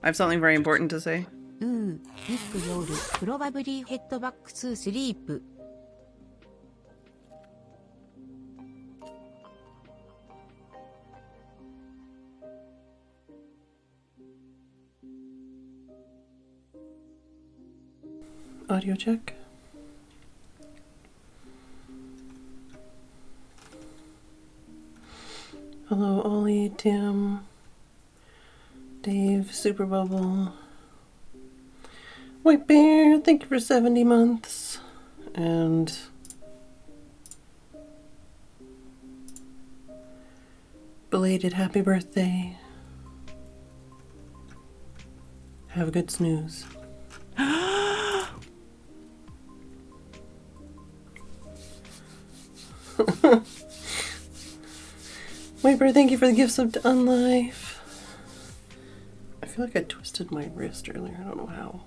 I have something very important to say. ミックヨール、probably head back to sleep. Audio check. Hello, Ollie, Tim, Dave, Super Bubble, White Bear, thank you for 70 months, and belated happy birthday. Have a good snooze. White Bear, thank you for the gifts of Unlife. I feel like I twisted my wrist earlier. I don't know how.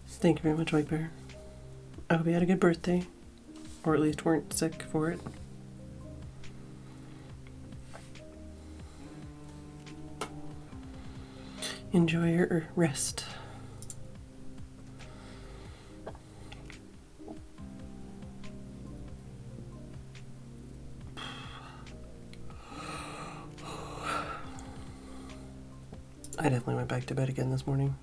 Thank you very much, White Bear. I hope you had a good birthday, or at least weren't sick for it. Enjoy your rest. I definitely went back to bed again this morning.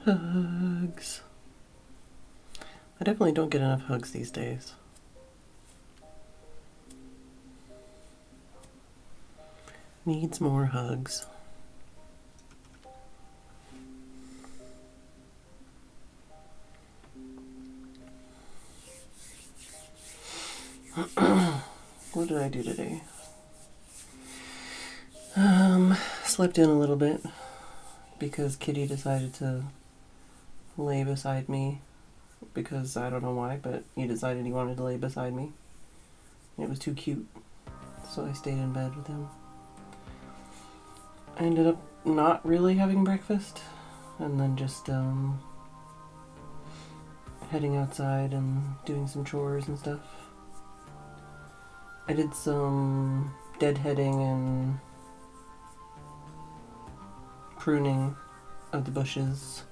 Hugs. I definitely don't get enough hugs these days. Needs more hugs. What did I do today? Slept in a little bit because Kitty decided to lay beside me because I don't know why, but he decided he wanted to lay beside me. It was too cute, so I stayed in bed with him. I ended up not really having breakfast and then just heading outside and doing some chores and stuff. I did some deadheading and pruning of the bushes.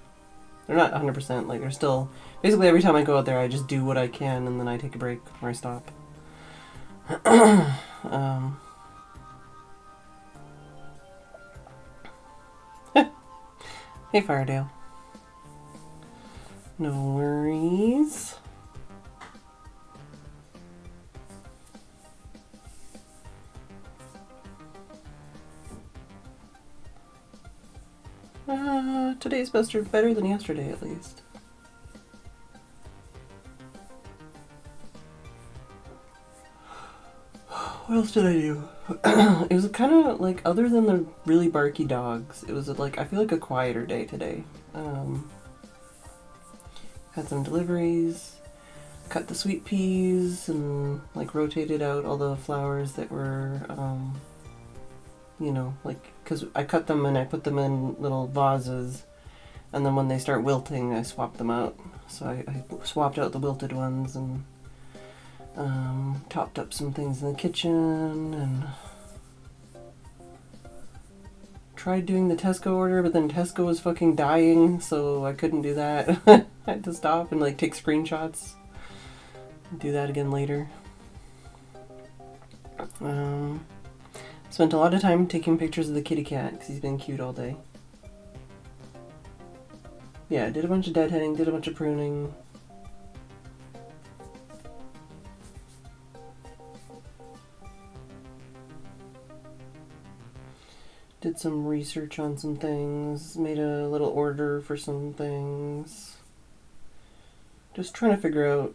They're not 100%, like they're still, basically every time I go out there I just do what I can and then I take a break or I stop. Hey Firedale. No worries. Today's better than yesterday at least. What else did I do? It was kind of like, other than the really barky dogs, it was like, I feel like a quieter day today. Had some deliveries, cut the sweet peas, and like rotated out all the flowers that were, you know, like, because I cut them and I put them in little vases, and then when they start wilting, I swap them out. So I swapped out the wilted ones and topped up some things in the kitchen and tried doing the Tesco order, but then Tesco was fucking dying, so I couldn't do that. I had to stop and like take screenshots. Do that again later. Spent a lot of time taking pictures of the kitty cat because he's been cute all day. Yeah, did a bunch of deadheading, did a bunch of pruning. Did some research on some things, made a little order for some things. Just trying to figure out,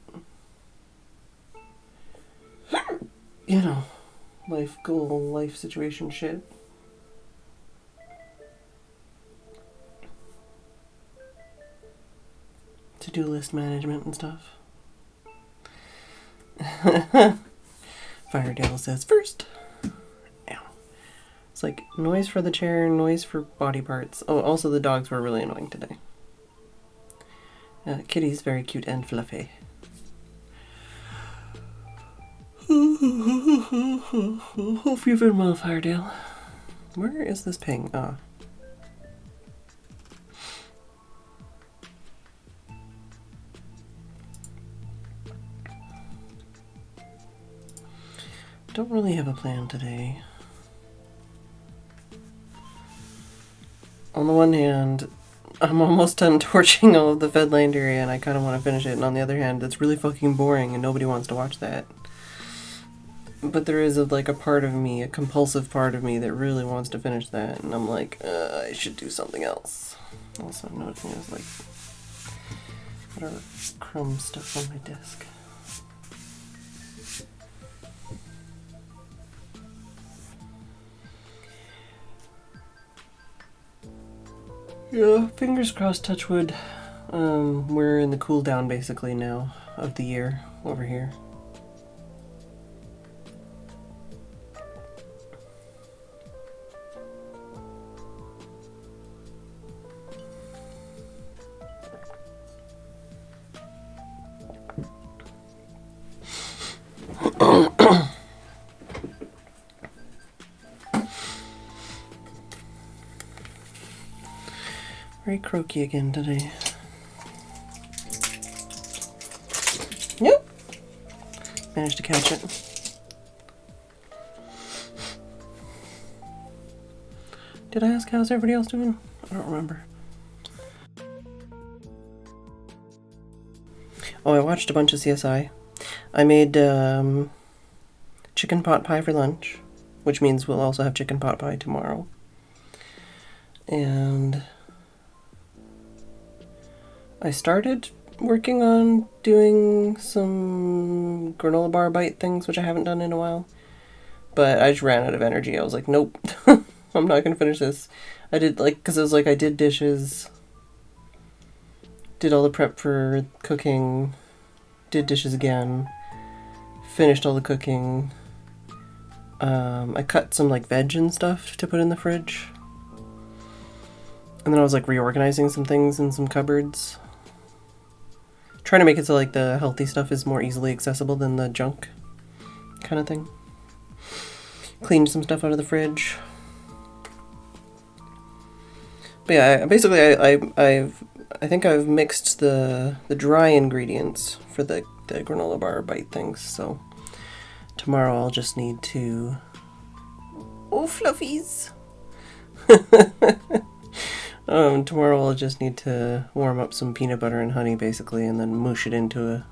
you know, life goal, life situation shit. To-do list management and stuff. Firedale says first. Ow. It's like noise for the chair, noise for body parts. Oh, also the dogs were really annoying today. Kitty's very cute and fluffy. Hope you've been well, Firedale. Where is this ping? Ah. Don't really have a plan today. On the one hand, I'm almost done torching all of the Fedland area and I kind of want to finish it, and on the other hand, it's really fucking boring and nobody wants to watch that. But there is a part of me, a compulsive part of me that really wants to finish that, and I'm like, I should do something else. Also, I'm noticing there's like whatever crumb stuff on my desk. Yeah, fingers crossed, touch wood. We're in the cool down basically now of the year over here. Very croaky again today. Nope. Managed to catch it. Did I ask how's everybody else doing? I don't remember. Oh, I watched a bunch of CSI. I made chicken pot pie for lunch, which means we'll also have chicken pot pie tomorrow. And I started working on doing some granola bar bite things, which I haven't done in a while. But I just ran out of energy. I was like, nope, I'm not going to finish this. I did, like, because it was like I did dishes, did all the prep for cooking, did dishes again, finished all the cooking. I cut some, like, veg and stuff to put in the fridge. And then I was, like, reorganizing some things in some cupboards. Trying to make it so, like, the healthy stuff is more easily accessible than the junk kind of thing. Cleaned some stuff out of the fridge. But yeah, basically I think I've mixed the dry ingredients for the granola bar bite things, so tomorrow I'll just need to... Oh, fluffies! Tomorrow I'll just need to warm up some peanut butter and honey, basically, and then moosh it into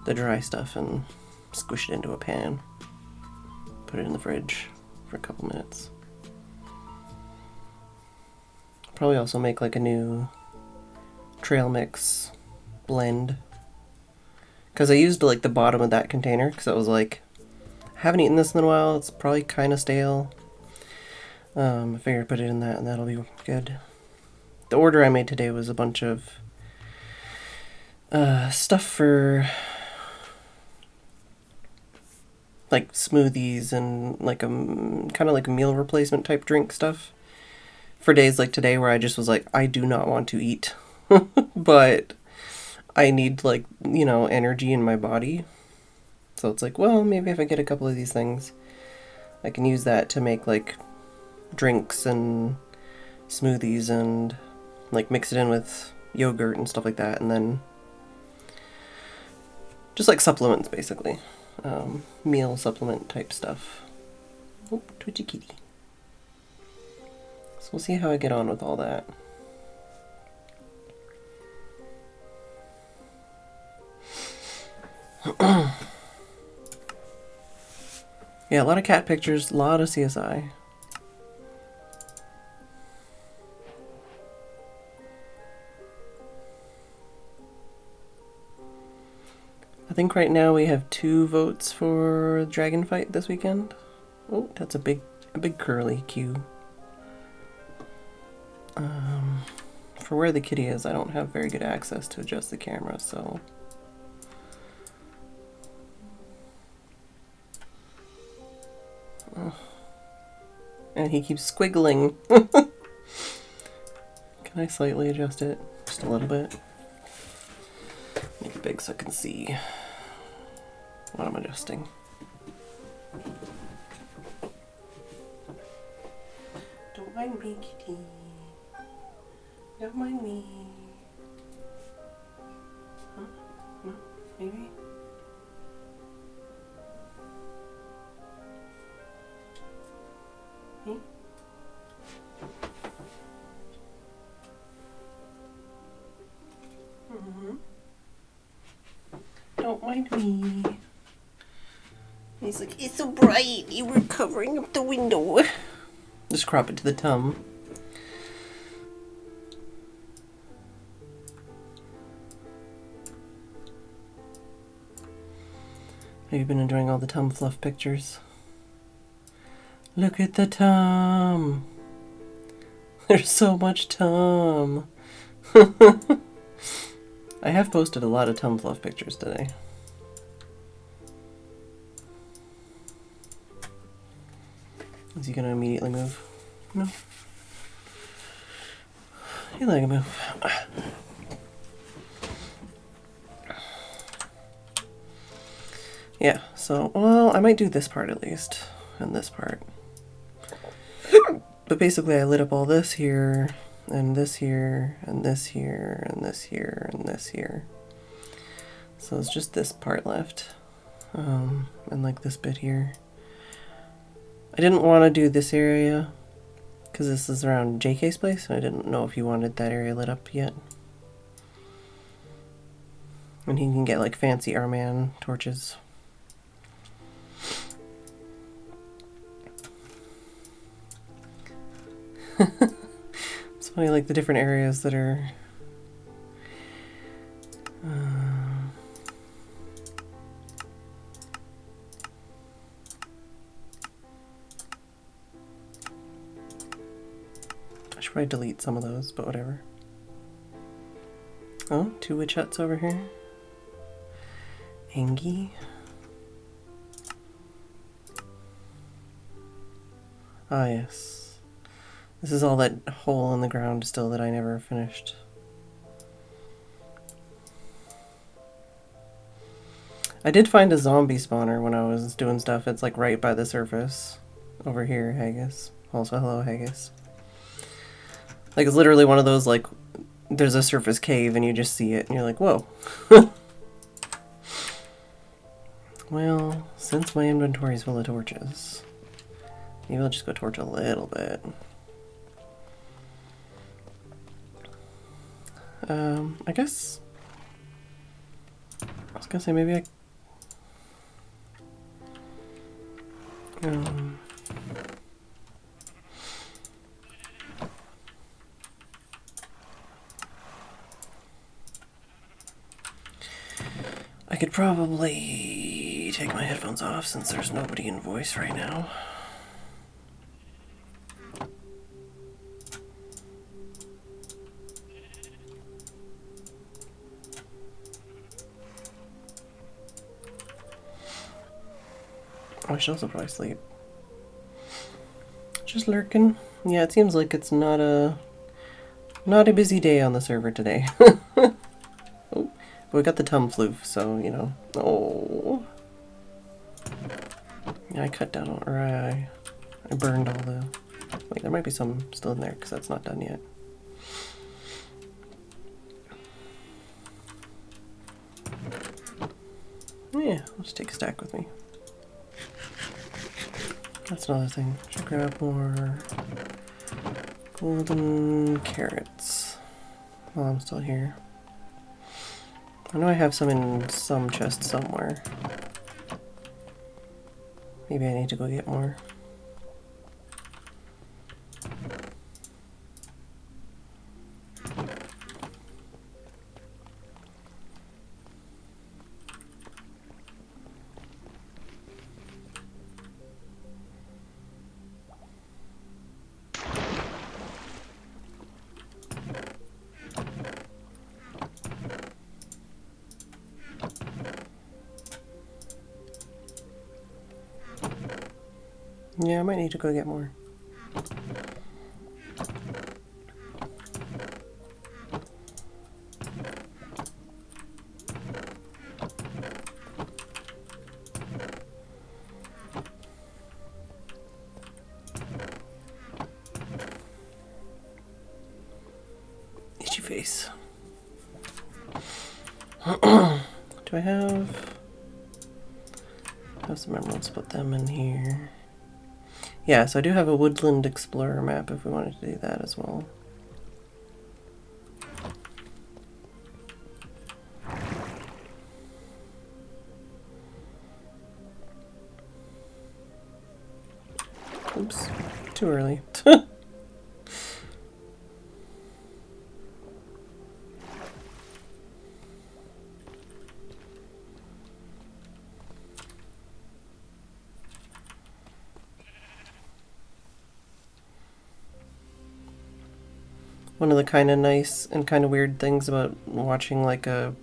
the dry stuff and squish it into a pan. Put it in the fridge for a couple minutes. Probably also make like a new trail mix blend. Because I used like the bottom of that container, because I was like, I haven't eaten this in a while, it's probably kind of stale. I figured put it in that and that'll be good. The order I made today was a bunch of stuff for like smoothies and like a kind of like a meal replacement type drink stuff for days like today where I just was like, I do not want to eat, but I need, like, you know, energy in my body. So it's like, well, maybe if I get a couple of these things, I can use that to make like drinks and smoothies and like mix it in with yogurt and stuff like that, and then just like supplements, basically. Meal supplement type stuff. Oh, twitchy kitty. So we'll see how I get on with all that. Yeah, a lot of cat pictures, a lot of CSI. I think right now we have 2 votes for Dragon Fight this weekend. Oh, that's a big curly Q. For where the kitty is, I don't have very good access to adjust the camera, so... Oh. And he keeps squiggling. Can I slightly adjust it? Just a little bit. Make it big so I can see what I'm adjusting. Don't mind me, kitty. Don't mind me. Huh? No? Maybe? Hmm? Mm-hmm. Don't mind me. He's like, it's so bright, you were covering up the window. Just crop it to the tum. Have you been enjoying all the tum fluff pictures? Look at the tum. There's so much tum. I have posted a lot of tum fluff pictures today. Is he gonna immediately move? No. He let him move. Yeah, so, well, I might do this part at least, and this part. But basically I lit up all this here And this here, and this here, and this here, and this here. So it's just this part left. And like this bit here. I didn't want to do this area because this is around JK's place, and I didn't know if he wanted that area lit up yet. And he can get like fancy Arman torches. It's funny, like the different areas that are I should probably delete some of those, but whatever. Oh, 2 witch huts over here. Angie. Ah, yes. This is all that hole in the ground still that I never finished. I did find a zombie spawner when I was doing stuff. It's like right by the surface. Over here, Haggis. Also, hello, Haggis. Like, it's literally one of those, like, there's a surface cave and you just see it and you're like, whoa. Well, since my inventory is full of torches, maybe I'll just go torch a little bit. I guess I was gonna say maybe I could probably take my headphones off since there's nobody in voice right now. I should also probably sleep. Just lurking. Yeah, it seems like it's not a busy day on the server today. Oh, but we got the Tumfloof, so you know. Oh, yeah, I cut down or I burned all the. Wait, there might be some still in there because that's not done yet. Yeah, I'll just take a stack with me. That's another thing. Should grab more golden carrots while I'm still here. I know I have some in some chest somewhere. Maybe I need to go get more. Yeah, I might need to go get more. Itchy face. Do I have some emeralds? Put them in here. Yeah, so I do have a Woodland Explorer map if we wanted to do that as well. Oops, too early. One of the kind of nice and kind of weird things about watching like a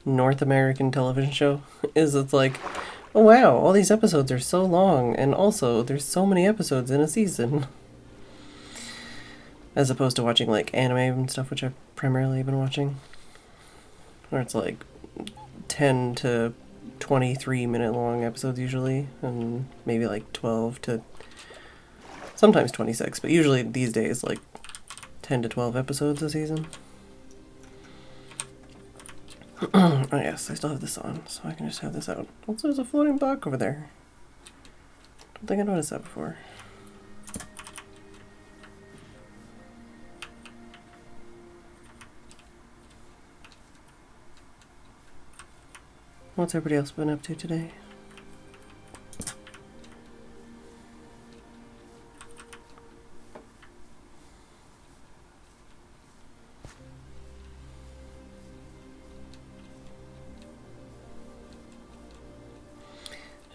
North American television show is it's like, oh wow, all these episodes are so long, and also there's so many episodes in a season. As opposed to watching like anime and stuff, which I've primarily been watching. Where it's like 10 to 23-minute long episodes usually, and maybe like 12 to sometimes 26, but usually these days like 10 to 12 episodes a season. Oh yes, I still have this on, so I can just have this out. Also, there's a floating block over there. Don't think I noticed that before. What's everybody else been up to today?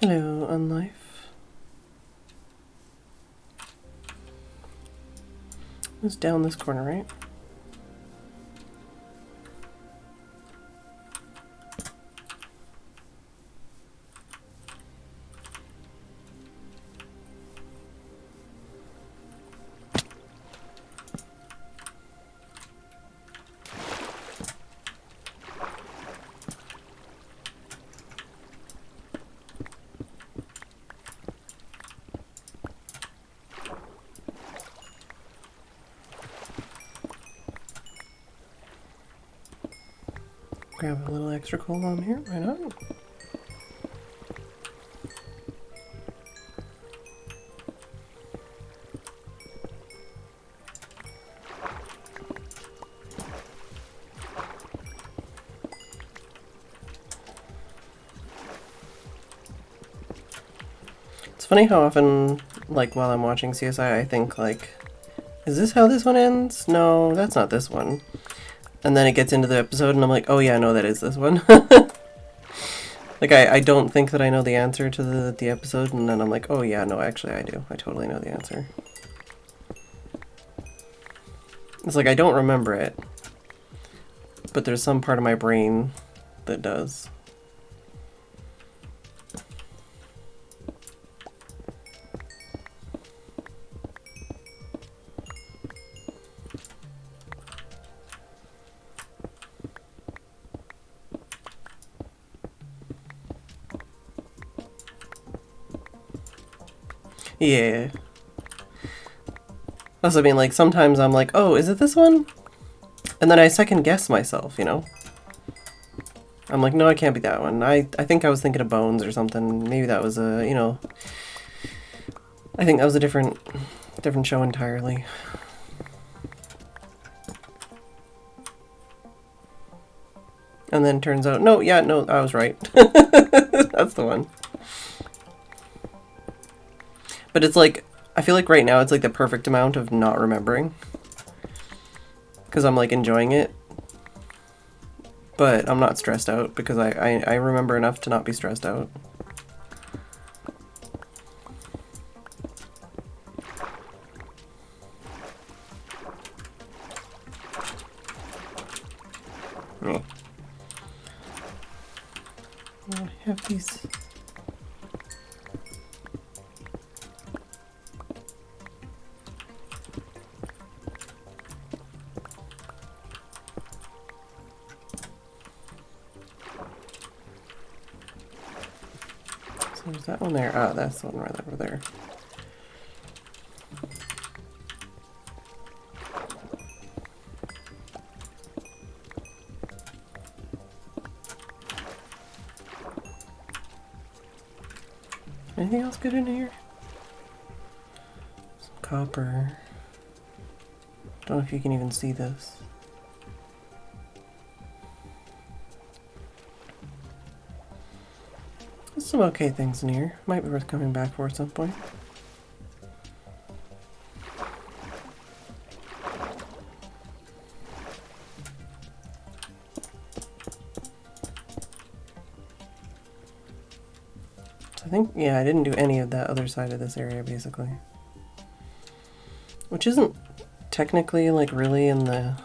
Hello, Unlife. It's down this corner, right? Grab a little extra coal on here, why not? It's funny how often, like, while I'm watching CSI, I think, like, is this how this one ends? No, that's not this one. And then it gets into the episode and I'm like, oh yeah, no, that is this one. Like, I don't think that I know the answer to the episode, and then I'm like, oh yeah, no, actually I do. I totally know the answer. It's like, I don't remember it, but there's some part of my brain that does. Yeah. Also, I mean, like, sometimes I'm like, oh, is it this one? And then I second guess myself, you know? I'm like, no, it can't be that one. I think I was thinking of Bones or something. Maybe that was a, you know... I think that was a different show entirely. And then turns out, no, yeah, no, I was right. That's the one. But it's like, I feel like right now it's like the perfect amount of not remembering. Because I'm like enjoying it. But I'm not stressed out because I remember enough to not be stressed out. Oh. I have these. So there's that one there. Ah, that's the one right over there. Anything else good in here? Some copper. Don't know if you can even see this. There's some okay things in here. Might be worth coming back for at some point. So I think, yeah, I didn't do any of that other side of this area, basically. Which isn't technically, like, really in the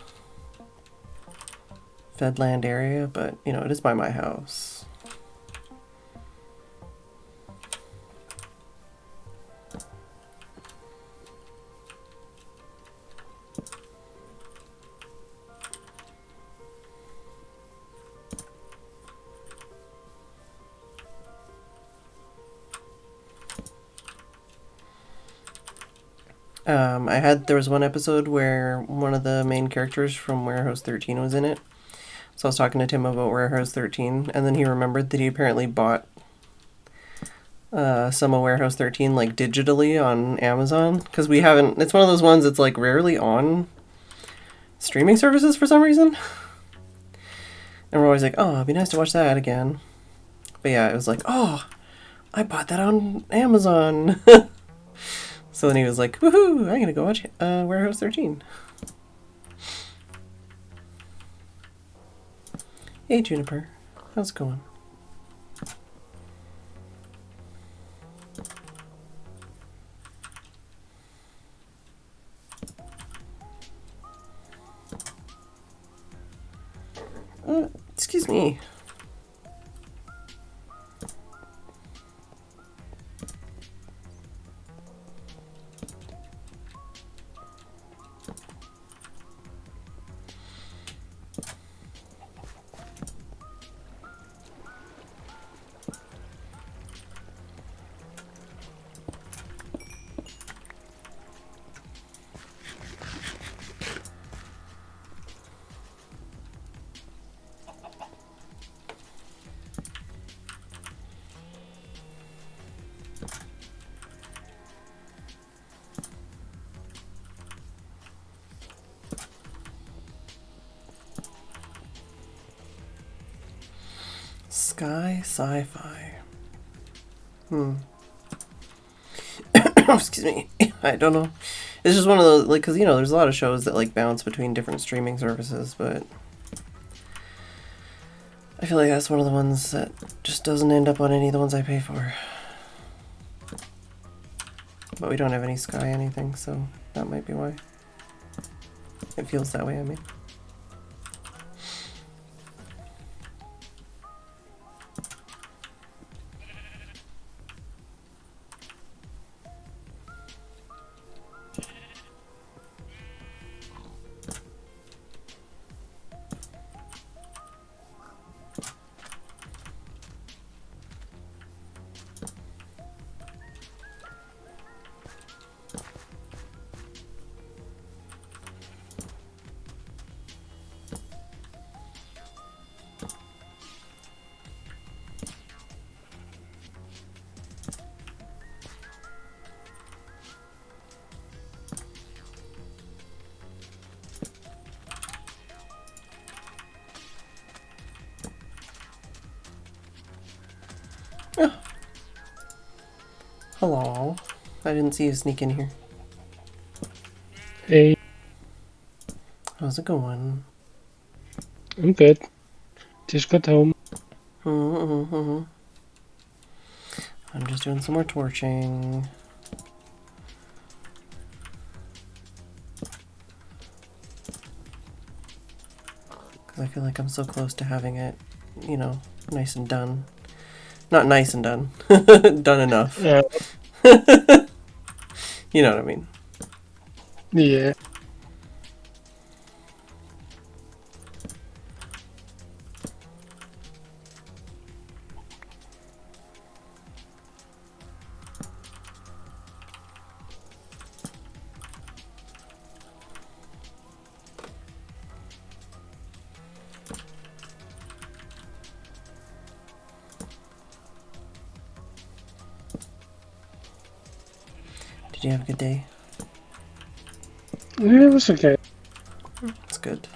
Fedland area, but, you know, it is by my house. There was one episode where one of the main characters from Warehouse 13 was in it. So I was talking to Tim about Warehouse 13, and then he remembered that he apparently bought some of Warehouse 13 like digitally on Amazon, because we haven't. It's one of those ones that's like rarely on streaming services for some reason, and we're always like, oh, it'd be nice to watch that again. But yeah, it was like, oh, I bought that on Amazon. So then he was like, woohoo, I'm gonna go watch Warehouse 13. Hey Juniper, how's it going? Excuse me. Sky sci-fi. Excuse me. I don't know. It's just one of those, like, because, there's a lot of shows that, like, bounce between different streaming services, but I feel like that's one of the ones that just doesn't end up on any of the ones I pay for. But we don't have any Sky anything, so that might be why. It feels that way, I mean. Oh. Hello. I didn't see you sneak in here. Hey, How's it going? I'm good. Just got home. I'm just doing some more torching. Because I feel like I'm so close to having it, nice and done. Not nice and done. Done enough. Yeah. You know what I mean. Yeah. Did you have a good day? Yeah, it was okay. That's good.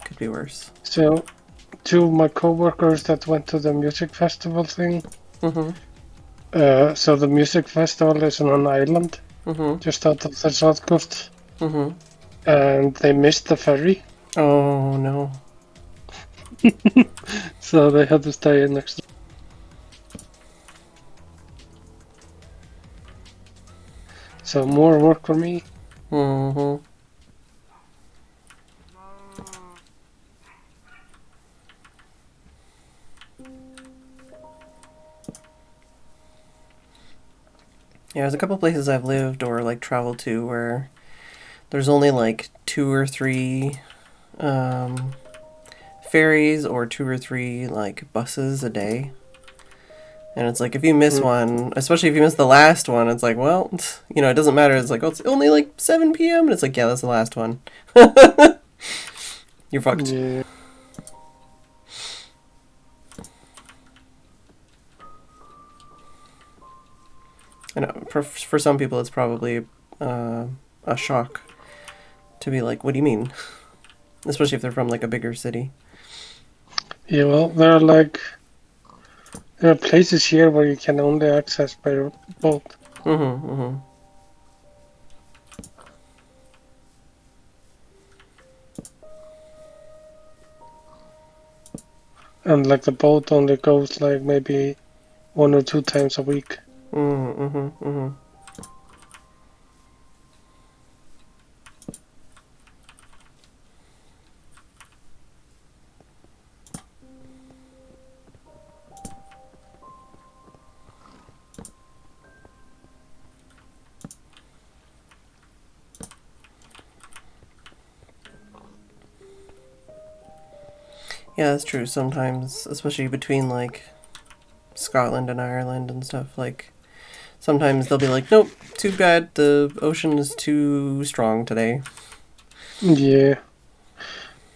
Could be worse. So, two of my coworkers that went to the music festival thing. So the music festival is on an island just out of the south coast. And they missed the ferry. Oh no. So they had to stay in next. So more work for me. Yeah, there's a couple places I've lived or like traveled to where there's only like 2 or 3 ferries or 2 or 3 like buses a day. And it's like, if you miss one, especially if you miss the last one, it's like, well, you know, it doesn't matter. It's like, oh, it's only like 7 p.m. And it's like, yeah, that's the last one. You're fucked. Yeah. I know, for some people, it's probably a shock to be like, what do you mean? Especially if they're from like a bigger city. Yeah, well, there are places here where you can only access by boat. Mm-hmm, mm-hmm. And like the boat only goes like maybe 1 or 2 times a week. Mm-hmm, mm-hmm, mm-hmm. Yeah, that's true. Sometimes, especially between like Scotland and Ireland and stuff, like sometimes they'll be like, nope, too bad, the ocean is too strong today. Yeah.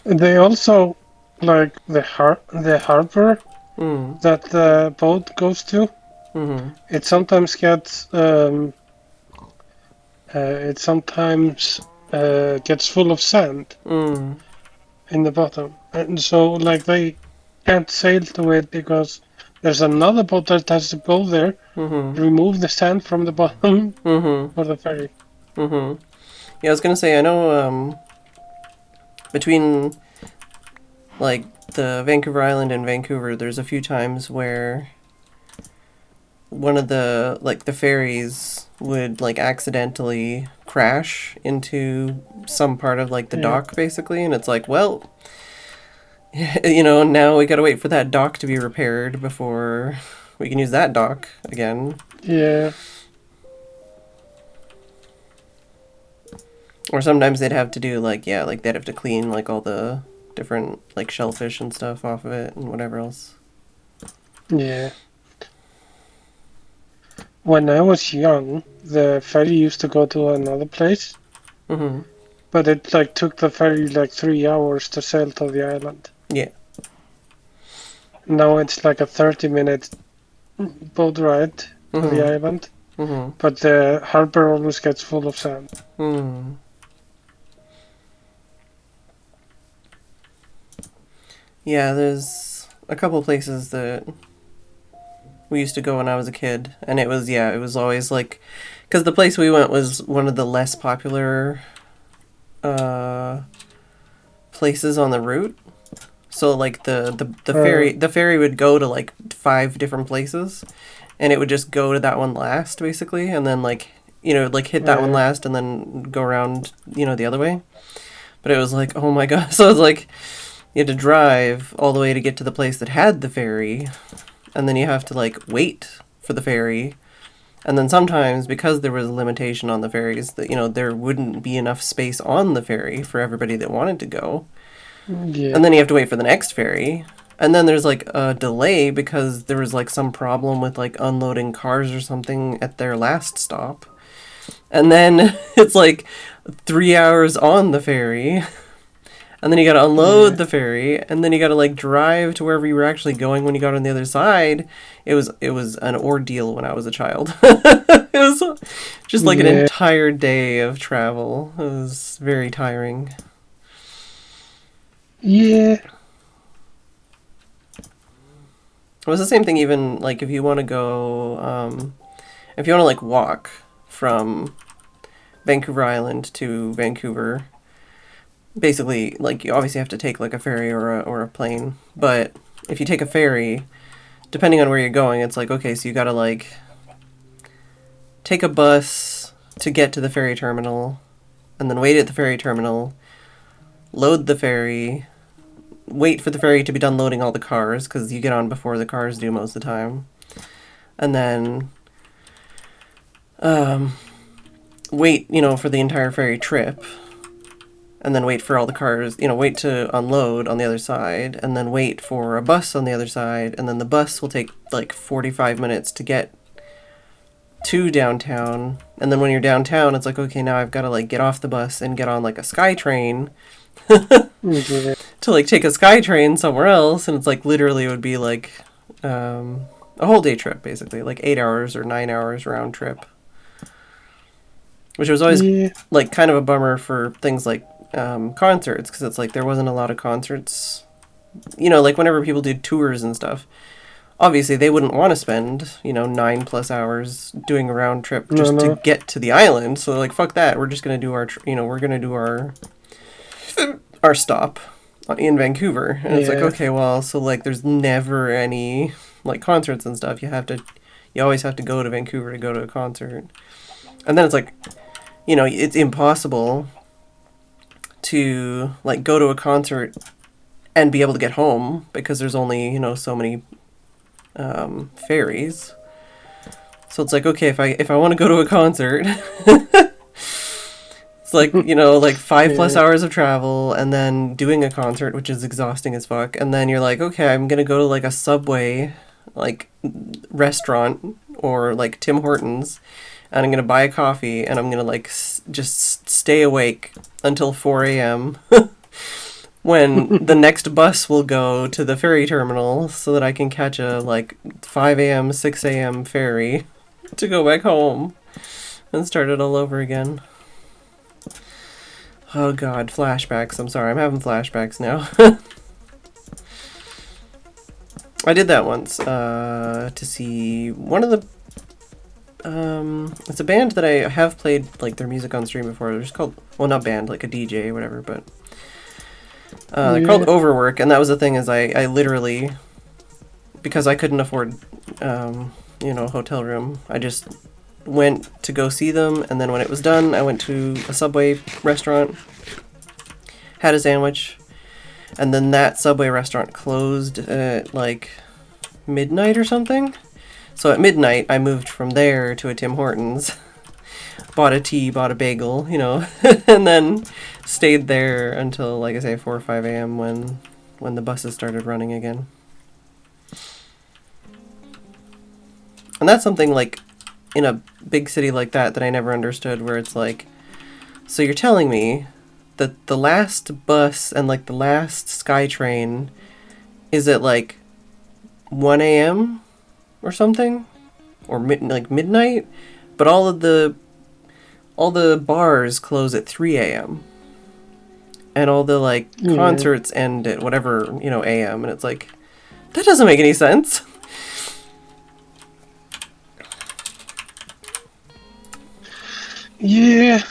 They also like the harbor that the boat goes to. Mm-hmm. It sometimes gets gets full of sand in the bottom, and so like they can't sail to it because there's another boat that has to go there, remove the sand from the bottom for the ferry. Mm-hmm. Yeah, I was gonna say, I know between like the Vancouver Island and Vancouver, there's a few times where one of the like the ferries would like accidentally crash into some part of like the dock basically, and it's like, well, you know, now we gotta wait for that dock to be repaired before we can use that dock again. Yeah. Or sometimes they'd have to do like, yeah, like they'd have to clean like all the different like shellfish and stuff off of it and whatever else. Yeah. When I was young, the ferry used to go to another place, but it like took the ferry like 3 hours to sail to the island. Yeah. Now it's like a 30-minute boat ride to the island, but the harbor always gets full of sand. Yeah, there's a couple places that we used to go when I was a kid, and it was, yeah, it was always like, because the place we went was one of the less popular places on the route. So like the ferry would go to like 5 different places, and it would just go to that one last basically, and then like, you know, like hit that one last and then go around, you know, the other way. But it was like, oh my god. So it's like you had to drive all the way to get to the place that had the ferry, and then you have to like wait for the ferry. And then sometimes, because there was a limitation on the ferries, that, you know, there wouldn't be enough space on the ferry for everybody that wanted to go. Yeah. And then you have to wait for the next ferry. And then there's like a delay because there was like some problem with like unloading cars or something at their last stop. And then it's like 3 hours on the ferry. And then you gotta unload the ferry, and then you gotta like drive to wherever you were actually going when you got on the other side. It was an ordeal when I was a child. It was just like an entire day of travel. It was very tiring. Yeah. It was the same thing even like if you want to go, if you want to like walk from Vancouver Island to Vancouver. Basically, like, you obviously have to take, like, a ferry or a plane. But if you take a ferry, depending on where you're going, it's like, okay, so you gotta, like, take a bus to get to the ferry terminal, and then wait at the ferry terminal, load the ferry, wait for the ferry to be done loading all the cars, because you get on before the cars do most of the time, and then, wait, you know, for the entire ferry trip. and then wait for all the cars, wait to unload on the other side, and then wait for a bus on the other side, and then the bus will take like 45 minutes to get to downtown. And then when you're downtown, it's like, okay, now I've got to like get off the bus and get on like a SkyTrain to like take a SkyTrain somewhere else. And it's like literally it would be like a whole day trip, basically, like 8 hours or 9 hours round trip. Which was always like kind of a bummer for things like concerts, because it's like there wasn't a lot of concerts. Like whenever people do tours and stuff, obviously they wouldn't want to spend 9+ hours doing a round trip just to get to the island. So like, fuck that, we're just gonna do our we're gonna do our stop in Vancouver. And it's like, okay, well, so like there's never any like concerts and stuff. You always have to go to Vancouver to go to a concert. And then it's like, it's impossible to like go to a concert and be able to get home because there's only so many ferries. So it's like, okay, if I want to go to a concert, it's like like 5+ hours of travel, and then doing a concert, which is exhausting as fuck. And then you're like, okay, I'm gonna go to like a Subway like restaurant or like Tim Hortons, and I'm going to buy a coffee, and I'm going to like just stay awake until 4 a.m. when the next bus will go to the ferry terminal so that I can catch a like 5 a.m., 6 a.m. ferry to go back home and start it all over again. Oh God, flashbacks. I'm sorry, I'm having flashbacks now. I did that once to see one of the it's a band that I have played like their music on stream before. They're just called, well, not band, like a DJ or whatever, but they're called Overwork. And that was the thing, is I literally, because I couldn't afford hotel room, I just went to go see them, and then when it was done, I went to a Subway restaurant, had a sandwich, and then that Subway restaurant closed at like midnight or something. So at midnight, I moved from there to a Tim Hortons, bought a tea, bought a bagel, and then stayed there until, like I say, 4 or 5 a.m. when the buses started running again. And that's something like in a big city like that I never understood, where it's like, so you're telling me that the last bus and like the last SkyTrain is at like 1 a.m. or something, or midnight, but all the bars close at 3 a.m. and all the like concerts end at whatever a.m. and it's like, that doesn't make any sense. Yeah.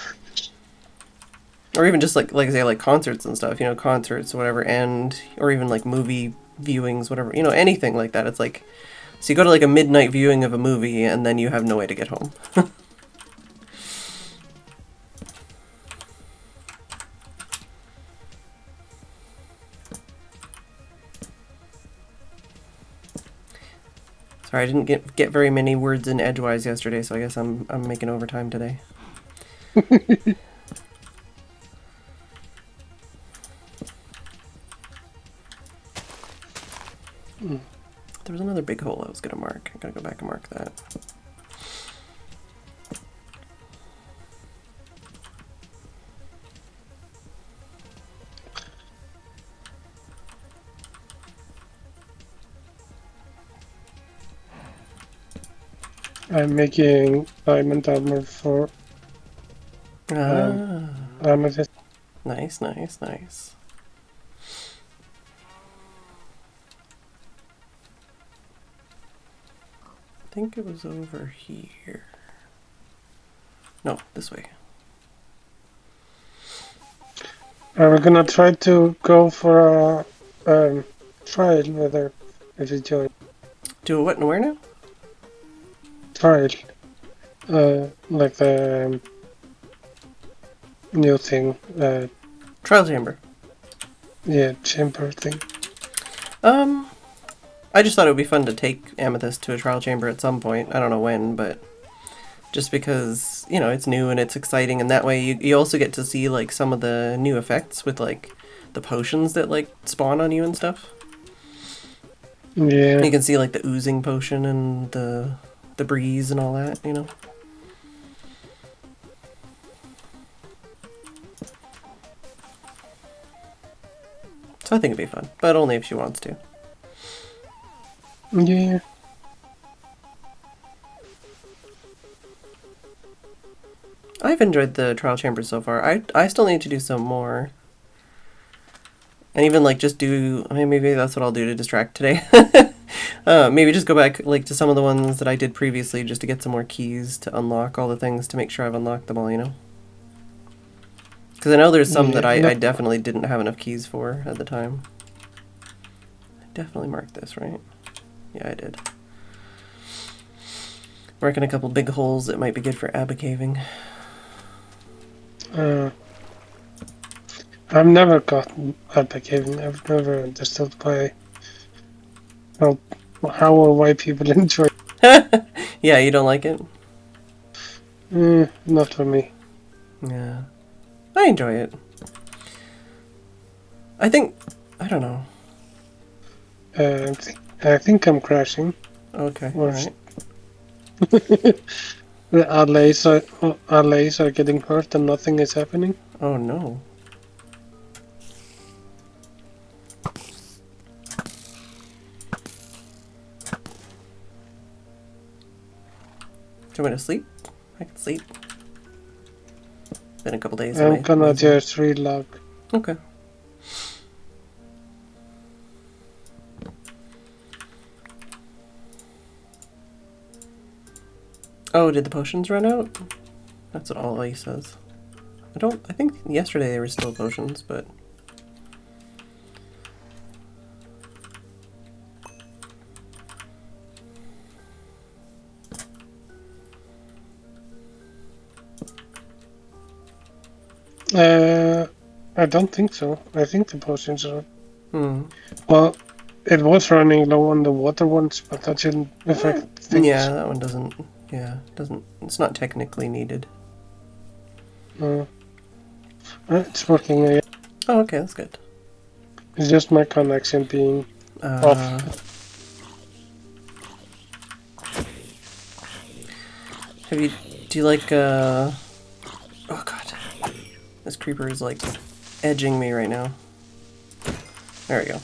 Or even just like I say, like concerts and stuff, concerts, whatever, and or even like movie viewings, whatever, anything like that. It's like, so you go to like a midnight viewing of a movie, and then you have no way to get home. Sorry, I didn't get very many words in edgewise yesterday, so I guess I'm making overtime today. There was another big hole I was gonna mark. I gotta go back and mark that. I'm making diamond armor for amethyst. Nice, nice, nice. I think it was over here. No, this way. We're gonna try to go for a trial with her if you join. Do a what and where now? Trial. Like the new thing. Trial chamber. Yeah, chamber thing. I just thought it would be fun to take Amethyst to a trial chamber at some point. I don't know when, but just because, you know, it's new and it's exciting, and that way you also get to see like some of the new effects with like the potions that like spawn on you and stuff. Yeah. You can see like the oozing potion and the breeze and all that, you know. So I think it'd be fun, but only if she wants to. Yeah. I've enjoyed the trial chambers so far. I still need to do some more. And even like just do, I mean, maybe that's what I'll do to distract today. Maybe just go back like to some of the ones that I did previously just to get some more keys to unlock all the things to make sure I've unlocked them all, you know? Because I know there's some that I definitely didn't have enough keys for at the time. I definitely marked this, right? Yeah, I did. Marking a couple big holes that might be good for abacaving. I've never gotten abacaving. I've never understood how or why people enjoy it. Yeah, you don't like it? Not for me. Yeah. I enjoy it. I think, I don't know. I think I'm crashing. Okay, Or alright. the allies are getting hurt and nothing is happening. Oh no. Do you want me to sleep? I can sleep. Been a couple days. I'm gonna just relog. Okay. Oh, did the potions run out? That's what Ollie says. I think yesterday there were still potions, but... I don't think so. I think the potions are... Hmm. Well, it was running low on the water ones, but that didn't affect things. Yeah, that one doesn't... Yeah, doesn't... It's not technically needed. It's working again. Oh, okay, that's good. It's just my connection being off. Do you like, oh god. This creeper is, like, edging me right now. There we go.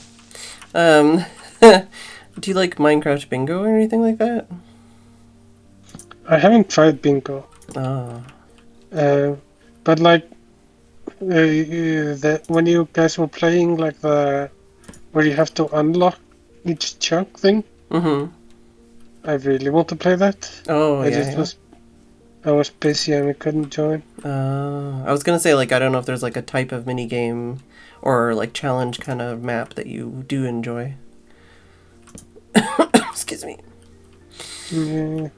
Do you like Minecraft Bingo or anything like that? I haven't tried bingo. Oh. But like, when you guys were playing, like where you have to unlock each chunk thing. Mm-hmm. I really want to play that. Oh, I was busy and I couldn't join. I was gonna say, like, I don't know if there's like a type of mini game or like challenge kind of map that you do enjoy. Excuse me. Yeah.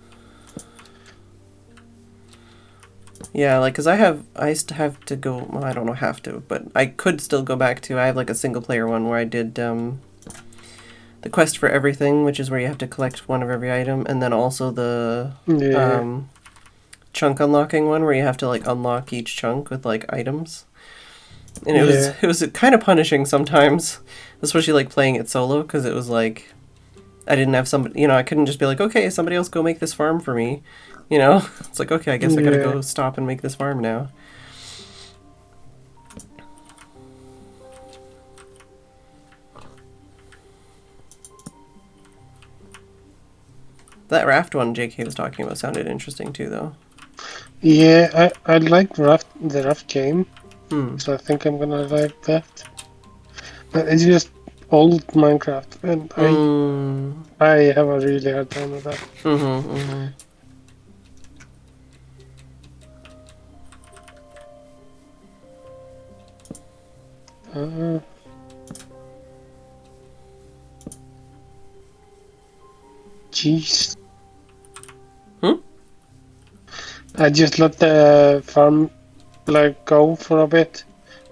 Yeah, like, cause I used to have to go, well, I don't know have to, but I could still go back to, I have like a single player one where I did, the quest for everything, which is where you have to collect one of every item, and then also the, chunk unlocking one where you have to like unlock each chunk with like items. And it was kind of punishing sometimes, especially like playing it solo, because it was like, I didn't have somebody, you know, I couldn't just be like, okay, somebody else go make this farm for me. You know, it's like, okay, I guess I gotta go stop and make this farm now. That raft one JK was talking about sounded interesting too, though. Yeah, I like the raft game, so I think I'm gonna like that. But it's just old Minecraft, and I have a really hard time with that. Jeez. I just let the farm like go for a bit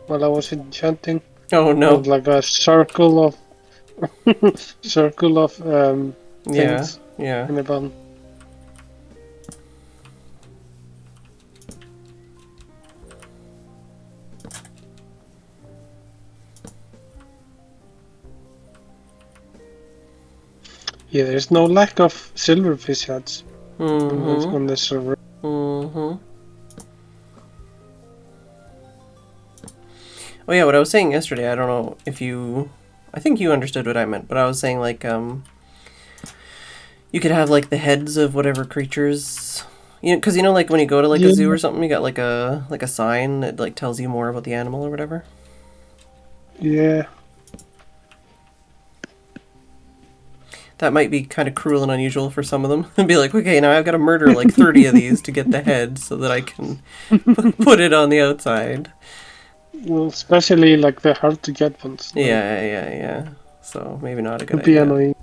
while I was enchanting. Oh no! Like a circle of things. Yeah. In the bottom. Yeah, there's no lack of silverfish heads Mm-hmm. on this server. Mm-hmm. Oh yeah, what I was saying yesterday, I don't know if you... I think you understood what I meant, but I was saying, like, you could have, like, the heads of whatever creatures... You know, because, you know, like, when you go to, like, a zoo Yeah. or something, you got, like a sign that, like, tells you more about the animal or whatever. Yeah. That might be kind of cruel and unusual for some of them. And be like, okay, now I've got to murder, like, 30 of these to get the head so that I can put it on the outside. Well, especially like the hard to get ones. Like, Yeah. So, maybe not a good could be idea. annoying.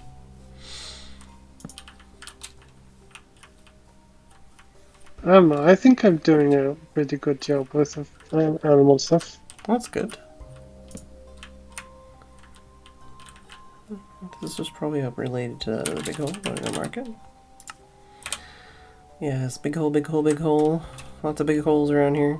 I don't know. I think I'm doing a pretty good job with animal stuff. That's good. This was probably up related to the big hole. Want to go mark it? Yes, big hole, big hole, big hole. Lots of big holes around here.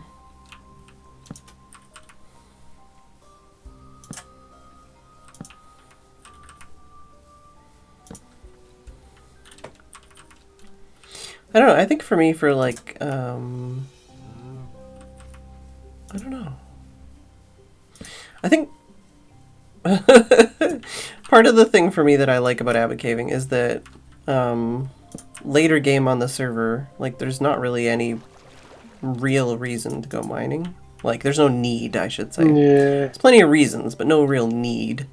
I don't know. I think for me, for like, I don't know. I think part of the thing for me that I like about abbot caving is that later game on the server, like, there's not really any real reason to go mining. Like, there's no need, I should say. Yeah. There's plenty of reasons, but no real need.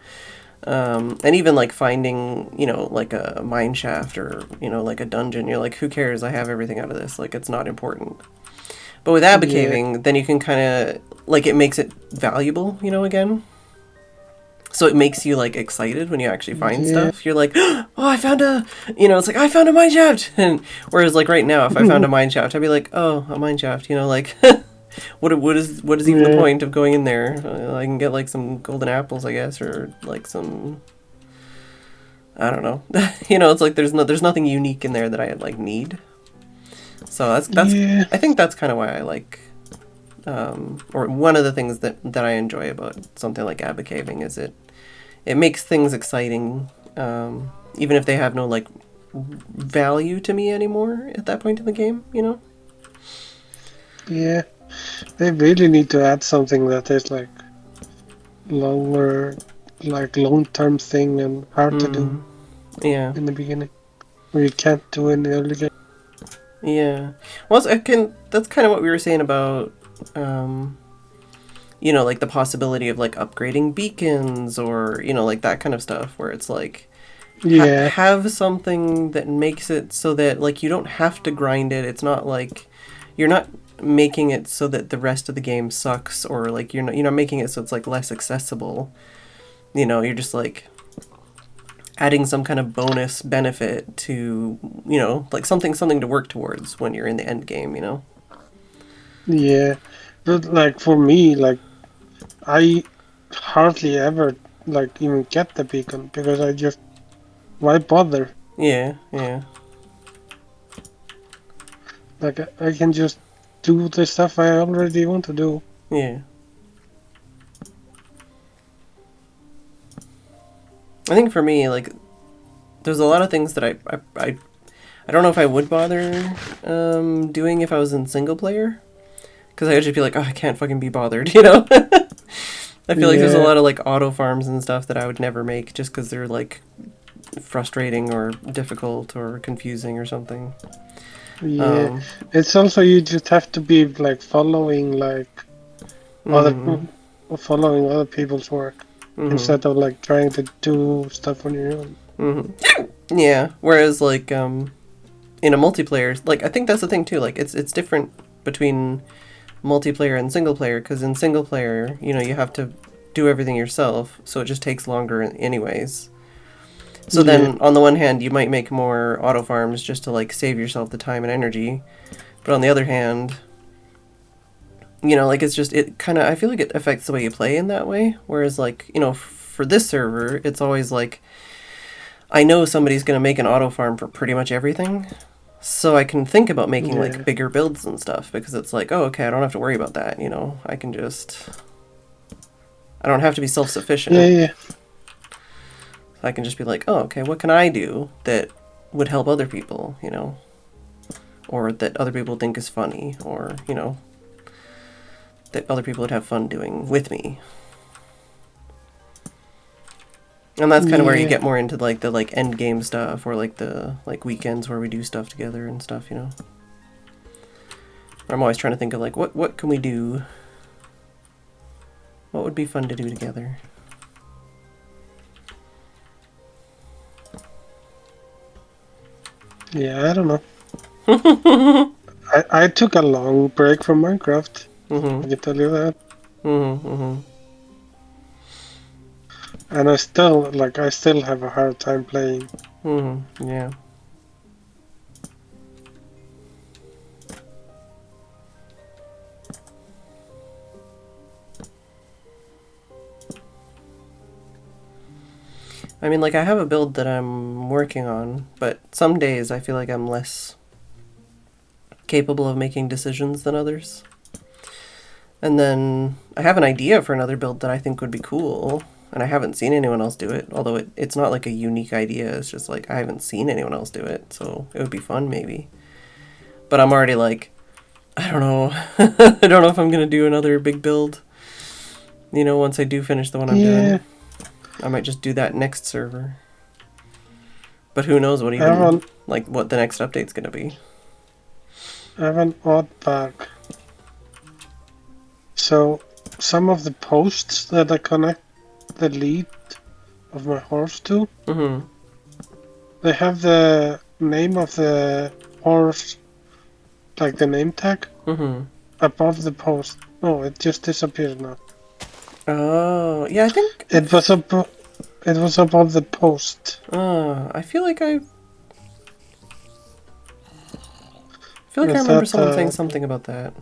And even, like, finding, you know, like a mine shaft or, you know, like a dungeon, you're like, who cares? I have everything out of this. Like, it's not important. But with abbot caving, then you can kind of, like, it makes it valuable, you know, again. So it makes you, like, excited when you actually find stuff. You're like, oh, I found a, you know, it's like, I found a mine shaft. And whereas, like, right now, if I found a mine shaft, I'd be like, oh, a mine shaft, you know, like, what is even the point of going in there? I can get, like, some golden apples, I guess, or, like, some, I don't know. You know, it's like there's nothing unique in there that I, like, need. So that's Yeah. I think that's kind of why I like, or one of the things that I enjoy about something like abbot caving is it makes things exciting, even if they have no, like, value to me anymore at that point in the game, you know? Yeah. They really need to add something that is like longer, like long-term thing and hard to do Yeah. in the beginning, where you can't do in the early game. Yeah. Well, that's kind of what we were saying about, you know, like the possibility of, like, upgrading beacons or, you know, like that kind of stuff where it's like, Yeah. have something that makes it so that, like, you don't have to grind it. It's not like you're not making it so that the rest of the game sucks, or like you're not making it so it's, like, less accessible. You know, you're just, like, adding some kind of bonus benefit to, you know, like something to work towards when you're in the end game, you know? Yeah. But like for me, like I hardly ever like even get the beacon because I just why bother? Yeah. Like I can just do the stuff I already want to do. Yeah. I think for me, like, there's a lot of things that I don't know if I would bother doing if I was in single player, because I would just be like, oh, I can't fucking be bothered, you know? I feel like there's a lot of, like, auto farms and stuff that I would never make just because they're, like, frustrating or difficult or confusing or something. Yeah. It's also you just have to be like following other people's work instead of like trying to do stuff on your own. Yeah. Whereas, like, in a multiplayer, like, I think that's the thing too. Like, it's different between multiplayer and single player, because in single player, you know, you have to do everything yourself, so it just takes longer anyways. So then, on the one hand, you might make more auto farms just to, like, save yourself the time and energy, but on the other hand, you know, like, it's just, it kind of, I feel like it affects the way you play in that way. Whereas, like, you know, for this server, it's always like, I know somebody's going to make an auto farm for pretty much everything, so I can think about making, like, bigger builds and stuff, because it's like, oh, okay, I don't have to worry about that, you know, I can just, I don't have to be self-sufficient. Yeah. I can just be like, oh, okay, what can I do that would help other people, you know? Or that other people think is funny, or, you know, that other people would have fun doing with me. And that's kind of where you get more into like the like end game stuff, or like the like weekends where we do stuff together and stuff, you know. I'm always trying to think of like what can we do? What would be fun to do together? Yeah, I don't know. I took a long break from Minecraft. I can tell you that. And I still have a hard time playing. Yeah. I mean, like, I have a build that I'm working on, but some days I feel like I'm less capable of making decisions than others. And then I have an idea for another build that I think would be cool, and I haven't seen anyone else do it, although it's not like a unique idea, it's just like I haven't seen anyone else do it, so it would be fun maybe. But I'm already like, I don't know. I don't know if I'm going to do another big build, you know, once I do finish the one I'm doing. I might just do that next server. But who knows what even, like, what the next update's gonna be. I have an odd pack. So, some of the posts that I connect the lead of my horse to, they have the name of the horse, like the name tag, above the post. Oh, it just disappeared now. Oh, yeah, I think... It was above the post. I feel like I remember someone saying something about that.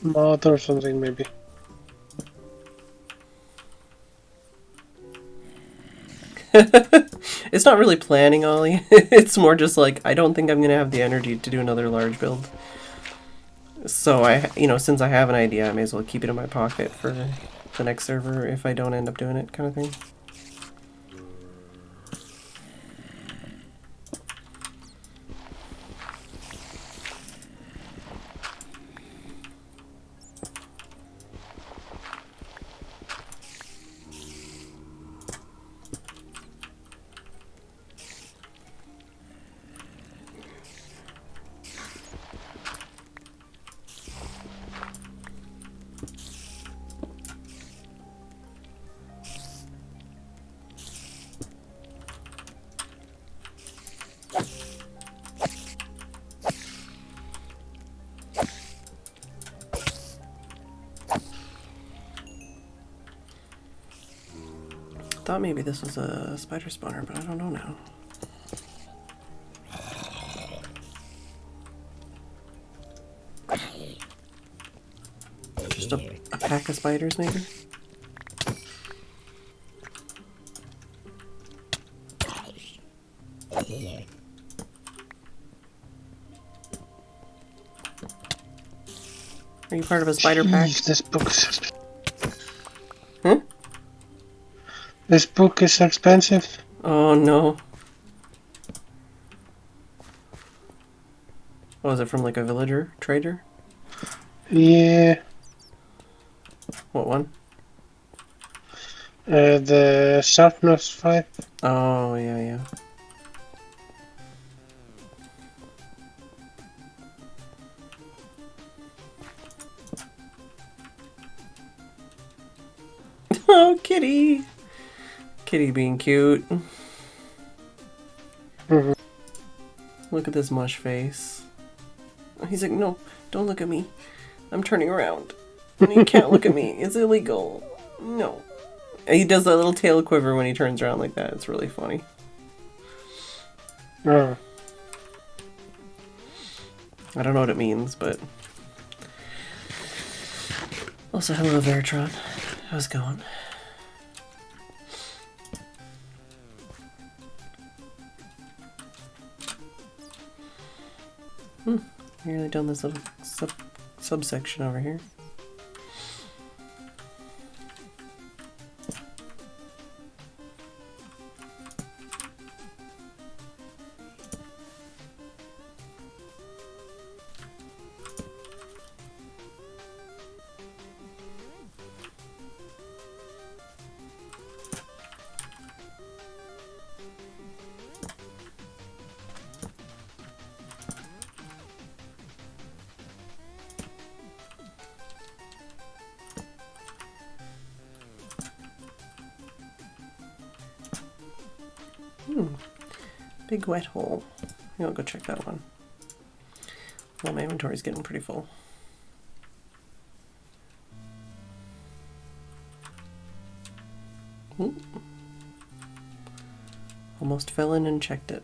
Mod or something, maybe. It's not really planning, Ollie. It's more just like, I don't think I'm going to have the energy to do another large build. So since I have an idea, I may as well keep it in my pocket for the next server if I don't end up doing it, kind of thing. Thought maybe this was a spider spawner, but I don't know now. Just a pack of spiders, maybe? Are you part of a spider pack? This book is... Huh? This book is expensive. Oh no. Oh, is it from like a villager trader? Yeah. What one? The sharpness 5. Oh, yeah. Oh, kitty! Kitty being cute. Look at this mush face. He's like, no, don't look at me. I'm turning around. You can't look at me. It's illegal. No. And he does that little tail quiver when he turns around like that. It's really funny. Oh. I don't know what it means, but... Also, hello, Veritron. How's it going? Nearly done this little subsection over here. Big wet hole. Maybe I'll go check that one. Well, my inventory's getting pretty full. Ooh. Almost fell in and checked it.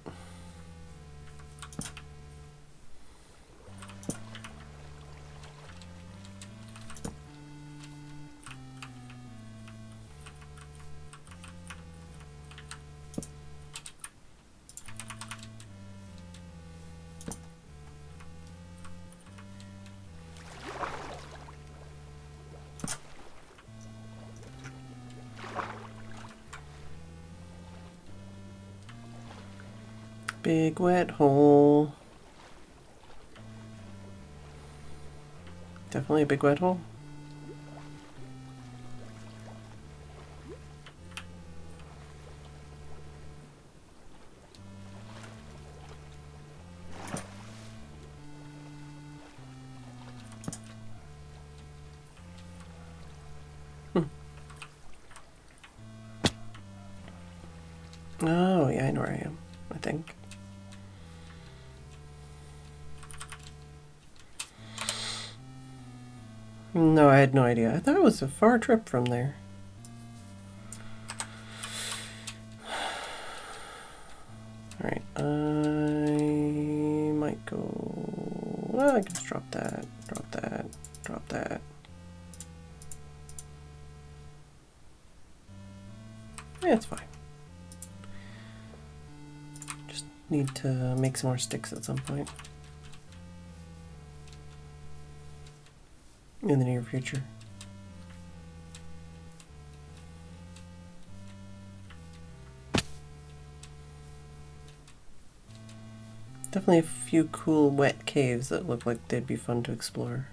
Big wet hole. Definitely a big wet hole. Oh, yeah, I know where I am, I think. No, I had no idea. I thought it was a far trip from there. Alright, I might go... Well, I can just drop that, drop that, drop that. Yeah, it's fine. Just need to make some more sticks at some point. In the near future. Definitely a few cool wet caves that look like they'd be fun to explore.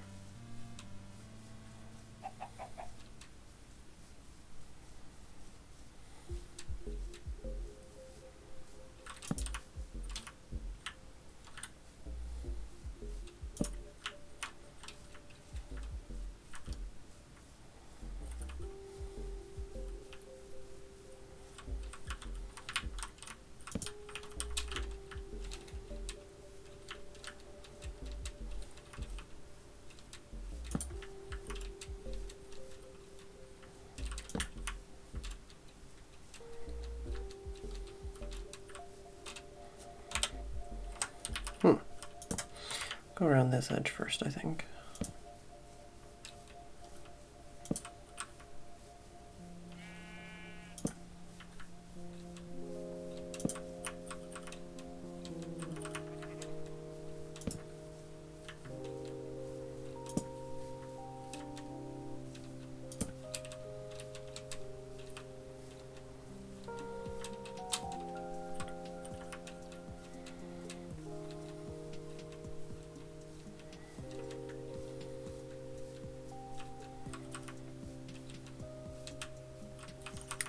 Go around this edge first, I think.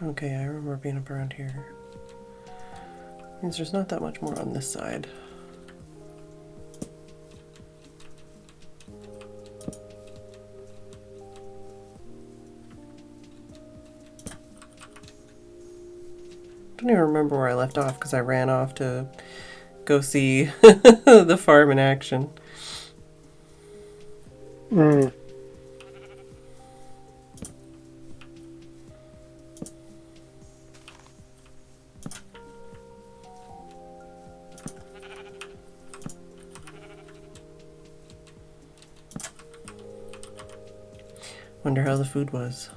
Okay, I remember being up around here. Means there's not that much more on this side. Don't even remember where I left off because I ran off to go see the farm in action. Wonder how the food was.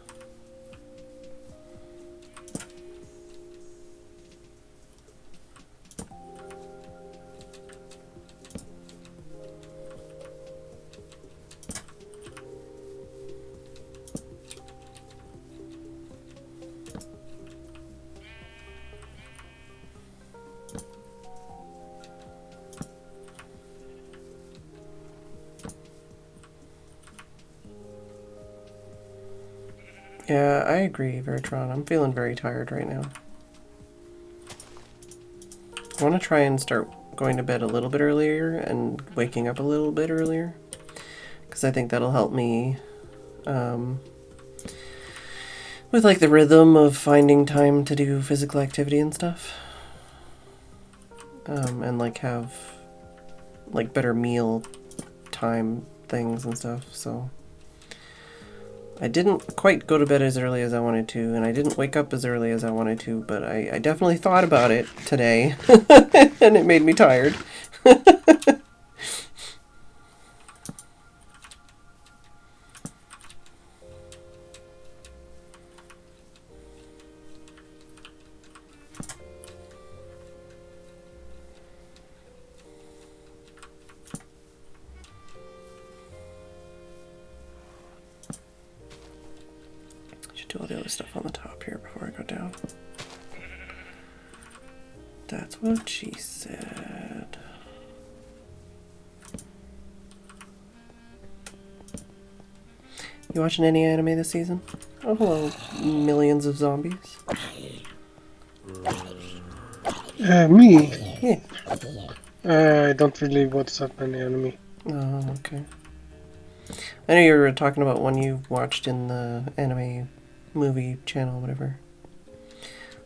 Yeah, I agree, Phedran. I'm feeling very tired right now. I want to try and start going to bed a little bit earlier and waking up a little bit earlier, because I think that'll help me with like the rhythm of finding time to do physical activity and stuff. and like have like better meal time things and stuff. So I didn't quite go to bed as early as I wanted to, and I didn't wake up as early as I wanted to, but I definitely thought about it today, and it made me tired. Do all the other stuff on the top here before I go down. That's what she said. You watching any anime this season? Oh, hello, millions of zombies. Me? Yeah. I don't really watch that many anime. Oh, okay. I know you were talking about one you watched in the anime movie channel, whatever.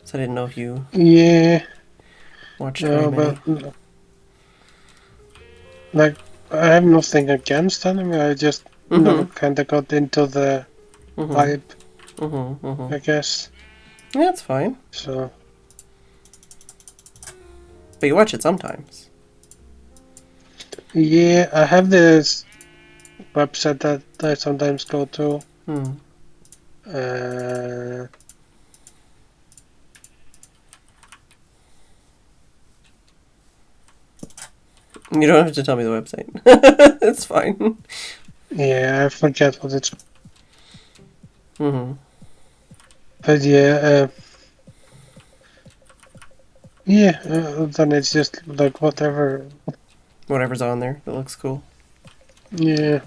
So I didn't know if you watched very many. But like I have nothing against anime. I just never kind of got into the vibe. I guess. Yeah, that's fine. So. But you watch it sometimes. Yeah, I have this website that I sometimes go to. You don't have to tell me the website. It's fine. Yeah, I forget what it's. But yeah, then it's just like whatever. Whatever's on there that looks cool. Yeah.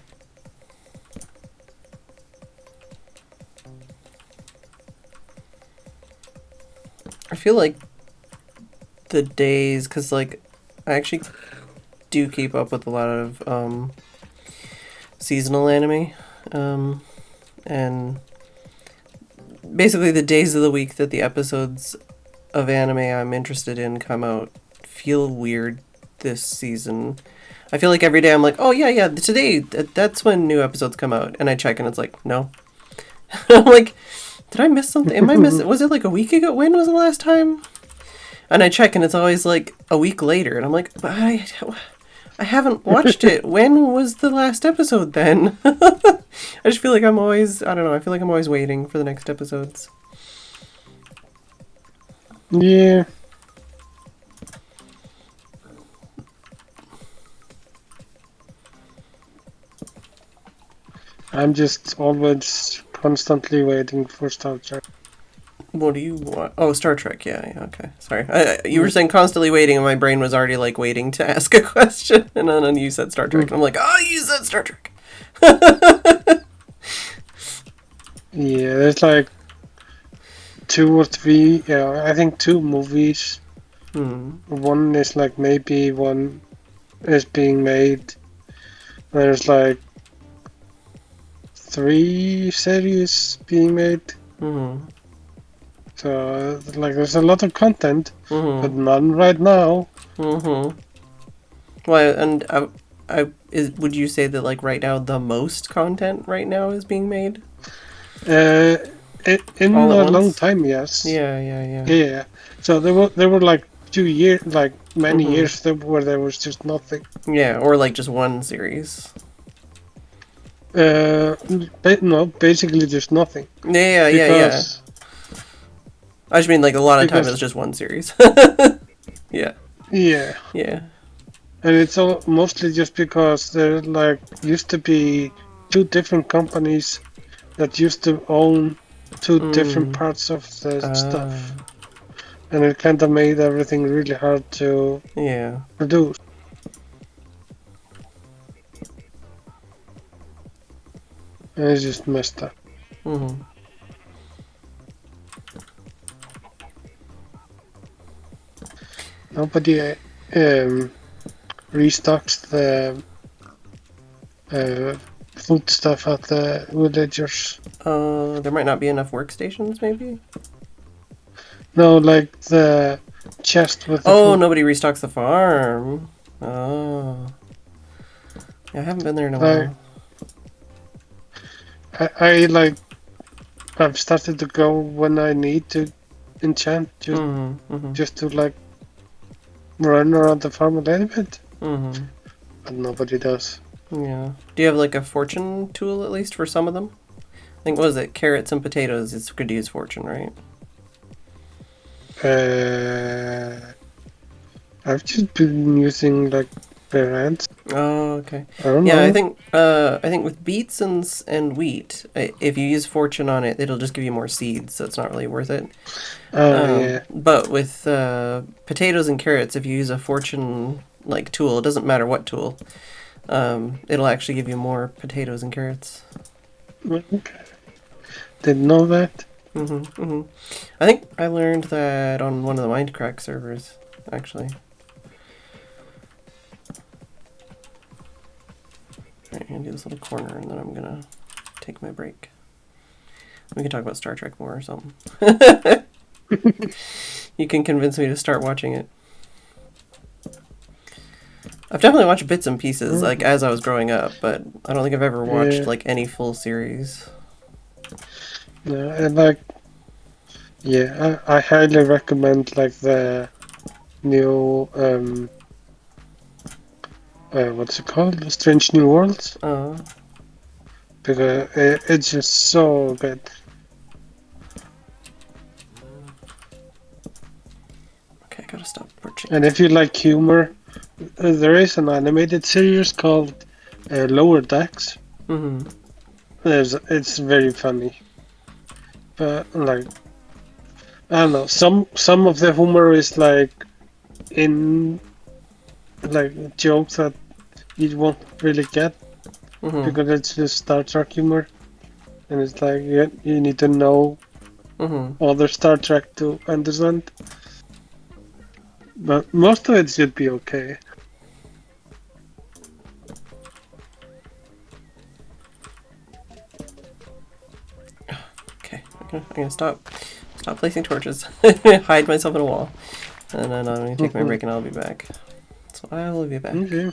I feel like the days, because like I actually do keep up with a lot of seasonal anime, and basically the days of the week that the episodes of anime I'm interested in come out feel weird this season. I feel like every day I'm like, oh yeah, today, that's when new episodes come out, and I check and it's like, no. I'm like, did I miss something? Am I missing? Was it like a week ago? When was the last time? And I check and it's always like a week later, and I'm like, but I haven't watched it. When was the last episode then? I just feel like I'm always, I don't know, I feel like I'm always waiting for the next episodes. Yeah. I'm just always constantly waiting for Star Trek. What do you want? Oh, Star Trek. Yeah, okay. Sorry. You were saying constantly waiting, and my brain was already like waiting to ask a question, and then you said Star Trek, and I'm like, oh, you said Star Trek. Yeah, there's like 2 or 3, I think 2 movies. One is like maybe one is being made. There's like 3 series being made. So like there's a lot of content, but none right now. Well, and would you say that like right now the most content right now is being made? In a long time, yes. Yeah. So there were like 2 years, like many years where there was just nothing. Yeah, or like just one series. No, basically just nothing. Yeah. I just mean like a lot of time it's just one series. Yeah. And it's all mostly just because there like used to be 2 different companies that used to own 2 different parts of the stuff, and it kind of made everything really hard to produce. And it's just messed up. Nobody restocks the food stuff at the villagers. There might not be enough workstations, maybe? No, like the chest with the Oh, food. nobody restocks the farm. Oh. Yeah, I haven't been there in a while. I like. I've started to go when I need to enchant, just to like run around the farm a little bit. But nobody does. Yeah. Do you have like a fortune tool at least for some of them? I think, what was it? Carrots and potatoes. It's good to use fortune, right? I've just been using like bare hands. Oh, okay. I don't Yeah, know. I think with beets and wheat, if you use fortune on it, it'll just give you more seeds, so it's not really worth it. Yeah. But with potatoes and carrots, if you use a fortune like tool, it doesn't matter what tool, it'll actually give you more potatoes and carrots. Okay. Didn't know that. I think I learned that on one of the Mindcrack servers, actually. Alright, I'm gonna do this little corner and then I'm gonna take my break. We can talk about Star Trek more or something. You can convince me to start watching it. I've definitely watched bits and pieces, like, as I was growing up, but I don't think I've ever watched, like, any full series. No, and like, yeah, I highly recommend like the new what's it called? Strange New Worlds, because it's just so good. Okay, I gotta stop watching. And if you like humor, there is an animated series called Lower Decks. It's very funny, but like, I don't know, some of the humor is like in like jokes that you won't really get because it's just Star Trek humor, and it's like you need to know other Star Trek to understand. But most of it should be okay. Okay, I'm gonna stop placing torches, hide myself in a wall, and then I'm gonna take my break and I'll be back. So I will be back. Okay.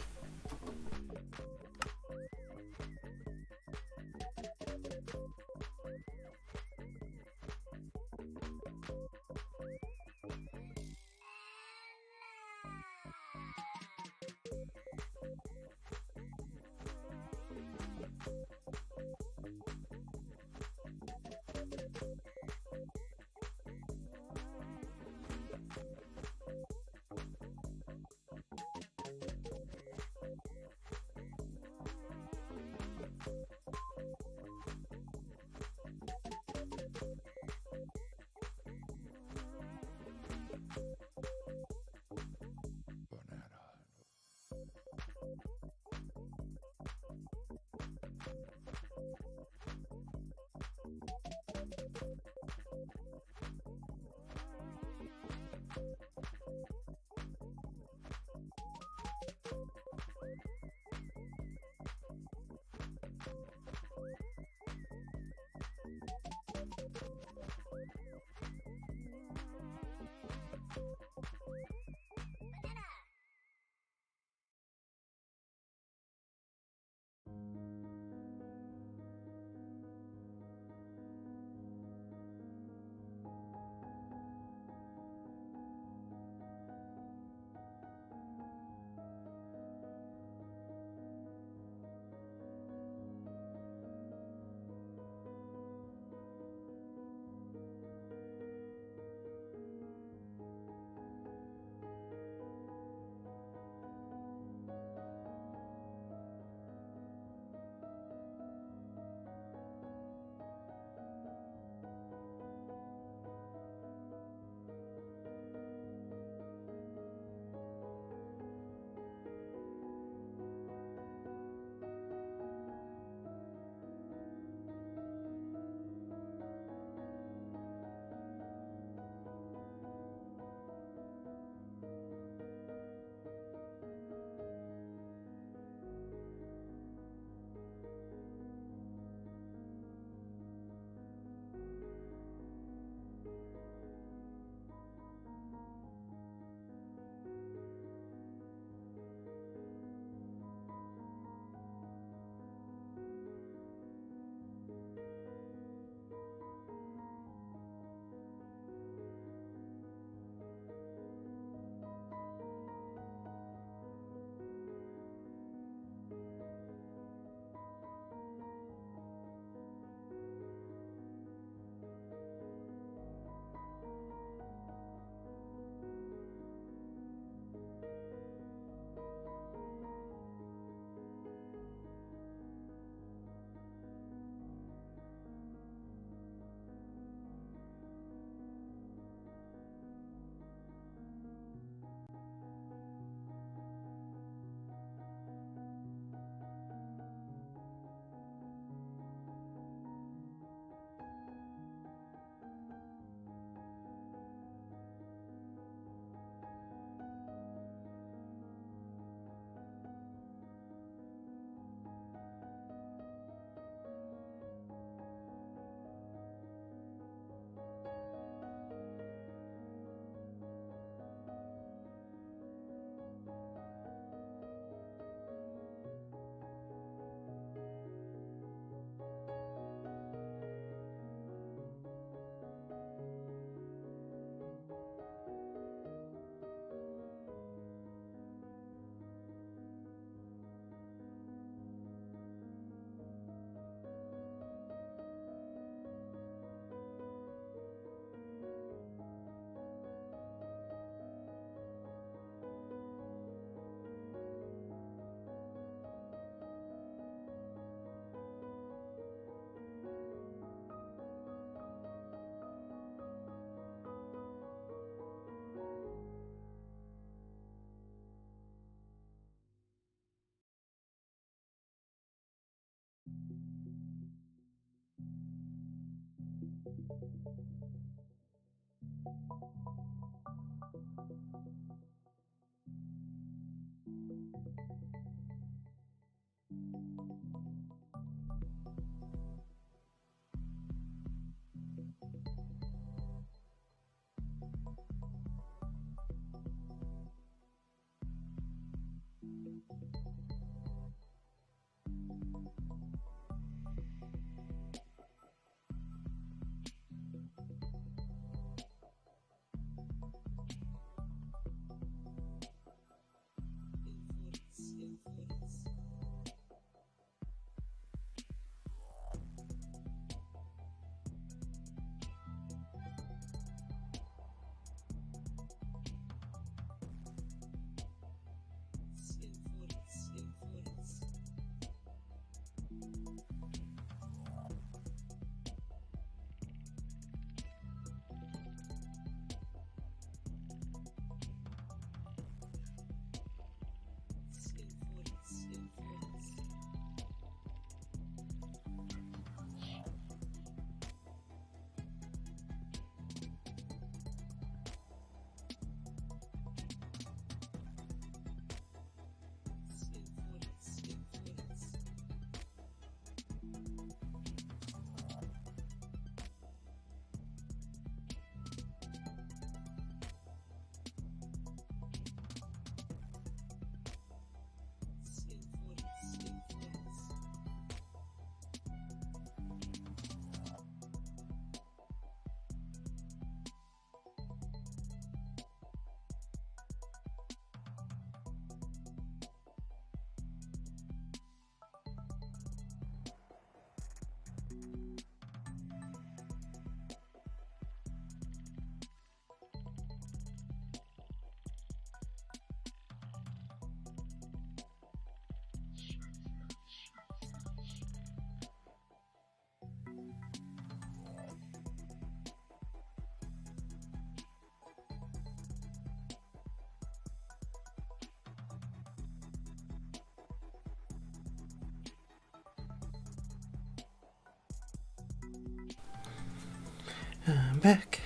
I'm back.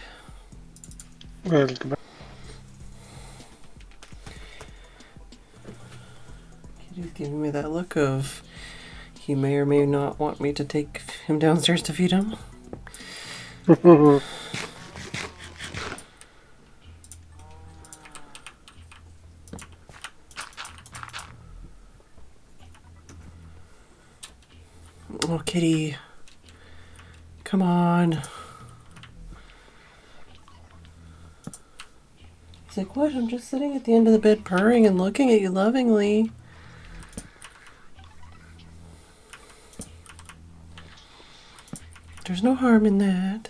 Welcome back. Kitty's giving me that look of he may or may not want me to take him downstairs to feed him. Oh, Kitty. Come on. He's like, what? I'm just sitting at the end of the bed purring and looking at you lovingly. There's no harm in that.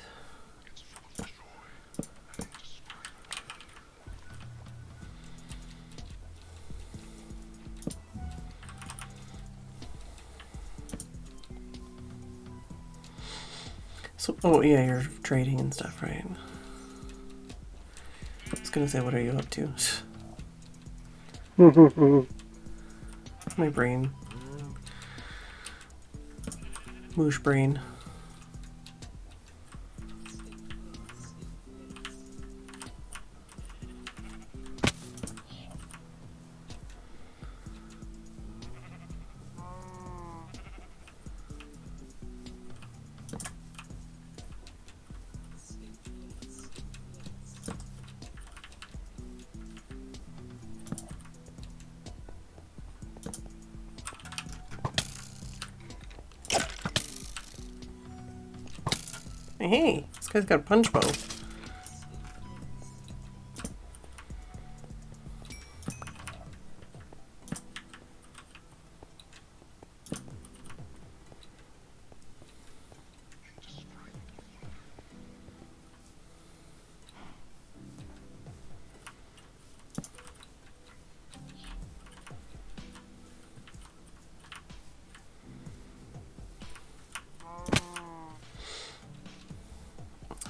So, oh yeah, you're trading and stuff, right? I was gonna say, what are you up to? My brain. Moosh brain. Hey, this guy's got a punch bow.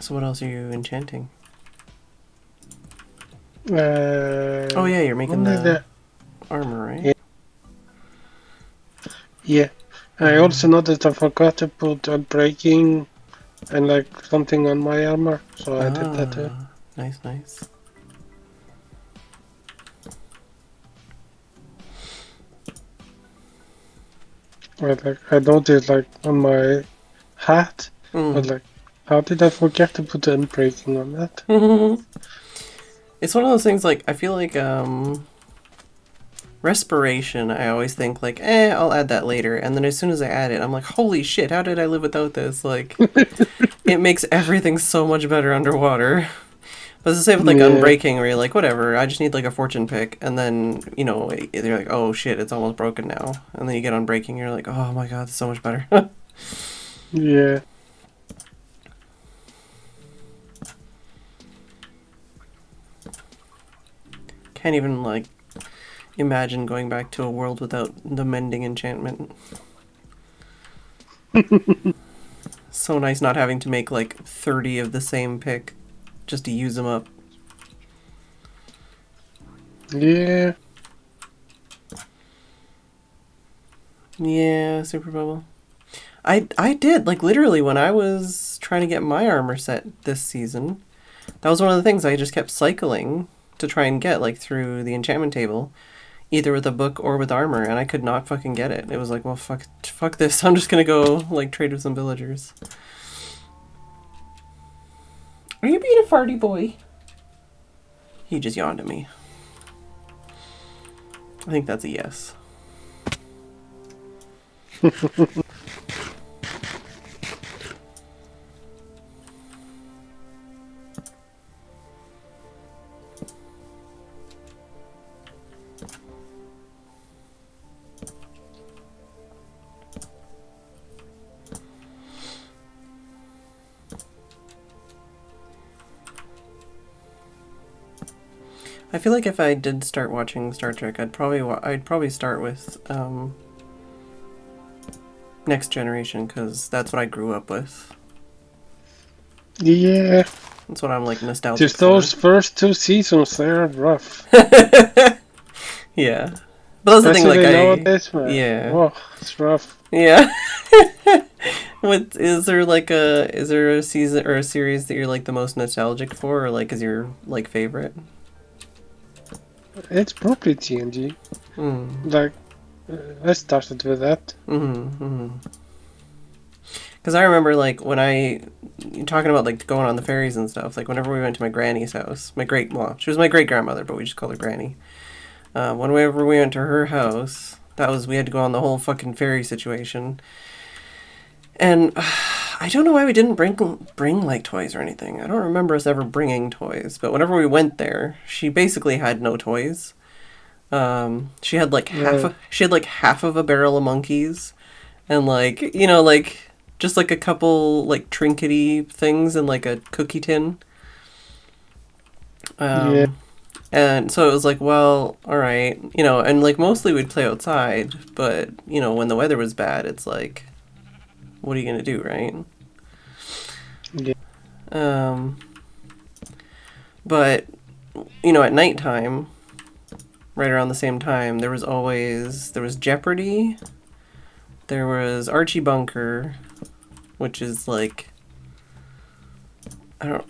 So what else are you enchanting? Oh yeah, you're making the armor, right? Yeah. I also noticed I forgot to put a breaking and like something on my armor, so I did that too. Nice, nice. I noticed like on my hat, but like, how did I forget to put the unbreaking on that? It's one of those things, like, I feel like, respiration, I always think, like, I'll add that later. And then as soon as I add it, I'm like, holy shit, how did I live without this? Like, it makes everything so much better underwater. But it's the same with, like, unbreaking, where you're like, whatever, I just need, like, a fortune pick. And then, you know, you're like, oh shit, it's almost broken now. And then you get unbreaking, you're like, oh my god, it's so much better. Yeah. Can't even, like, imagine going back to a world without the mending enchantment. So nice not having to make like 30 of the same pick just to use them up. Yeah. Yeah, Super Bubble. I did, like, literally when I was trying to get my armor set this season, that was one of the things I just kept cycling to try and get, like, through the enchantment table, either with a book or with armor, and I could not fucking get it. It was like, well, fuck this. I'm just gonna go, like, trade with some villagers. Are you being a farty boy? He just yawned at me. I think that's a yes. I feel like if I did start watching Star Trek, I'd probably start with Next Generation, because that's what I grew up with. Yeah. That's what I'm, like, nostalgic Just those first 2 seasons, they're rough. Yeah. But that's the thing, like, nowadays, man. Yeah. Oh, it's rough. Yeah. Is there a season or a series that you're, like, the most nostalgic for, or, like, is your, like, favorite? It's probably TNG. Like, I started with that. Because I remember, like, when you're talking about, like, going on the ferries and stuff, like, whenever we went to my granny's house, she was my great-grandmother, but we just called her Granny. Whenever we went to her house, we had to go on the whole fucking ferry situation. And I don't know why we didn't bring like, toys or anything. I don't remember us ever bringing toys, but whenever we went there, she basically had no toys. She had, like, half of a barrel of monkeys, and, like, you know, like, just, like, a couple, like, trinkety things and, like, a cookie tin. Yeah. And so it was like, well, alright, you know, and, like, mostly we'd play outside, but, you know, when the weather was bad, it's like, what are you gonna do, right? Yeah. But, you know, at nighttime, right around the same time, there was Jeopardy, there was Archie Bunker, which is, like,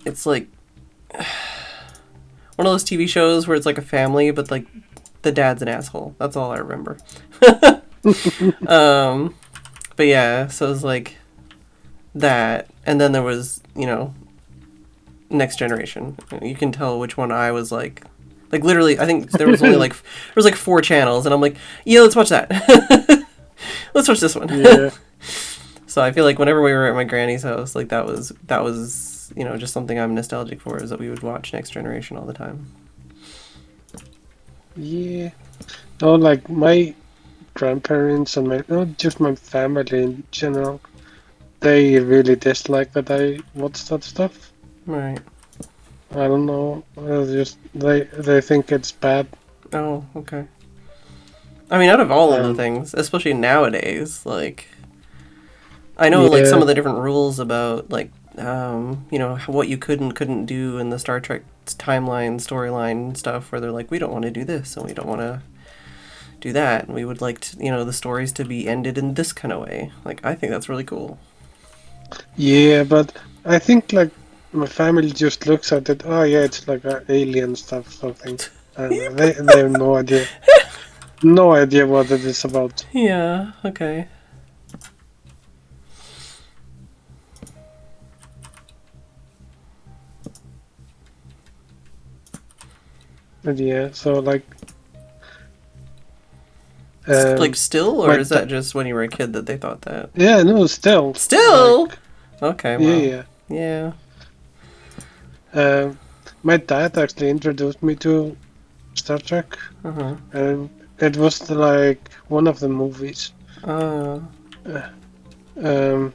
it's like one of those TV shows where it's like a family, but, like, the dad's an asshole. That's all I remember. But yeah, so it was like that, and then there was, you know, Next Generation. You can tell which one I was like literally, I think there was only like 4 channels, and I'm like, yeah, let's watch that. Let's watch this one. Yeah. So I feel like whenever we were at my granny's house, like, that was, you know, just something I'm nostalgic for, is that we would watch Next Generation all the time. Yeah. No, like, my grandparents and just my family in general, they really dislike that I watch that stuff. Right. I don't know. They think it's bad. Oh, okay. I mean, out of all of the things, especially nowadays, like, I know, like, some of the different rules about, like, you know, what you could and couldn't do in the Star Trek timeline, storyline stuff, where they're like, we don't want to do this, and we don't want to do that, and we would like to, you know, the stories to be ended in this kind of way. Like, I think that's really cool. Yeah, but I think like my family just looks at it. Oh yeah, it's like alien stuff, something. I don't know. They have no idea what it is about. Yeah, okay. But yeah, so like, Like still, or my is that just when you were a kid that they thought that? yeah, no, still Still? like, Okay, well. yeah, Yeah. yeah. My dad actually introduced me to Star Trek, Uh-huh. and it was like one of the movies. Uh, Uh, um,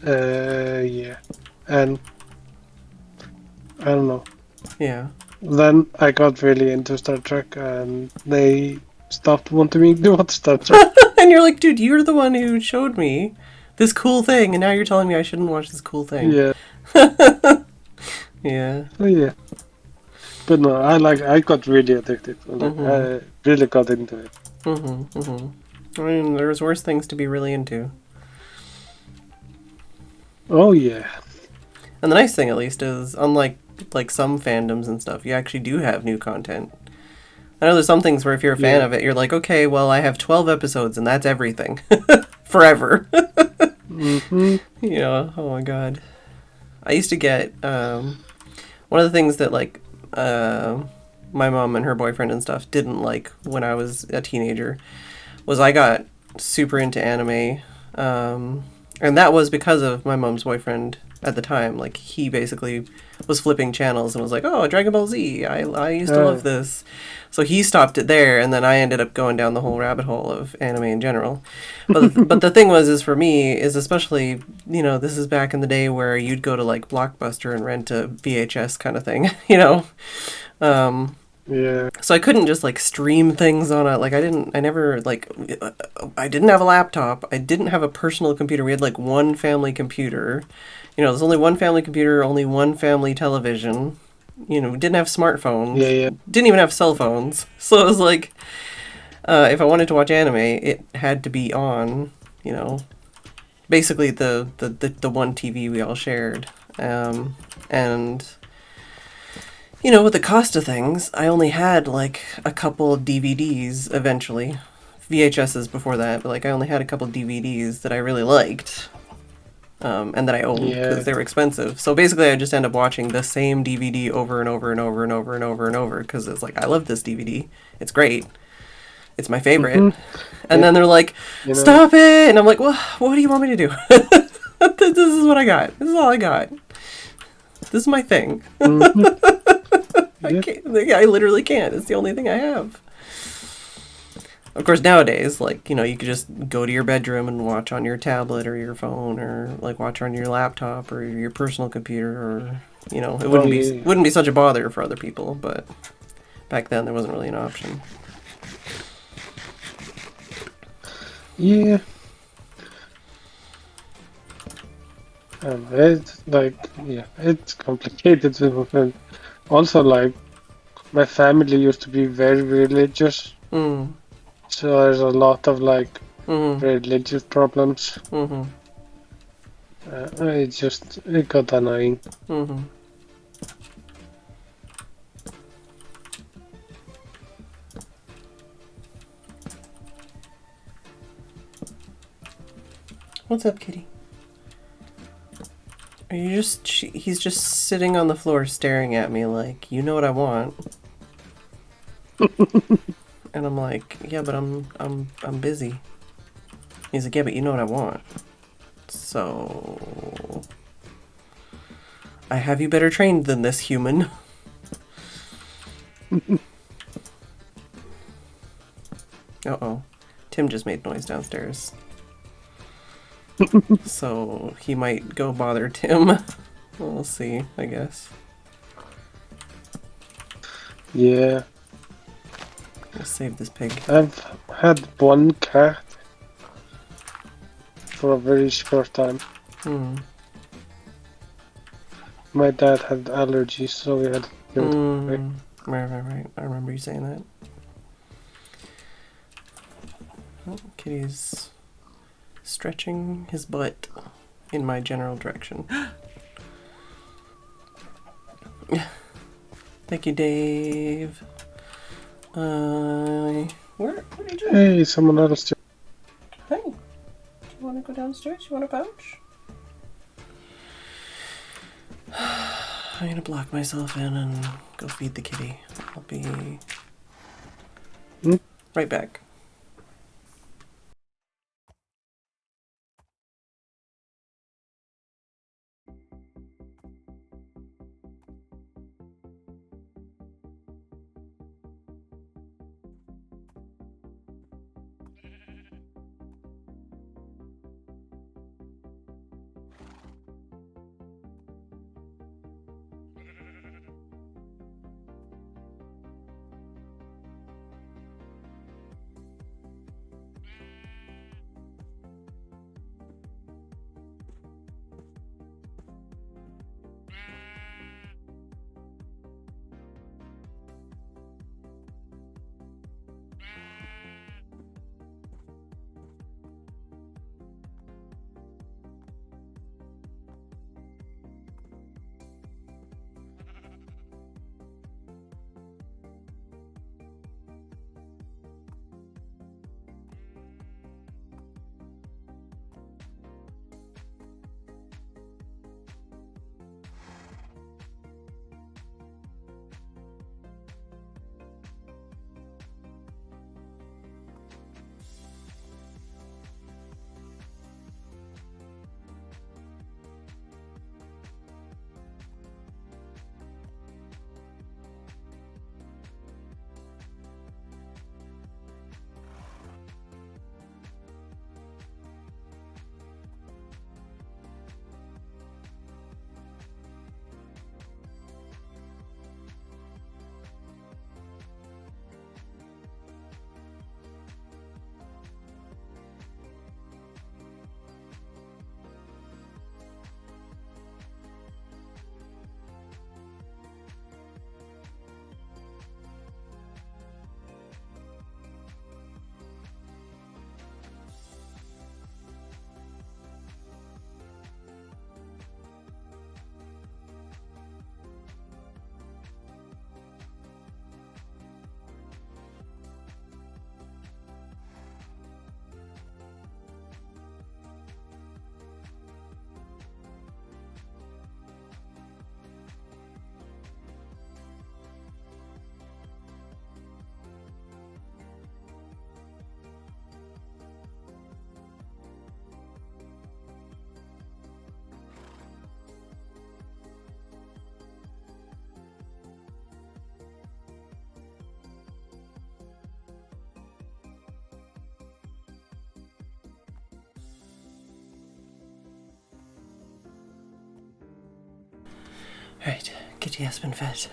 yeah, and I don't know. yeah. Then I got really into Star Trek, and they stopped wanting me to watch Star Trek. And you're like, dude, you're the one who showed me this cool thing, and now you're telling me I shouldn't watch this cool thing. Yeah, Yeah. yeah. But no, I got really addicted. Like, I really got into it. Mm-hmm. Mm-hmm. I mean, there's worse things to be really into. Oh yeah, And the nice thing, at least, is unlike like some fandoms and stuff, you actually do have new content. I know there's some things where if you're a fan Yeah. of it, you're like, okay, well, I have 12 episodes and that's everything. Forever. hmm You know, oh my god. I used to get, one of the things that, like, my mom and her boyfriend and stuff didn't like when I was a teenager was I got super into anime. And that was because of my mom's boyfriend at the time. Like, he basically was flipping channels and was like, oh, Dragon Ball Z, I used to love this. So he stopped it there, and then I ended up going down the whole rabbit hole of anime in general. But the thing was, is for me, is especially, you know, this is back in the day where you'd go to, like, Blockbuster and rent a VHS kind of thing, you know? yeah, So I couldn't just like stream things on a, like I never like, I didn't have a laptop. I didn't have a personal computer. We had like one family computer. You know, there's only one family computer, only one family television. You know, we didn't have smartphones. yeah, yeah. Didn't even have cell phones. So it was like, if I wanted to watch anime, it had to be on, you know, basically the one TV we all shared. And you know, with the cost of things, I only had like a couple of DVDs eventually. VHSs before that, but like I only had a couple of DVDs that I really liked. And that I owned Yeah. because they were expensive. So basically, I just end up watching the same DVD over and over and over and over and over and over because it's like, I love this DVD. It's great. It's my favorite. And then they're like, You know. stop it! And I'm like, well, what do you want me to do? This is what I got. This is all I got. This is my thing. I Yeah. can't. I literally can't. It's the only thing I have. Of course, nowadays, like, you know, you could just go to your bedroom and watch on your tablet or your phone or like watch on your laptop or your personal computer, or, you know, it wouldn't be such a bother for other people. But back then, there wasn't really an option. Yeah. It's like, yeah, it's complicated. And also, like, my family used to be very religious, Mm. so there's a lot of like Mm-hmm. religious problems. Mm-hmm. It got annoying. Mm-hmm. What's up, kitty? Are you just? He's just sitting on the floor staring at me like, you know what I want. And I'm like, yeah, but I'm busy. He's like, yeah, but you know what I want. So I have you better trained than this, human. Uh-oh. Tim just made noise downstairs. So he might go bother Tim. We'll see, I guess. Yeah, Let's save this pig. I've had one cat for a very short time. Hmm. My dad had allergies, so we had to give it away. Right. I remember you saying that. Oh, kitty's stretching his butt in my general direction. Thank you, Dave. What are you doing? Hey, someone else. Hey, do you want to go downstairs? You want a pouch? I'm gonna block myself in and go feed the kitty. I'll be right back. Alright, kitty has been fed.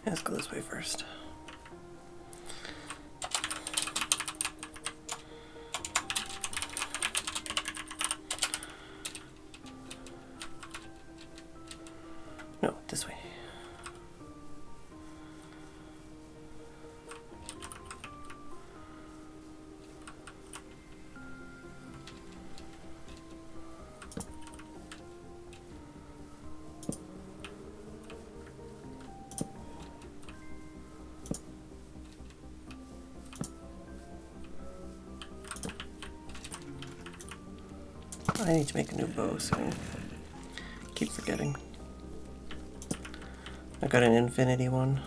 Let's go this way first. No, this way. I need to make a new bow soon. Keep forgetting. I got an infinity one.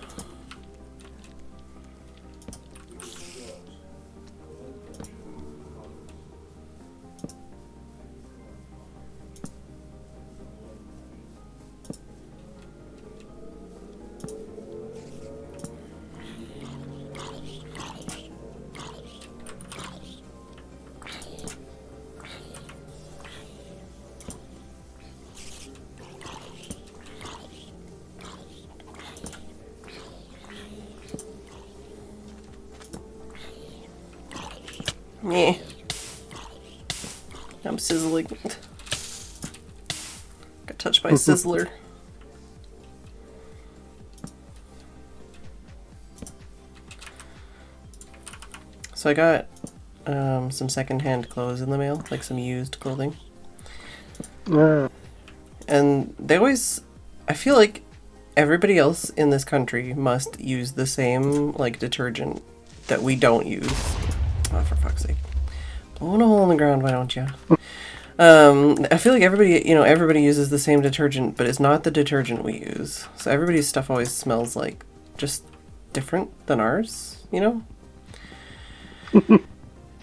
Yeah. sizzling. Got touched by a sizzler. So I got some secondhand clothes in the mail, like some used clothing. Yeah. And they always, I feel like everybody else in this country must use the same, like, detergent that we don't use. Oh, for fuck's sake. Blowing a hole in the ground, why don't you? I feel like everybody uses the same detergent, but it's not the detergent we use. So everybody's stuff always smells like just different than ours, you know?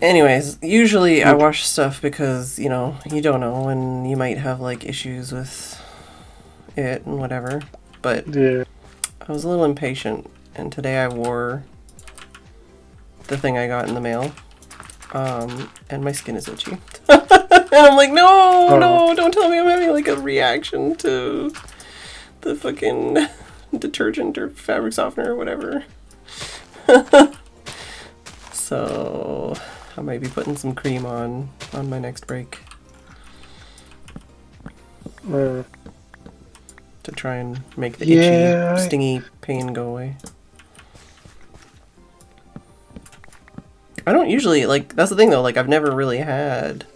Anyways, usually I wash stuff because, you know, you don't know, and you might have, like, issues with it and whatever. But Yeah. I was a little impatient, and today I wore the thing I got in the mail, and my skin is itchy. And I'm like, no, don't tell me I'm having, like, a reaction to the fucking detergent or fabric softener or whatever. So I might be putting some cream on my next break to try and make the itchy, stingy pain go away. I don't usually, like, that's the thing though, like, I've never really had,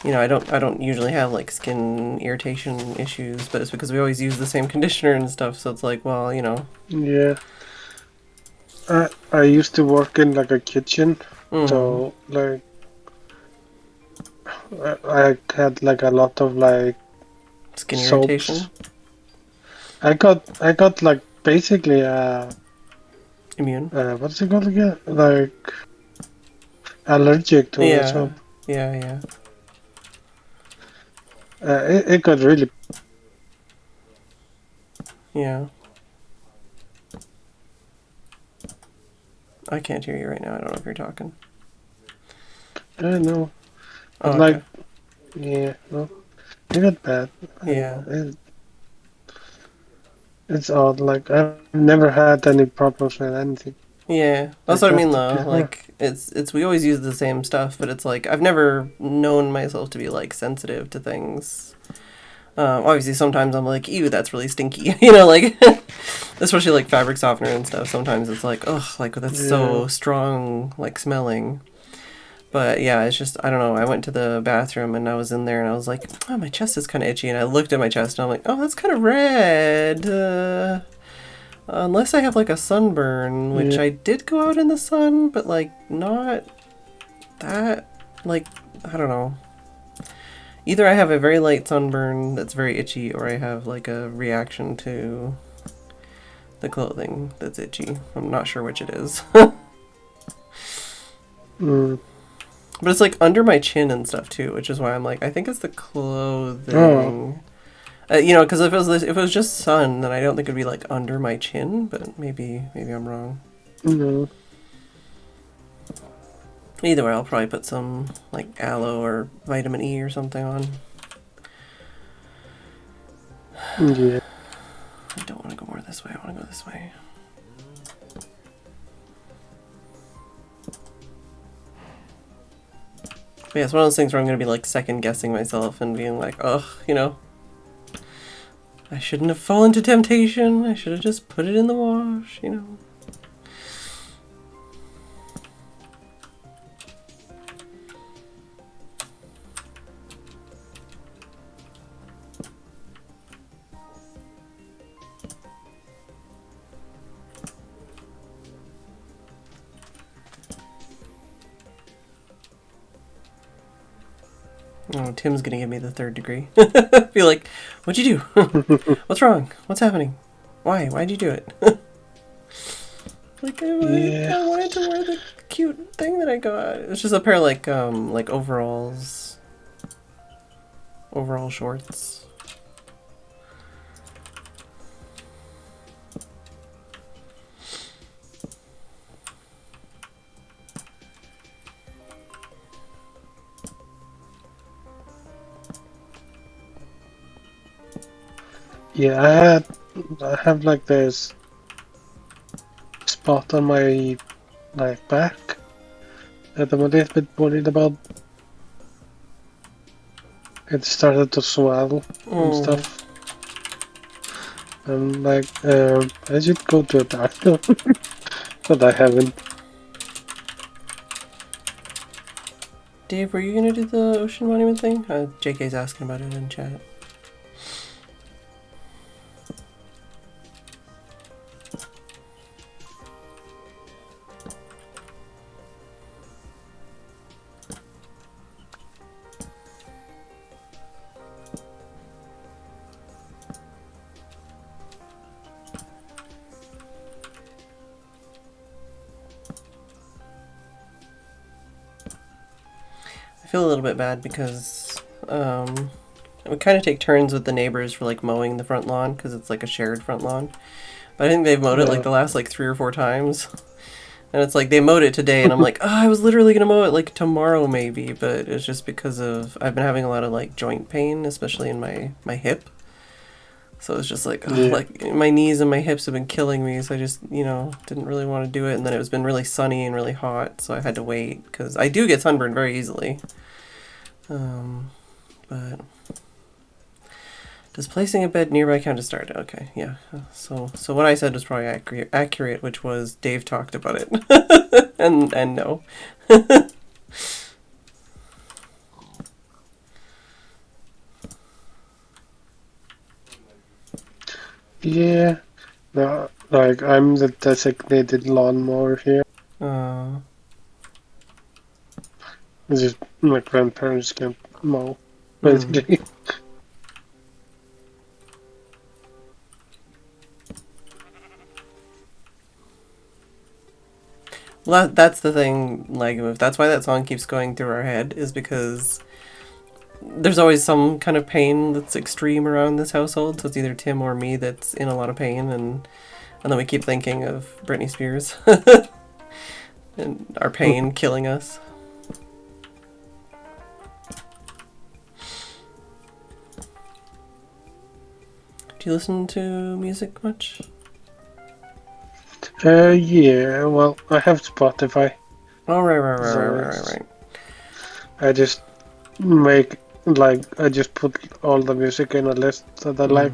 you know, I don't usually have, like, skin irritation issues, but it's because we always use the same conditioner and stuff, so it's like, well, you know. Yeah. I used to work in, like, a kitchen, so, like, I had, like, a lot of, like, Skin soaps. irritation? I got like basically Immune? what's it called again? Like allergic to the soap. Yeah. It got really. Yeah. I can't hear you right now. I don't know if you're talking. I know. Oh, Like, okay. yeah, no. It got bad. Yeah. It's odd. Like, I've never had any problems with anything. Yeah. That's Like what I mean that, though. yeah. Like, it's we always use the same stuff, but it's like I've never known myself to be, like, sensitive to things. Obviously sometimes I'm like, ew, that's really stinky. You know, like, especially like fabric softener and stuff. Sometimes it's like, ugh, like, that's so strong, like, smelling. But yeah, it's just, I don't know. I went to the bathroom and I was in there and I was like, oh, my chest is kind of itchy. And I looked at my chest and I'm like, oh, that's kind of red. Unless I have, like, a sunburn, which I did go out in the sun, but, like, not that, like, I don't know. Either I have a very light sunburn that's very itchy, or I have, like, a reaction to the clothing that's itchy. I'm not sure which it is. But it's, like, under my chin and stuff too, which is why I'm like, I think it's the clothing. You know, because if it was just sun, then I don't think it'd be, like, under my chin. But maybe I'm wrong. Either way, I'll probably put some, like, aloe or vitamin E or something on. Yeah. I don't want to go more this way. I want to go this way. But yeah, it's one of those things where I'm going to be, like, second guessing myself and being like, ugh, you know, I shouldn't have fallen to temptation. I should have just put it in the wash, you know. Oh, Tim's gonna give me the 3rd degree. Be like, what'd you do? What's wrong? What's happening? Why? Why'd you do it? Like, I wanted to wear the cute thing that I got. It's just a pair of, like overalls. Overall shorts. Yeah, I have like this spot on my like back that I'm a little bit worried about. it started to swell and stuff. And like, I should go to a doctor, but I haven't. Dave, were you gonna do the ocean monument thing? JK's asking about it in chat. I feel a little bit bad because we kind of take turns with the neighbors for like mowing the front lawn because it's like a shared front lawn. But I think they've mowed it like the last like 3 or 4 times. And it's like they mowed it today and I'm like, oh, I was literally going to mow it like tomorrow maybe. But it's just because of, I've been having a lot of like joint pain, especially in my hip. So it's just like, like my knees and my hips have been killing me. So I just, you know, didn't really want to do it. And then it was been really sunny and really hot. So I had to wait because I do get sunburned very easily. But does placing a bed nearby count as start? Okay, yeah. So what I said was probably accurate, which was Dave talked about it, and no. Yeah, no, like I'm the designated lawnmower here. It's just my grandparents can mow, basically. Well, that's the thing, like, that's why that song keeps going through our head, is because there's always some kind of pain that's extreme around this household, so it's either Tim or me that's in a lot of pain, and then we keep thinking of Britney Spears, and our pain killing us. Do you listen to music much? Yeah, well, I have Spotify. Oh, right. I just make, like, I just put all the music in a list that I like.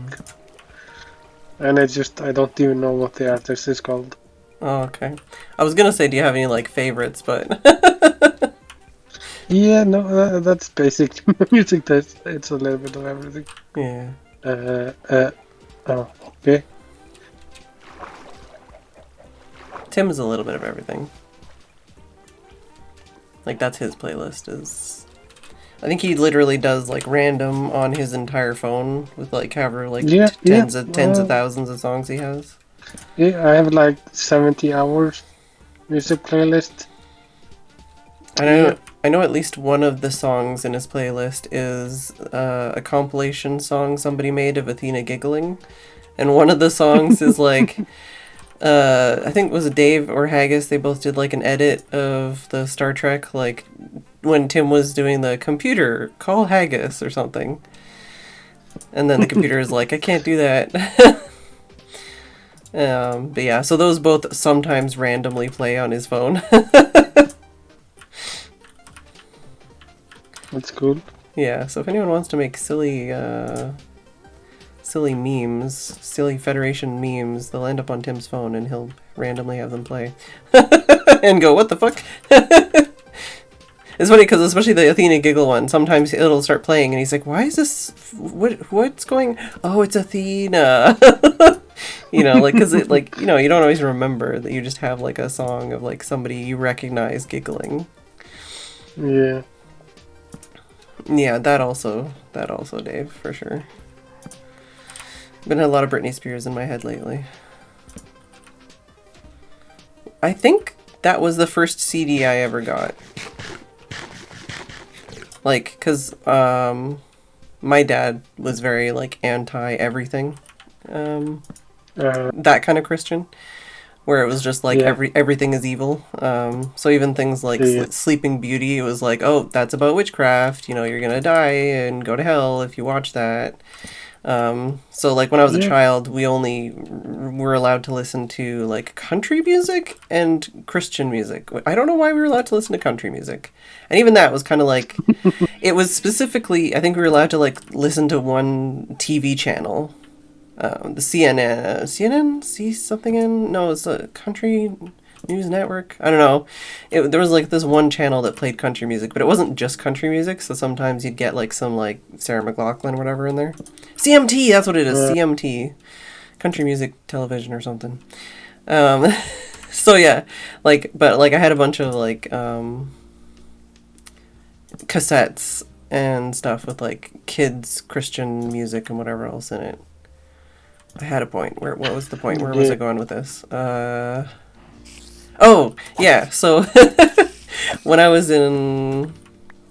And I don't even know what the artist is called. Oh, okay. I was gonna say, do you have any, like, favorites, but... Yeah, no, that's basically my music taste. It's a little bit of everything. Yeah. Oh, okay. Tim is a little bit of everything. Like, that's his playlist, is... I think he literally does, like, random on his entire phone with, like, however, like, tens of thousands of songs he has. Yeah, I have, like, 70 hours music playlist. I know at least one of the songs in his playlist is a compilation song somebody made of Athena giggling. And one of the songs is, like... I think it was Dave or Haggis, they both did like an edit of the Star Trek, like when Tim was doing the computer, call Haggis or something. And then the computer is like, I can't do that. But yeah, so those both sometimes randomly play on his phone. That's cool. Yeah, so if anyone wants to make silly memes, silly Federation memes, they'll end up on Tim's phone and he'll randomly have them play. And go, what the fuck? It's funny because especially the Athena giggle one, sometimes it'll start playing and he's like, why is this, what's going, oh, it's Athena. You know, like, because it, like, you know, you don't always remember that you just have like a song of like somebody you recognize giggling. Yeah. Yeah, that also, Dave, for sure. Been a lot of Britney Spears in my head lately. I think that was the first CD I ever got. Like, cause my dad was very like anti everything, that kind of Christian, where it was just like everything is evil. So even things like Sleeping Beauty, it was like, oh, that's about witchcraft. You know, you're gonna die and go to hell if you watch that. So like when I was a child, we only were allowed to listen to like country music and Christian music. I don't know why we were allowed to listen to country music. And even that was kind of like, it was specifically, I think we were allowed to like listen to one TV channel. The CNN, see something in? No, it's a country news network. I don't know. There was like this one channel that played country music, but it wasn't just country music. So sometimes you'd get like some like Sarah McLachlan or whatever in there. CMT, that's what it is. CMT, country music television or something. So yeah, like, but like I had a bunch of like cassettes and stuff with like kids Christian music and whatever else in it. I had a point. What was the point? Where was I going with this? Oh, yeah. So when I was in,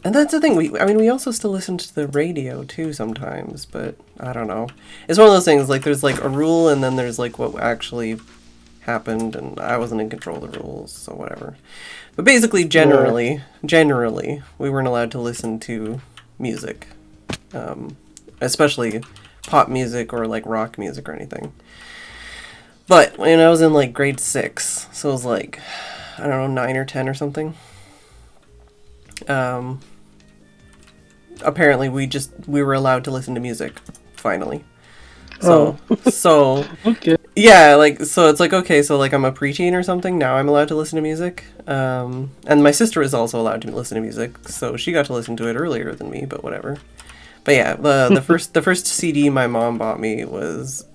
and that's the thing. We also still listen to the radio too sometimes, but I don't know. It's one of those things. Like there's like a rule, and then there's like what actually happened, and I wasn't in control of the rules, so whatever. But basically, generally, we weren't allowed to listen to music, especially pop music or like rock music or anything. But when I was in like grade 6, so it was like, I don't know, 9 or 10 or something. Apparently we were allowed to listen to music, finally. So Okay. yeah, like, so it's like, okay, so like I'm a preteen or something, now I'm allowed to listen to music. And my sister is also allowed to listen to music, so she got to listen to it earlier than me, but whatever. But yeah, the first CD my mom bought me was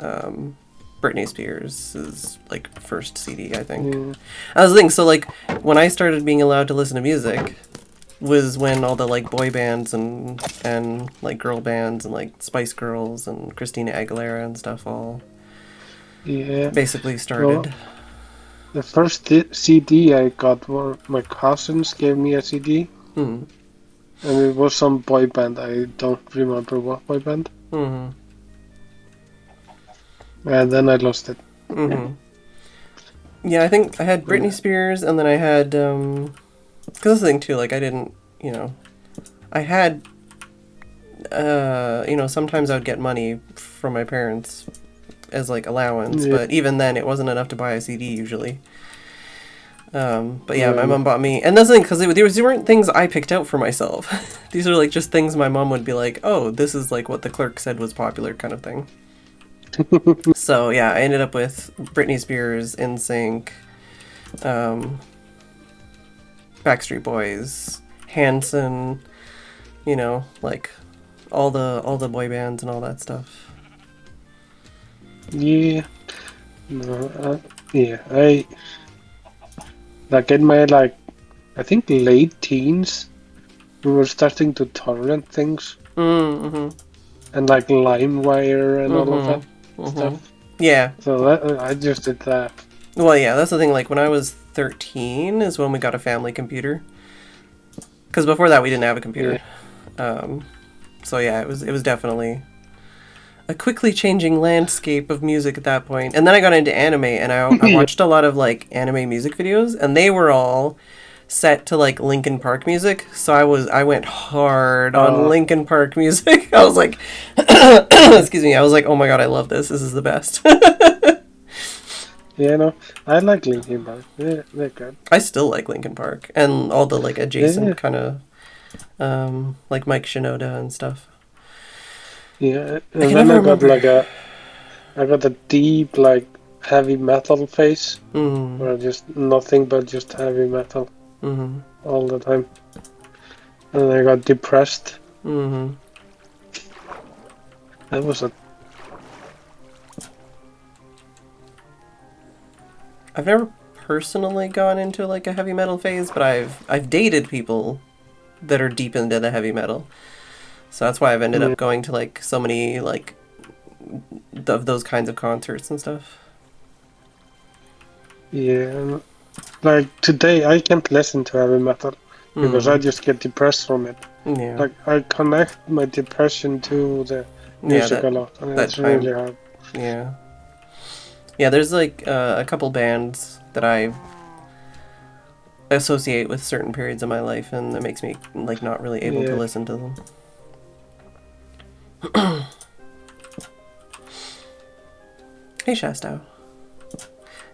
Britney Spears' like first CD, I think. I was thinking, so like when I started being allowed to listen to music was when all the like boy bands and like girl bands and like Spice Girls and Christina Aguilera and stuff all basically started. Well, the first CD I got were my cousins gave me a CD. And it was some boy band. I don't remember what boy band. And then I lost it. Yeah, I think I had Britney Spears, and then I had, because that's the thing too, like I didn't, I had, sometimes I would get money from my parents as like allowance, but even then it wasn't enough to buy a CD usually. But yeah, my mom bought me, and that's the thing, because these weren't things I picked out for myself. These are like just things my mom would be like, oh, this is like what the clerk said was popular kind of thing. So yeah, I ended up with Britney Spears, NSYNC, Backstreet Boys, Hanson, like all the boy bands and all that stuff. Yeah. No, I like in my I think late teens, we were starting to torrent things. And like LimeWire and all of that stuff. Yeah. So I just did that. Well, yeah, that's the thing. Like when I was 13 is when we got a family computer. Because before that we didn't have a computer. So yeah, it was definitely a quickly changing landscape of music at that point. And then I got into anime, and I watched a lot of like anime music videos, and they were all set to like Linkin Park music. So I went hard on Linkin Park music. I was like, excuse me, I was like, oh my god, I love this. This is the best. Yeah, no, I like Linkin Park. Yeah, they're good. I still like Linkin Park and all the like adjacent kind of like Mike Shinoda and stuff. Yeah, and then I got a deep like heavy metal phase where just nothing but just heavy metal all the time. And I got depressed. That was I've never personally gone into like a heavy metal phase, but I've dated people that are deep into the heavy metal. So that's why I've ended up going to like so many like of those kinds of concerts and stuff. Yeah, like today I can't listen to heavy metal because I just get depressed from it. Yeah. Like I connect my depression to the music a lot, and it's really hard. Yeah. Yeah, there's like a couple bands that I associate with certain periods of my life, and that makes me like not really able to listen to them. Hey, Shasta.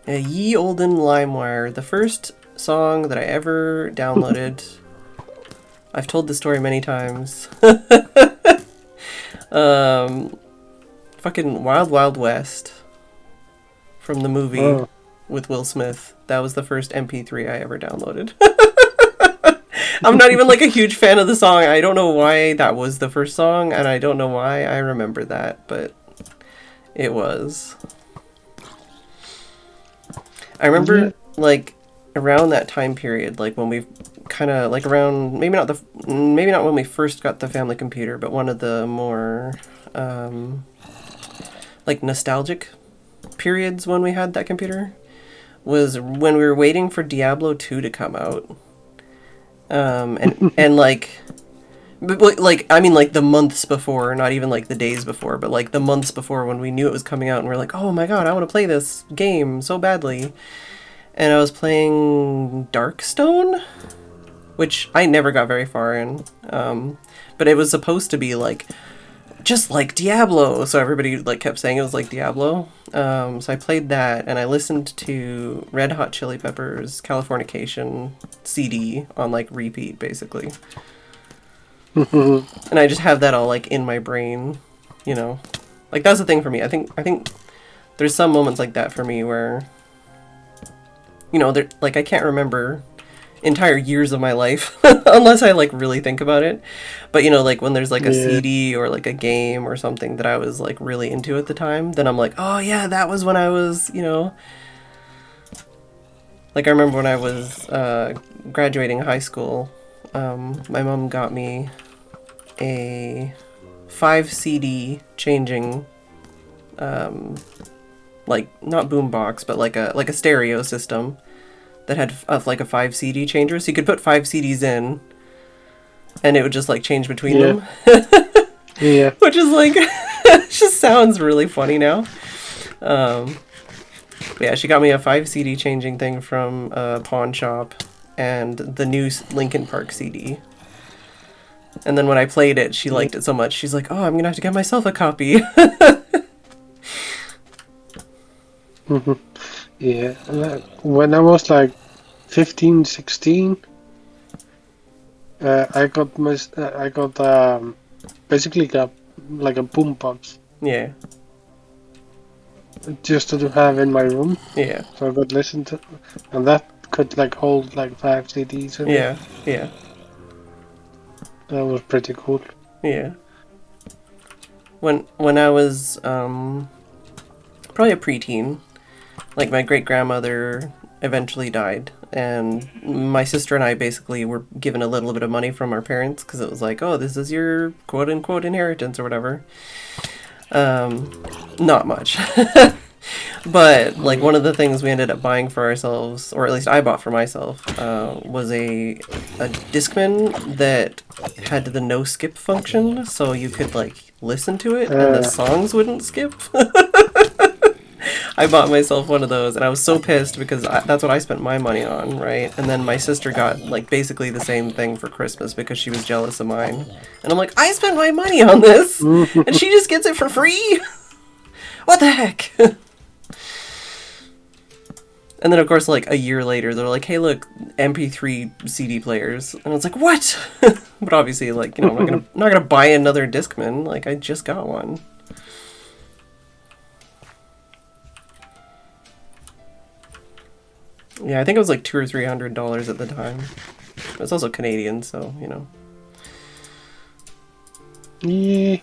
Ye Olden LimeWire, the first song that I ever downloaded. I've told this story many times. Fucking Wild Wild West from the movie with Will Smith. That was the first MP3 I ever downloaded. I'm not even like a huge fan of the song. I don't know why that was the first song, and I don't know why I remember that, but it was. I remember like around that time period, like when we kind of like around maybe not when we first got the family computer, but one of the more like nostalgic periods when we had that computer was when we were waiting for Diablo 2 to come out. And like, but like, I mean, like the months before, not even like the days before, but like the months before when we knew it was coming out and we're like, oh my god, I want to play this game so badly. And I was playing Darkstone, which I never got very far in. But it was supposed to be like, just like Diablo. So everybody like kept saying it was like Diablo. So I played that and I listened to Red Hot Chili Peppers' Californication CD on like repeat basically. And I just have that all like in my brain, you know. Like that's the thing for me. I think there's some moments like that for me where, you know, like I can't remember entire years of my life unless I like really think about it. But you know, like when there's like a CD or like a game or something that I was like really into at the time, then I'm like, oh yeah, that was when I was, you know, like I remember when I was graduating high school, my mom got me a 5 CD changing like not boombox but like a stereo system that had like a 5 CD changer, so you could put 5 CDs in and it would just like change between them. Yeah. Which is like it just sounds really funny now. But yeah, she got me a 5 CD changing thing from a pawn shop and the new Linkin Park CD. And then when I played it, she liked it so much, she's like, oh, I'm gonna have to get myself a copy. Yeah, when I was like 15, 16, I got basically got like a boombox. Yeah. Just to have in my room. Yeah. So I could listen to, and that could like hold like 5 CDs in it. Yeah. Yeah. That was pretty cool. Yeah. When I was probably a preteen, like my great grandmother eventually died, and my sister and I basically were given a little bit of money from our parents because it was like, oh, this is your quote unquote inheritance or whatever. Not much. But like one of the things we ended up buying for ourselves, or at least I bought for myself, was a Discman that had the no skip function, so you could like listen to it and the songs wouldn't skip. I bought myself one of those and I was so pissed because that's what I spent my money on, right? And then my sister got like basically the same thing for Christmas because she was jealous of mine. And I'm like, I spent my money on this and she just gets it for free? What the heck? And then of course like a year later they're like, hey look, MP3 CD players. And I was like, what? But obviously like, you know, I'm not gonna buy another Discman, like I just got one. Yeah, I think it was like $200 or $300 at the time. It's also Canadian, so, you know. Yeah.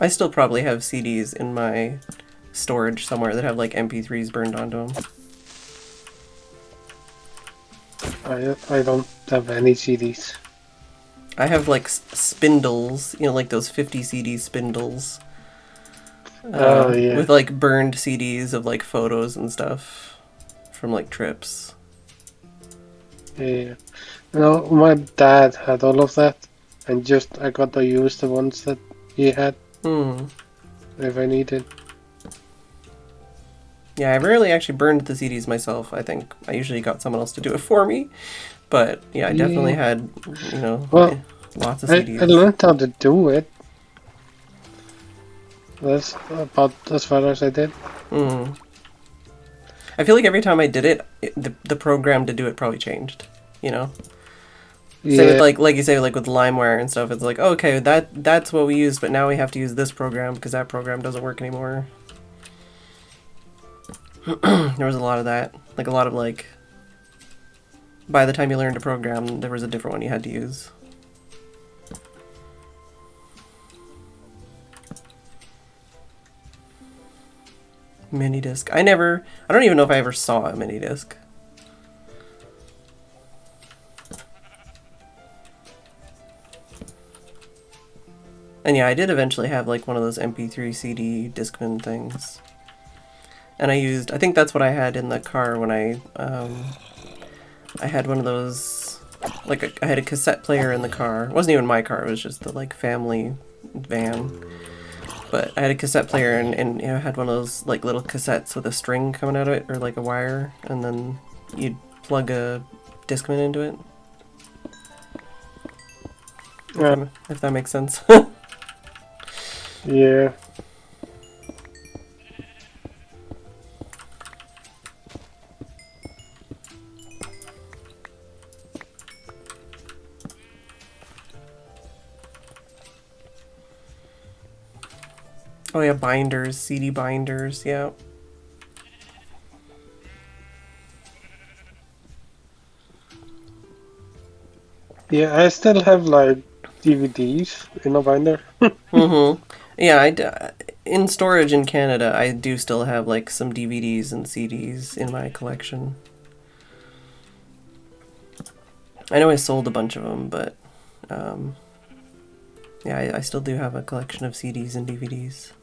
I still probably have CDs in my storage somewhere that have like MP3s burned onto them. I don't have any CDs. I have like spindles, you know, like those 50 CD spindles. Yeah. With like burned CDs of like photos and stuff from like trips. Yeah. No, my dad had all of that, and just I got to use the ones that he had if I needed. Yeah, I rarely actually burned the CDs myself. I think I usually got someone else to do it for me. But yeah, I definitely had, you know. Well, Lots of I CDs. learned how to do it. That's about as far as I did. I feel like every time I did it, the program to do it probably changed. You know. Same with Yeah. like you say, like with LimeWire and stuff. It's like, okay, that's what we use, but now we have to use this program because that program doesn't work anymore. There was a lot of that. Like a lot of like. By the time you learned a program, there was a different one you had to use. Mini disc. I don't even know if I ever saw a mini disc. And yeah, I did eventually have like one of those MP3 CD Discman things. And I think that's what I had in the car when I had one of those, like I had a cassette player in the car. It wasn't even my car, it was just the like family van. But I had a cassette player and you know, had one of those like little cassettes with a string coming out of it, or like a wire, and then you'd plug a Discman into it. If that makes sense. Yeah. Oh yeah, binders, CD binders, yeah. Yeah, I still have like DVDs in a binder. Yeah, in storage in Canada, I do still have like some DVDs and CDs in my collection. I know I sold a bunch of them, but yeah, I still do have a collection of CDs and DVDs.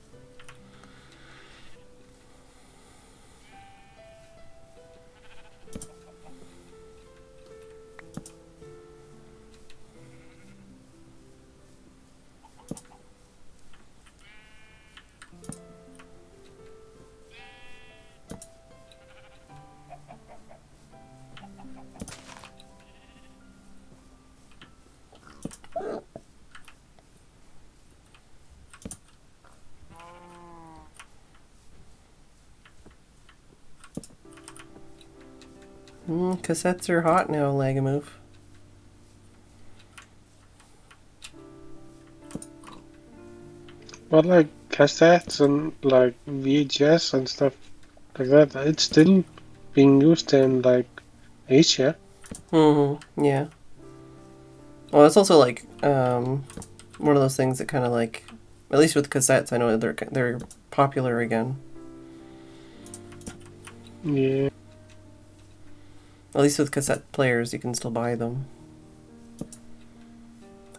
Cassettes are hot now, Lagamove. But like cassettes and like VHS and stuff like that, it's still being used in like Asia. Yeah. Well, it's also like one of those things that kind of like, at least with cassettes, I know they're popular again. Yeah. At least with cassette players, you can still buy them.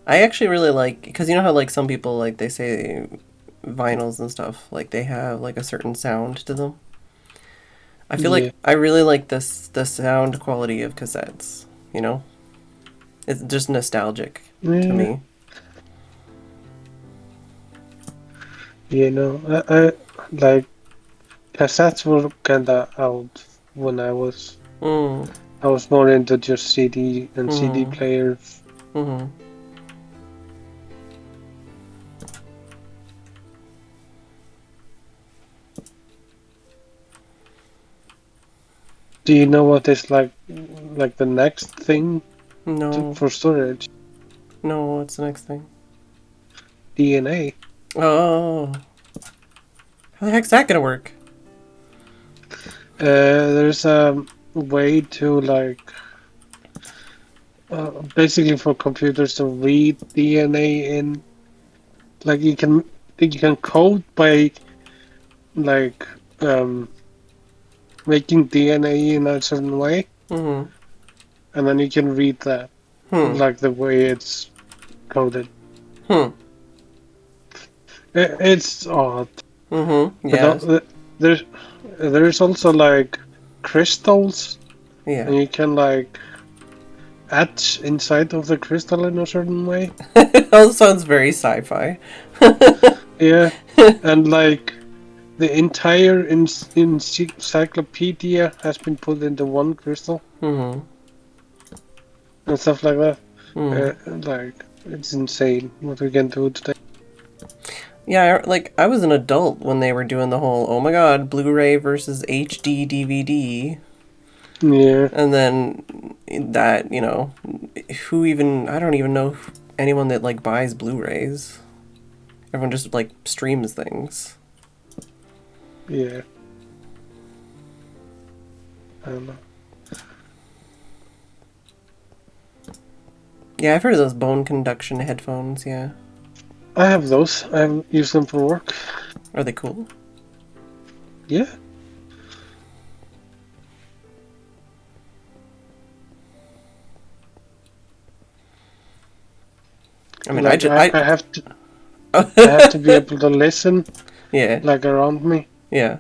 I actually really like, because you know how like some people like they say vinyls and stuff, like they have like a certain sound to them. I feel like I really like the sound quality of cassettes, you know? It's just nostalgic to me. You know, I like cassettes were kinda out when I was more into just CD and CD players. Do you know what is like the next thing for storage? No, what's the next thing? DNA. Oh. How the heck's that gonna work? There's a way to like basically for computers to read DNA in, like you can code by like making DNA in a certain way, and then you can read that like the way it's coded. It's odd. Yeah. There's also like crystals, and you can like etch inside of the crystal in a certain way. That sounds very sci-fi. Yeah, and like the entire encyclopedia has been put into one crystal, and stuff like that. Like It's insane what we can do today. Yeah, I was an adult when they were doing the whole, oh my god, Blu-ray versus HD DVD. Yeah. And then that, I don't even know anyone that, like, buys Blu-rays. Everyone just, like, streams things. Yeah. I don't know. Yeah, I've heard of those bone conduction headphones, yeah. I have those. I use them for work. Are they cool? Yeah. I mean, Like, I have to. I have to be able to listen, Yeah, like, around me. yeah.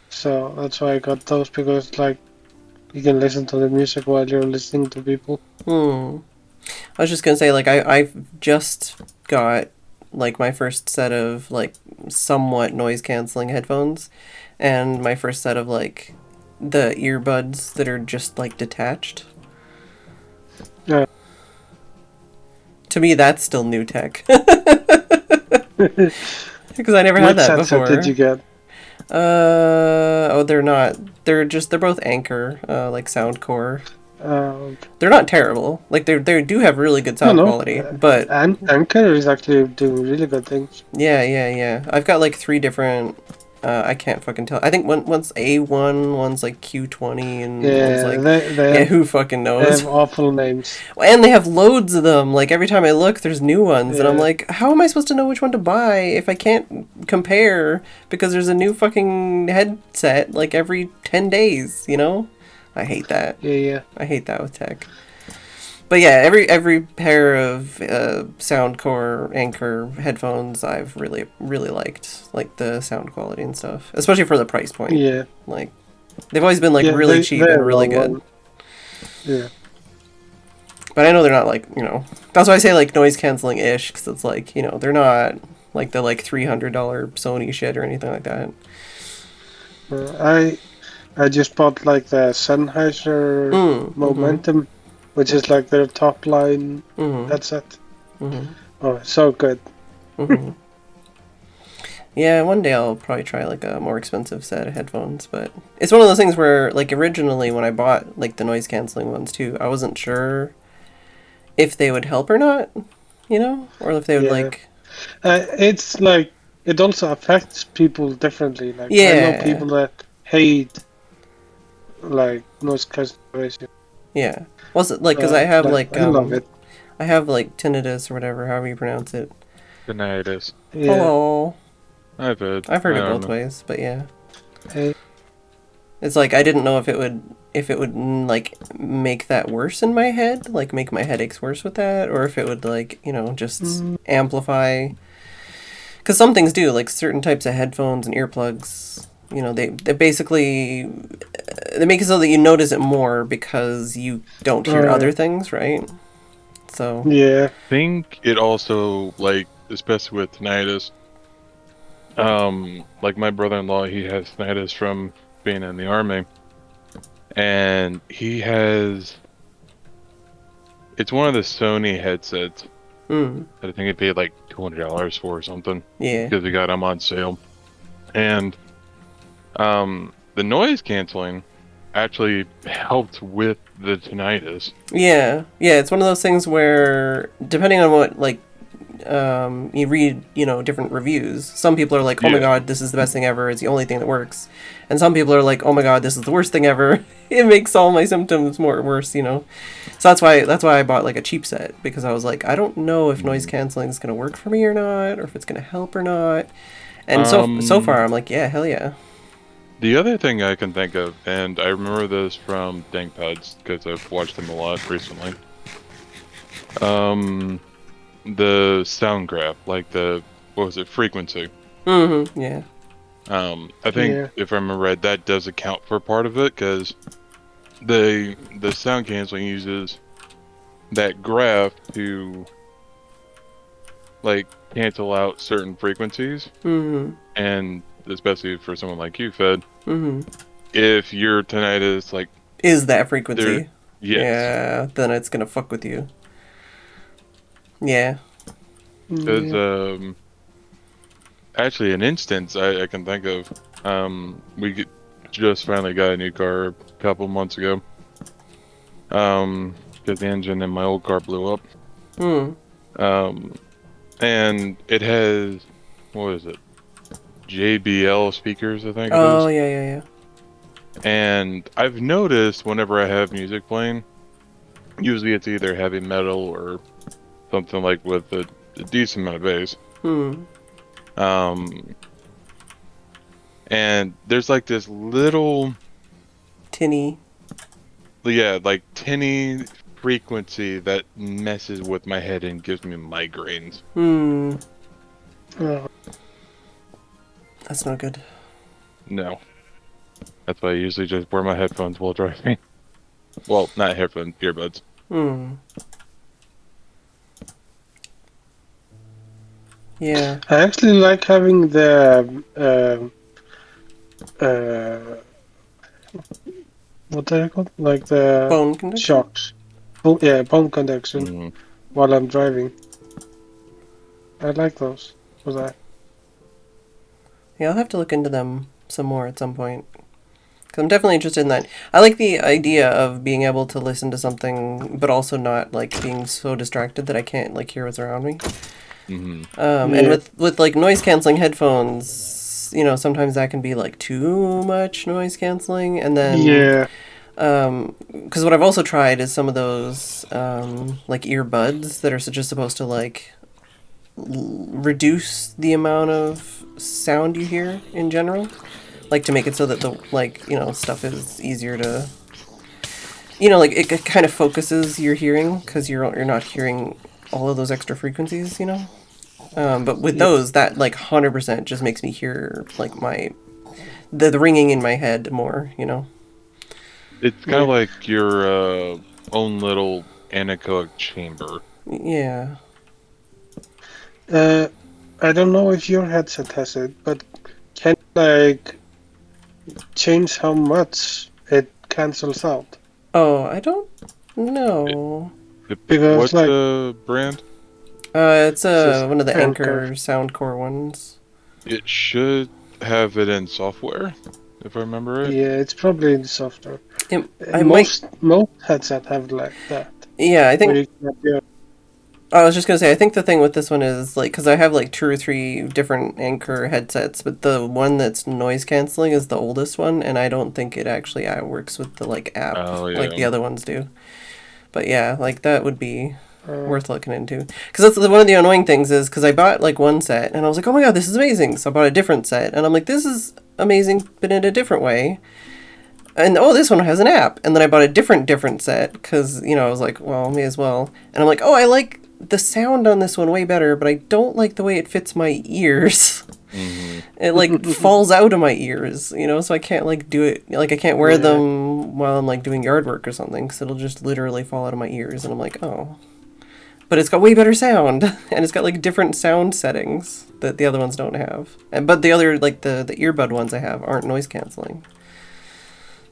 So that's why I got those, because, like, you can listen to the music while you're listening to people. I was just gonna say, like, I've just got, like, my first set of, like, somewhat noise-canceling headphones, and my first set of, like, the earbuds that are just, like, detached. Yeah. To me, that's still new tech. Because I never had Which that headset before. did you get? They're not. They're both Anchor, like Soundcore. Okay. They're not terrible. Like, they do have really good sound quality, but Anchor is actually doing really good things. yeah. I've got like 3 different. I can't fucking tell. I think one's A1, one's like Q20, and one's Yeah, like they have, who fucking they knows? have awful names. And they have loads of them. Like, every time I look, there's new ones, and I'm Yeah. like, how am I supposed to know which one to buy if I can't compare? Because there's a new fucking headset like every 10 days. I hate that. Yeah. I hate that with tech. But yeah, every pair of Soundcore Anchor headphones I've really liked, like the sound quality and stuff, especially for the price point. Yeah. Like, they've always been like Yeah, really cheap and really good. Yeah. But I know they're not like, that's why I say like noise canceling ish, because it's like, they're not like the like $300 Sony shit or anything like that. I just bought like the Sennheiser Momentum, which is like their top line headset. Oh, so good. Yeah, one day I'll probably try like a more expensive set of headphones, but it's one of those things where, like, originally when I bought like the noise canceling ones too, I wasn't sure if they would help or not, or if they would like. It's like it also affects people differently. Like, I Yeah. know people that hate like noise cancellation. Yeah. Was it like, because I have like I love it. I have like tinnitus or whatever, however you pronounce it. Tinnitus. Yeah. Hello. I've heard it both ways, but yeah. Hey. It's like, I didn't know if it would like make that worse in my head, like make my headaches worse with that, or if it would like, just amplify. Because some things do, like certain types of headphones and earplugs, they basically, they make it so that you notice it more because you don't hear other things, right? So Yeah. I think it also, like, especially with tinnitus, like my brother-in-law, he has tinnitus from being in the army, and it's one of the Sony headsets that I think he paid like $200 for or something. Yeah. Because we got them on sale. And the noise canceling actually helped with the tinnitus. Yeah, it's one of those things where, depending on what, like, you read, different reviews, some people are like, oh my god, this is the best thing ever, it's the only thing that works. And some people are like, oh my god, this is the worst thing ever, it makes all my symptoms worse. So that's why I bought like a cheap set, because I was like, I don't know if noise canceling is going to work for me or not, or if it's going to help or not. And so far I'm like, yeah, hell yeah. The other thing I can think of, and I remember this from DankPads because I've watched them a lot recently, the sound graph, like frequency. Yeah. I think if I remember right, that does account for part of it, because the sound canceling uses that graph to like cancel out certain frequencies, and especially for someone like you, Fed, if your tinnitus like is that frequency, yes. yeah, then it's gonna fuck with you. Yeah. There's Yeah. actually an instance I can think of. Just finally got a new car a couple months ago. Because the engine in my old car blew up. Hmm. And it has, what is it? JBL speakers, I think it Oh, is. yeah. And I've noticed whenever I have music playing, usually it's either heavy metal or something like with a decent amount of bass. Hmm. Um, and there's like this little, Tinny. yeah, like tinny frequency that messes with my head and gives me migraines. Hmm. Oh, That's not good. No. That's why I usually just wear my headphones while driving. Well, not headphones, earbuds. Hmm. Yeah. I actually like having the uh, what are they called? Like the Bone conduction? shocks. Oh, yeah, bone conduction Mm. while I'm driving. I like those for that. Yeah, I'll have to look into them some more at some point. Because I'm definitely interested in that. I like the idea of being able to listen to something, but also not, like, being so distracted that I can't, like, hear what's around me. Hmm. And Yeah. with like, noise-canceling headphones, you know, sometimes that can be, like, too much noise canceling. And then... Yeah. Because what I've also tried is some of those, like, earbuds that are just supposed to, like, reduce the amount of sound you hear in general, like to make it so that the, like, you know, stuff is easier to, you know, like it kind of focuses your hearing because you're not hearing all of those extra frequencies, you know. But with Yeah. those, that, like, 100% just makes me hear, like, the ringing in my head more, you know. It's kind of Yeah. like your own little anechoic chamber. Yeah. Uh, I don't know if your headset has it, but can you, like, change how much it cancels out? Oh, I don't It, know. Because, what's like, the brand? It's it's this one of the Anchor. Anchor Soundcore ones. It should have it in software, if I remember right. Yeah, it's probably in the software. I might. Most headset have like that, Yeah, I where think you can adjust. I was just gonna say. I think the thing with this one is, like, because I have like 2 or 3 different Anchor headsets, but the one that's noise canceling is the oldest one, and I don't think it actually works with the, like, app Oh like the yeah. other ones do. But yeah, like, that would be Uh, worth looking into. Because that's one of the annoying things is because I bought, like, one set and I was like, oh my god, this is amazing. So I bought a different set and I'm like, this is amazing, but in a different way. And oh, this one has an app. And then I bought a different set because, you know, I was like, well, may as well. And I'm like, oh, I like the sound on this one way better, but I don't like the way it fits my ears. Hmm. It, like, falls out of my ears, you know, so I can't, like, do it. Like, I can't wear yeah, them while I'm, like, doing yard work or something because it'll just literally fall out of my ears. And I'm like, oh. But it's got way better sound, and it's got, like, different sound settings that the other ones don't have. But the other, like, the earbud ones I have aren't noise canceling.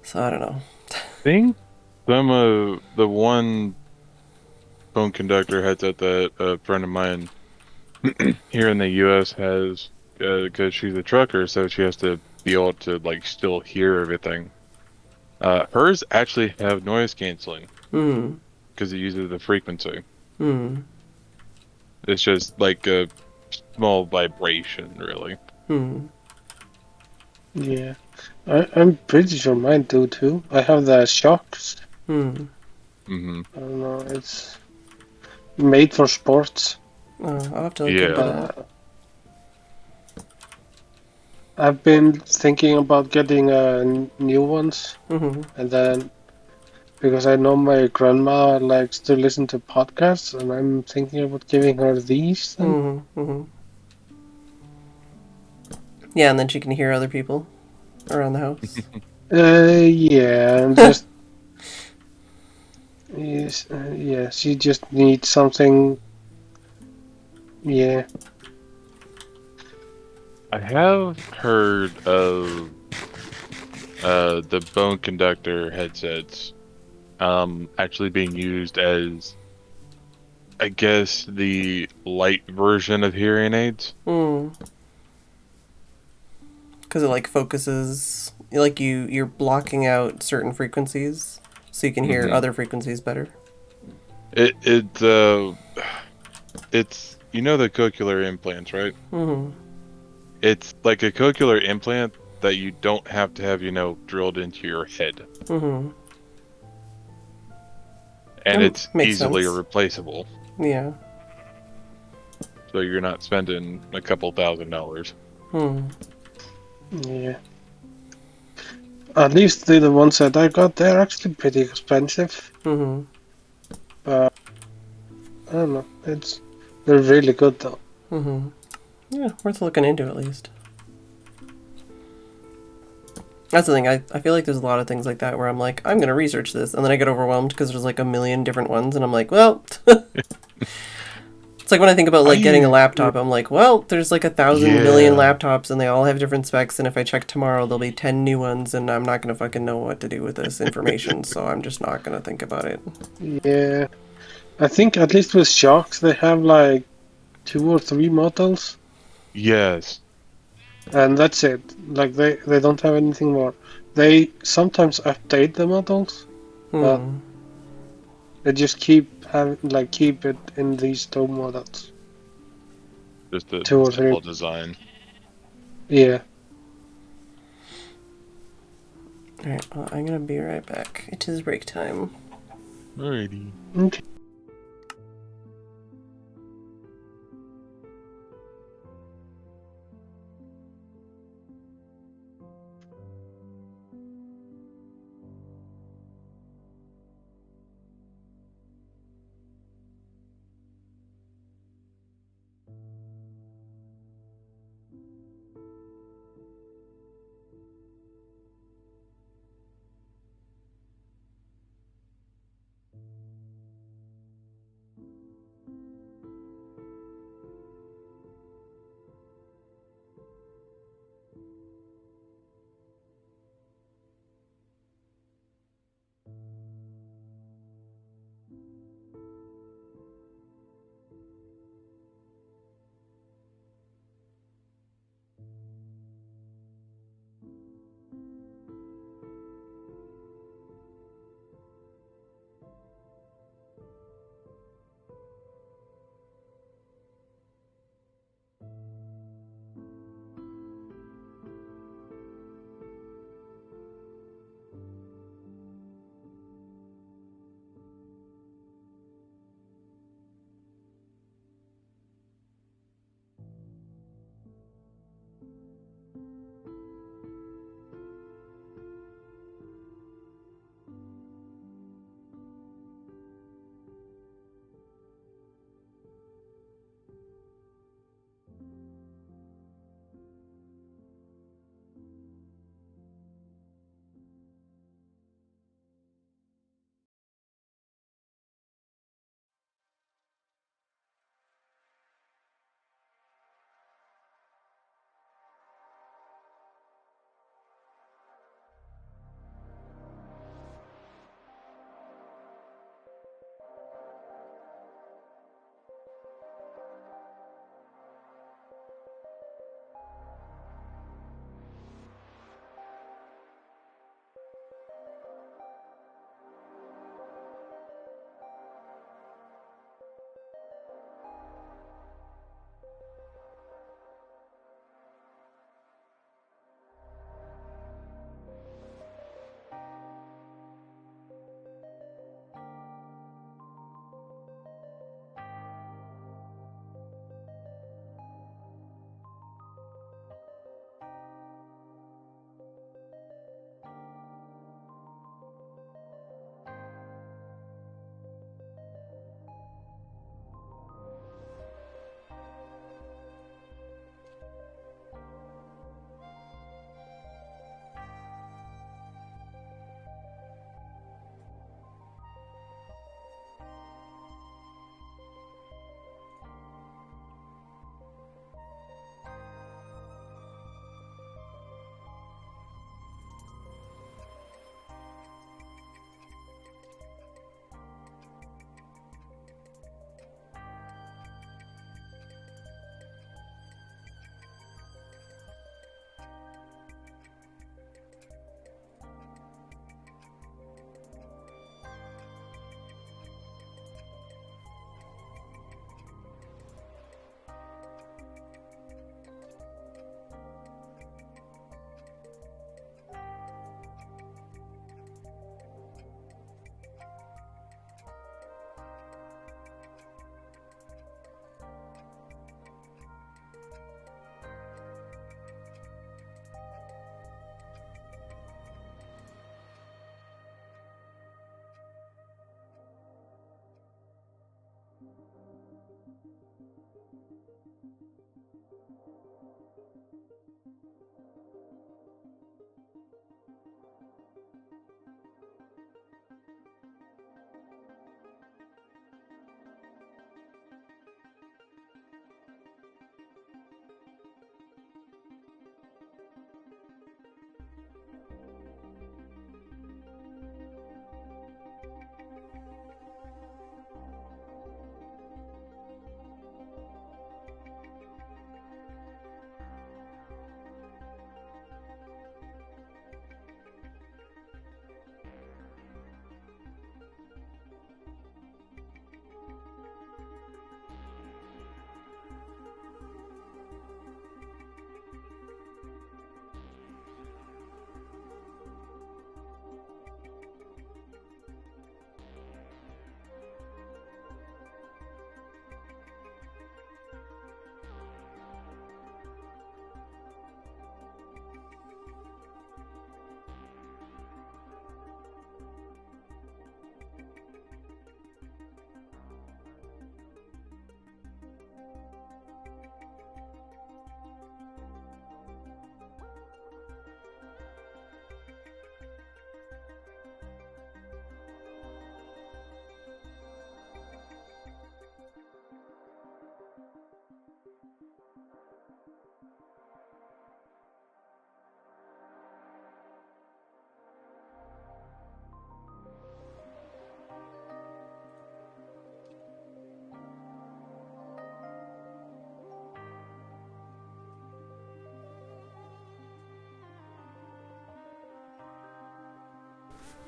So I don't know. I think some of the one phone conductor headset that a friend of mine here in the U.S. has, because she's a trucker, so she has to be able to, like, still hear everything. Hers actually have noise canceling Hmm. because it uses the frequency. Hmm. It's just like a small vibration, really. Hmm. yeah. I'm pretty sure mine do too. I have the shocks. Hmm. Hmm. I don't know. It's made for sports. Oh, I'll have to look into Yeah. that. I've been thinking about getting new ones, Hmm. and then because I know my grandma likes to listen to podcasts, and I'm thinking about giving her these. Then, Hmm. Hmm. Yeah, and then she can hear other people around the house. yeah, and just yes, yeah, she just needs something. Yeah, I have heard of the bone conductor headsets actually being used as I guess, the light version of hearing aids. Because it like focuses, like you're blocking out certain frequencies so you can hear other frequencies better. It's you know the cochlear implants, right? It's like a cochlear implant that you don't have to have, drilled into your head. And it's Makes easily sense. replaceable. Yeah. So you're not spending a couple $1,000s. Yeah. At least the ones that I got, they're actually pretty expensive. But I don't know. They're really good though. Yeah, worth looking into at least. That's the thing, I feel like there's a lot of things like that where I'm like, I'm going to research this, and then I get overwhelmed because there's like a million different ones, and I'm like, well... It's like when I think about like getting a laptop, I'm like, well, there's like 1,000 million laptops, and they all have different specs, and if I check tomorrow, there'll be 10 new ones, and I'm not going to fucking know what to do with this information, so I'm just not going to think about it. Yeah. I think at least with Shocks, they have like 2 or 3 models. Yes. And that's it. Like they don't have anything more. They sometimes update the models, but they just keep it in these 2 models. Just a 2 or 3. simple design. Yeah. Alright, well, I'm going to be right back. It is break time. Alrighty. Okay.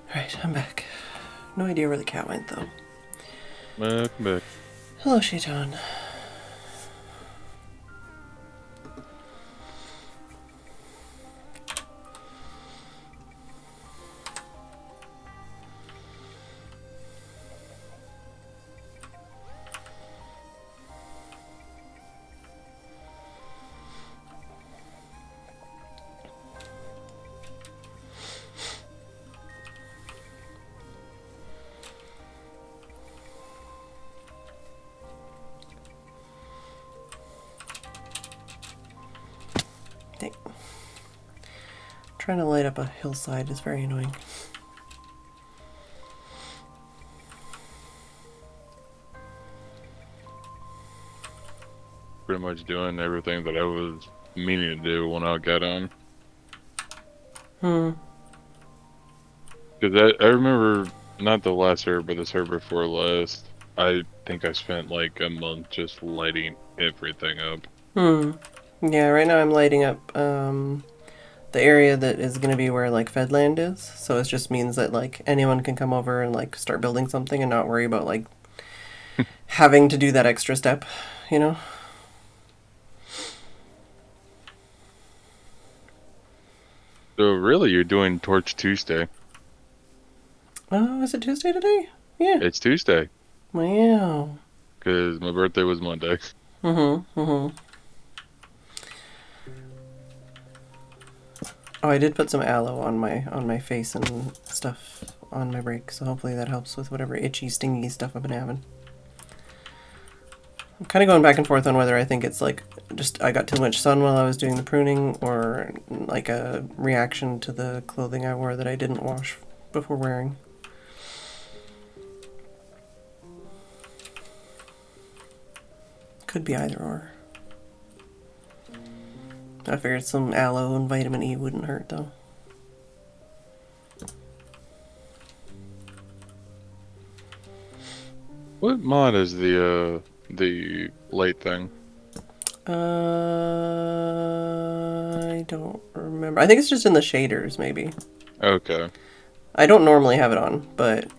Alright, I'm back. No idea where the cat went, though. Back. Hello, Shaitan. Trying to light up a hillside is very annoying. Pretty much doing everything that I was meaning to do when I got on. Because I remember, not the last server, but the server before last, I think I spent like a month just lighting everything up. Yeah, right now I'm lighting up the area that is going to be where like Phedran is. So it just means that like anyone can come over and like start building something and not worry about like having to do that extra step, you know? So really, you're doing Torch Tuesday. Oh, is it Tuesday today? Yeah. It's Tuesday. Wow. Because my birthday was Monday. Oh, I did put some aloe on my face and stuff on my break, so hopefully that helps with whatever itchy, stingy stuff I've been having. I'm kind of going back and forth on whether I think it's like just I got too much sun while I was doing the pruning, or like a reaction to the clothing I wore that I didn't wash before wearing. Could be either or. I figured some aloe and vitamin E wouldn't hurt, though. What mod is the light thing? I don't remember. I think it's just in the shaders, maybe. Okay. I don't normally have it on, but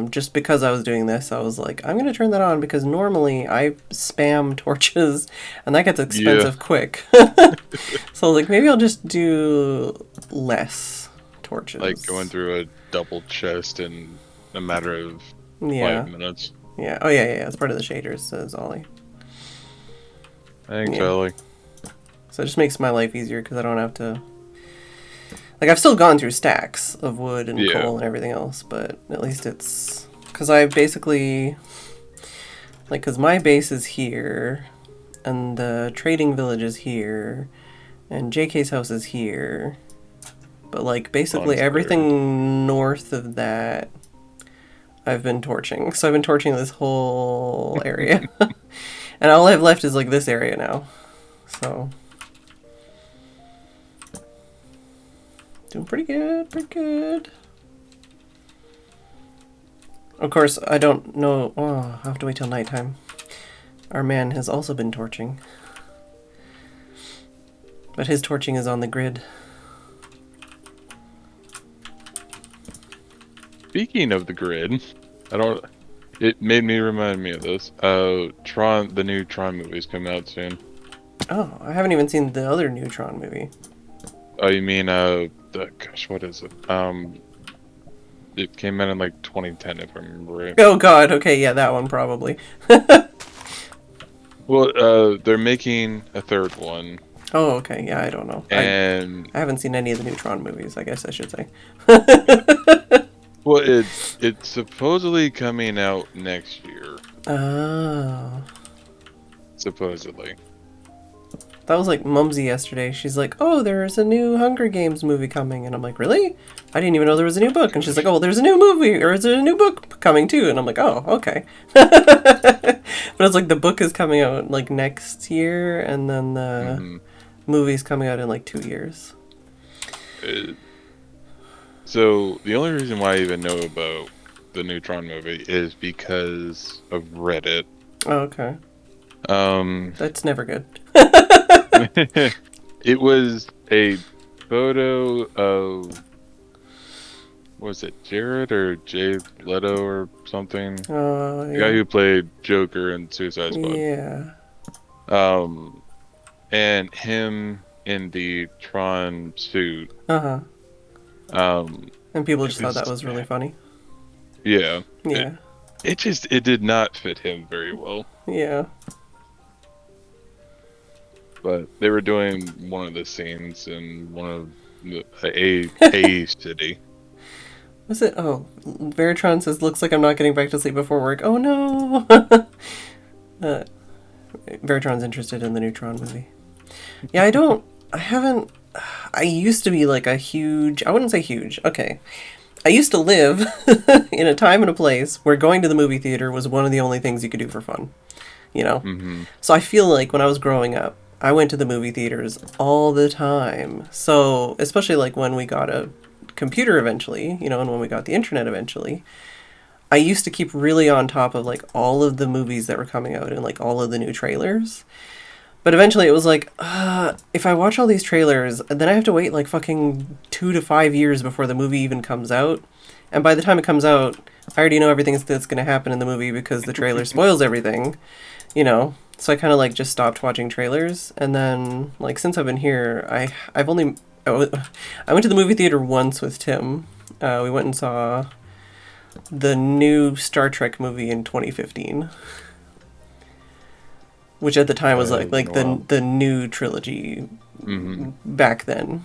just because I was doing this, I was like, I'm going to turn that on because normally I spam torches and that gets expensive quick. So I was like, maybe I'll just do less torches. Like going through a double chest in a matter of 5 minutes. Yeah. Oh, yeah. It's part of the shaders, says Ollie. Thanks, Ollie. So it just makes my life easier because I don't have to... Like, I've still gone through stacks of wood and coal and everything else, but at least it's... Because I basically... Like, because my base is here, and the trading village is here, and JK's house is here. But, like, basically everything north of that, I've been torching. So I've been torching this whole area. And all I have left is, like, this area now. So... doing pretty good, pretty good. Of course, I don't know... oh, I'll have to wait till nighttime. Our man has also been torching. But his torching is on the grid. Speaking of the grid, it made me remind me of this. Tron, the new Tron movie's coming out soon. Oh, I haven't even seen the other new Tron movie. Oh, you mean, gosh, what is it? It came out in like 2010, if I remember right. Oh god, okay, yeah, that one probably. Well, they're making a third one. Oh, okay, yeah, I don't know. And I haven't seen any of the new Tron movies, I guess I should say. well, it's supposedly coming out next year. Oh. Supposedly. That was like Mumsy yesterday. She's like, oh, there's a new Hunger Games movie coming. And I'm like, really? I didn't even know there was a new book. And she's like, oh, well, there's a new movie, or is there a new book coming too? And I'm like, oh, okay. But it's like the book is coming out like next year, and then the movie's coming out in like 2 years. So the only reason why I even know about the new Tron movie is because of Reddit. Oh, okay. That's never good. It was a photo of, was it Jared or Jay Leto or something? The guy who played Joker in Suicide Squad. Yeah. And him in the Tron suit. Uh-huh. And people just thought was- that was really funny. Yeah. Yeah. It did not fit him very well. Yeah. But they were doing one of the scenes in one of a city. Was it? Oh, Veritron says, looks like I'm not getting back to sleep before work. Oh no! Veritron's interested in the new Tron movie. Yeah, I used to be like a huge, I wouldn't say huge, okay. I used to live in a time and a place where going to the movie theater was one of the only things you could do for fun. You know? Mm-hmm. So I feel like when I was growing up, I went to the movie theaters all the time. So, especially like when we got a computer eventually, you know, and when we got the internet eventually, I used to keep really on top of like all of the movies that were coming out and like all of the new trailers. But eventually it was like, if I watch all these trailers, then I have to wait like fucking 2 to 5 years before the movie even comes out. And by the time it comes out, I already know everything that's going to happen in the movie because the trailer spoils everything, you know. So I kind of like just stopped watching trailers. And then like since I've been here, I went to the movie theater once with Tim. We went and saw the new Star Trek movie in 2015. Which at the time was like the new trilogy back then.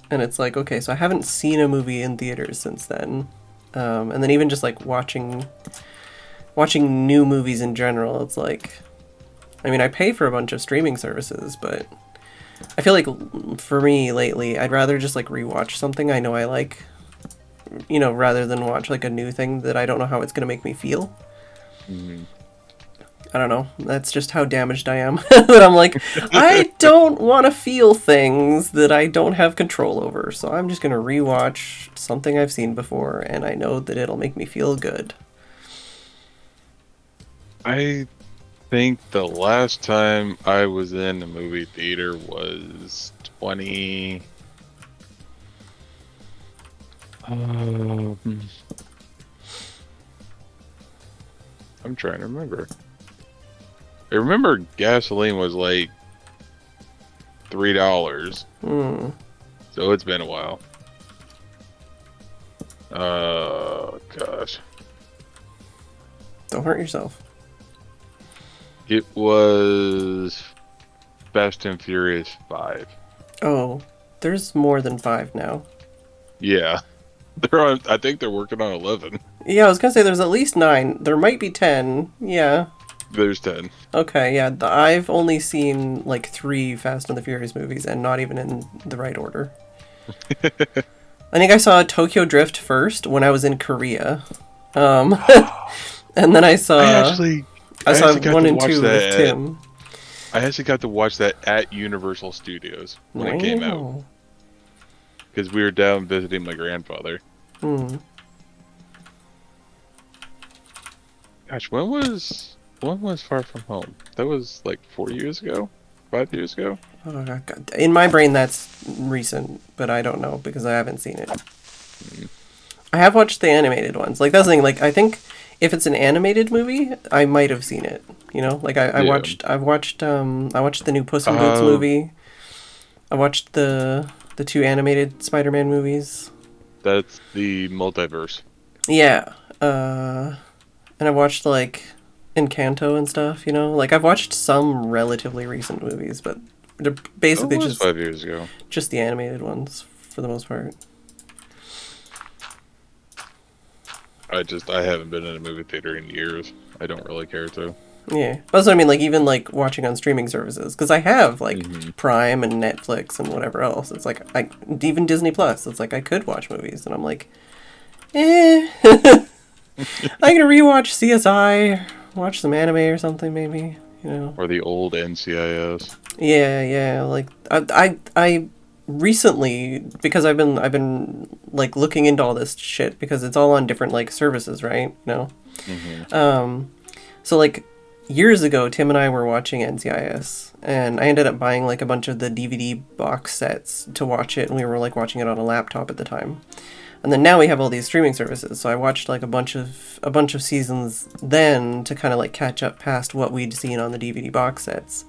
And it's like, okay, so I haven't seen a movie in theaters since then. And then even just like watching new movies in general, it's like, I mean, I pay for a bunch of streaming services, but I feel like for me lately, I'd rather just like rewatch something I know I like, you know, rather than watch like a new thing that I don't know how it's going to make me feel. Mm-hmm. I don't know. That's just how damaged I am. That I'm like, I don't want to feel things that I don't have control over. So I'm just going to rewatch something I've seen before, and I know that it'll make me feel good. I think the last time I was in a movie theater was 20... I'm trying to remember. I remember gasoline was like $3. So it's been a while. Oh gosh. Don't hurt yourself. It was Fast and Furious 5. Oh, there's more than 5 now. Yeah. They're on, I think they're working on 11. Yeah, I was gonna say there's at least 9. There might be 10. Yeah. There's 10. Okay, yeah. I've only seen like 3 Fast and the Furious movies, and not even in the right order. I think I saw Tokyo Drift first when I was in Korea. And then I saw I saw actually got 1 to and watch 2 that with Tim. I actually got to watch that at Universal Studios when it came out. Wow. Because we were down visiting my grandfather. Gosh, when was Far From Home? That was like 4 years ago? 5 years ago? Oh, God. In my brain, that's recent, but I don't know because I haven't seen it. I have watched the animated ones. Like, that's the thing. Like, I think if it's an animated movie, I might have seen it. You know, like I watched the new Puss in Boots movie. I watched the 2 animated Spider-Man movies. That's the multiverse. Yeah. And I watched like Encanto and stuff, you know? Like I've watched some relatively recent movies, but they're basically That was just 5 years ago. just the animated ones for the most part. I haven't been in a movie theater in years. I don't really care to. Yeah. That's what I mean, like even like watching on streaming services, because I have like Prime and Netflix and whatever else. It's like even Disney Plus. It's like I could watch movies, and I'm like, eh. I can rewatch CSI, watch some anime or something, maybe. You know. Or the old NCIS. Yeah. Like I recently, because I've been like looking into all this shit because it's all on different like services, right? You know. So like years ago, Tim and I were watching NCIS, and I ended up buying like a bunch of the DVD box sets to watch it, and we were like watching it on a laptop at the time. And then now we have all these streaming services, so I watched like a bunch of seasons then to kind of like catch up past what we'd seen on the DVD box sets.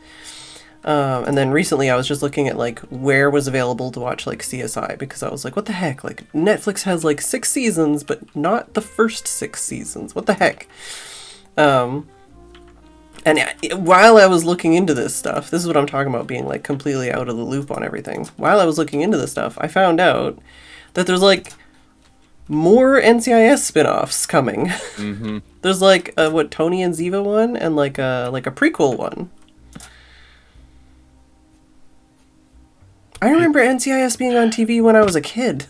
And then recently I was just looking at like where was available to watch like CSI, because I was like, what the heck? Like Netflix has like 6 seasons, but not the first 6 seasons. What the heck? And while I was looking into this stuff, this is what I'm talking about being like completely out of the loop on everything. While I was looking into this stuff, I found out that there's like more NCIS spin-offs coming. There's like a Tony and Ziva one, and like a prequel one. I remember NCIS being on TV when I was a kid.